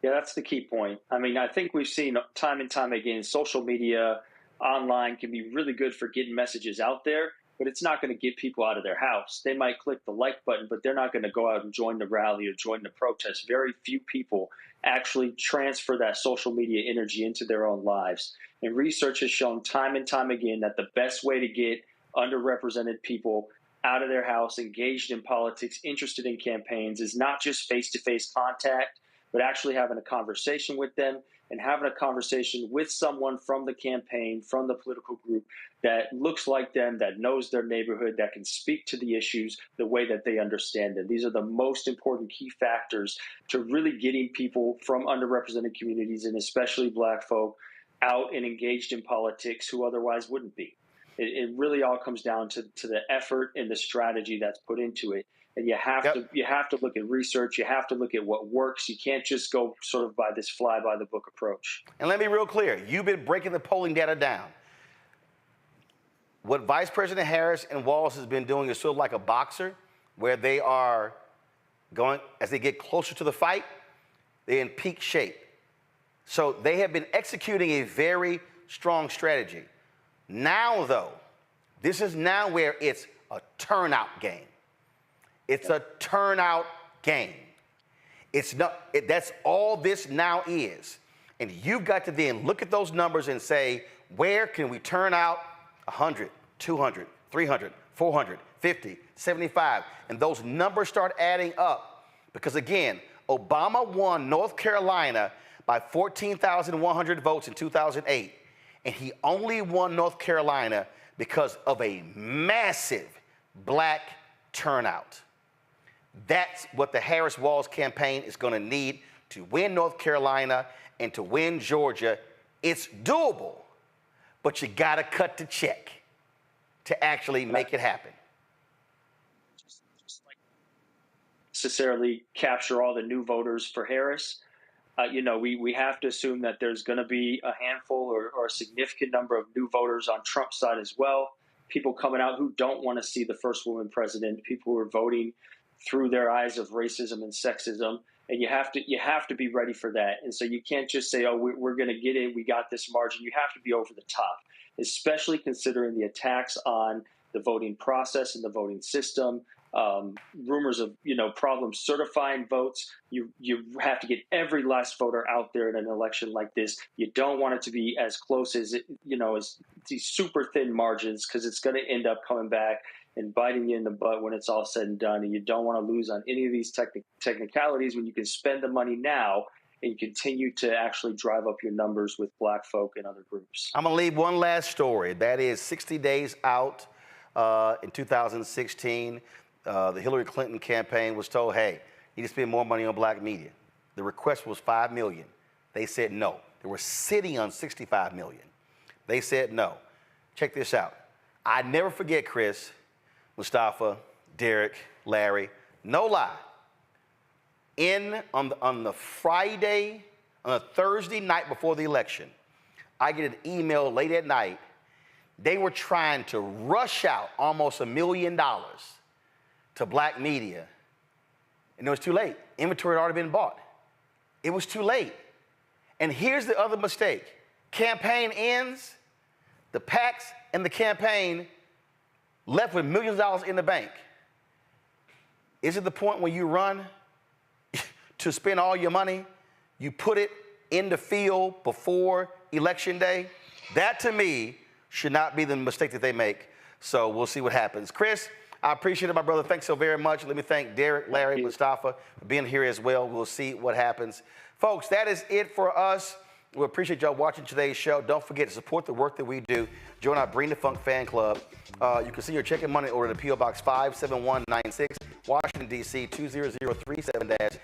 Yeah, that's the key point. I mean, I think we've seen time and time again, social media, online can be really good for getting messages out there, but it's not going to get people out of their house. They might click the like button, but they're not going to go out and join the rally or join the protest. Very few people actually transfer that social media energy into their own lives. And research has shown time and time again that the best way to get underrepresented people out of their house, engaged in politics, interested in campaigns, is not just face-to-face contact, but actually having a conversation with them and having a conversation with someone from the campaign, from the political group that looks like them, that knows their neighborhood, that can speak to the issues the way that they understand them. These are the most important key factors to really getting people from underrepresented communities, and especially black folk, out and engaged in politics who otherwise wouldn't be. It really all comes down to the effort and the strategy that's put into it. And you have to look at research. You have to look at what works. You can't just go sort of by this fly-by-the-book approach. And let me be real clear. You've been breaking the polling data down. What Vice President Harris and Walz has been doing is sort of like a boxer, where they are going, as they get closer to the fight, they're in peak shape. So they have been executing a very strong strategy. Now, though, this is now where it's a turnout game. It's a turnout game. It's not. That's all this now is. And you've got to then look at those numbers and say, where can we turn out 100, 200, 300, 400, 50, 75? And those numbers start adding up. Because, again, Obama won North Carolina by 14,100 votes in 2008. And he only won North Carolina because of a massive black turnout. That's what the Harris-Walz campaign is going to need to win North Carolina and to win Georgia. It's doable, but you got to cut the check to actually make it happen. Necessarily capture all the new voters for Harris. We have to assume that there's going to be a handful or a significant number of new voters on Trump's side as well. people coming out who don't want to see the first woman president, people who are voting through their eyes of racism and sexism. And you have to be ready for that. And so you can't just say, oh, we're going to get it, we got this margin. You have to be over the top, especially considering the attacks on the voting process and the voting system. Rumors of problems certifying votes. You have to get every last voter out there in an election like this. You don't want it to be as close as as these super thin margins, because it's going to end up coming back and biting you in the butt when it's all said and done. And you don't want to lose on any of these technicalities when you can spend the money now and continue to actually drive up your numbers with black folk and other groups. I'm going to leave one last story. That is 60 days out in 2016. The Hillary Clinton campaign was told, hey, you need to spend more money on black media. The request was $5 million. They said no. They were sitting on $65 million. They said no. Check this out. I never forget, Chris, Mustafa, Derek, Larry, no lie. On the Friday, on a Thursday night before the election, I get an email late at night. They were trying to rush out almost $1 million to black media, and it was too late. Inventory had already been bought. It was too late. And here's the other mistake. Campaign ends, the PACs and the campaign left with millions of dollars in the bank. Is it the point when you run to spend all your money, you put it in the field before Election Day? That, to me, should not be the mistake that they make. So we'll see what happens. Chris, I appreciate it, my brother. Thanks so very much. Let me thank Derek, Larry, Mustafa for being here as well. We'll see what happens. Folks, that is it for us. We appreciate y'all watching today's show. Don't forget to support the work that we do. Join our Bring the Funk fan club. You can see your check and money order to P.O. Box 57196, Washington, D.C. 20037-0196.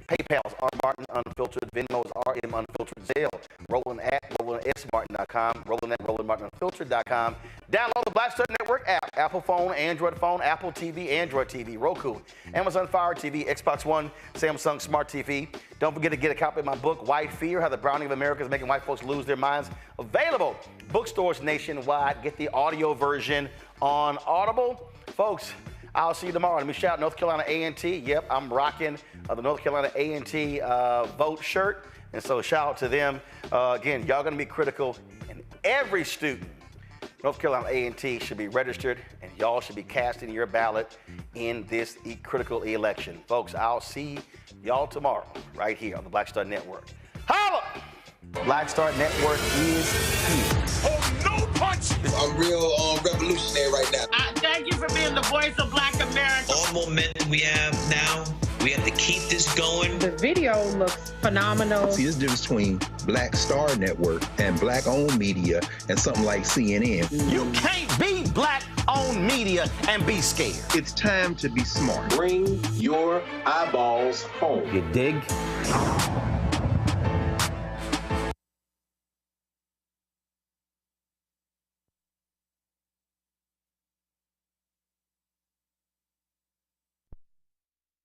PayPal's R. Martin Unfiltered. Venmo's RM Unfiltered. Zelle. Roland at RolandSMartin.com. Roland at RolandMartinUnfiltered.com. Download the Black Star Network app. Apple phone, Android phone, Apple TV, Android TV, Roku, Amazon Fire TV, Xbox One, Samsung Smart TV. Don't forget to get a copy of my book, White Fear, How the Browning of America is Making White Folks Lose Their Minds. Available bookstores nationwide. Get the audio version on Audible. Folks, I'll see you tomorrow. Let me shout out North Carolina A&T. Yep, I'm rocking the North Carolina A&T vote shirt. And so shout out to them. Again, y'all going to be critical. And every student, North Carolina A&T, should be registered. And y'all should be casting your ballot in this critical election. Folks, I'll see y'all tomorrow right here on the Black Star Network. Holla! Black Star Network is here. Oh, no punch! I'm real revolutionary right now. Thank you for being the voice of Black America. All momentum we have now, we have to keep this going. The video looks phenomenal. See, there's a difference between Black Star Network and black-owned media and something like CNN. You can't be black-owned media and be scared. It's time to be smart. Bring your eyeballs home. You dig?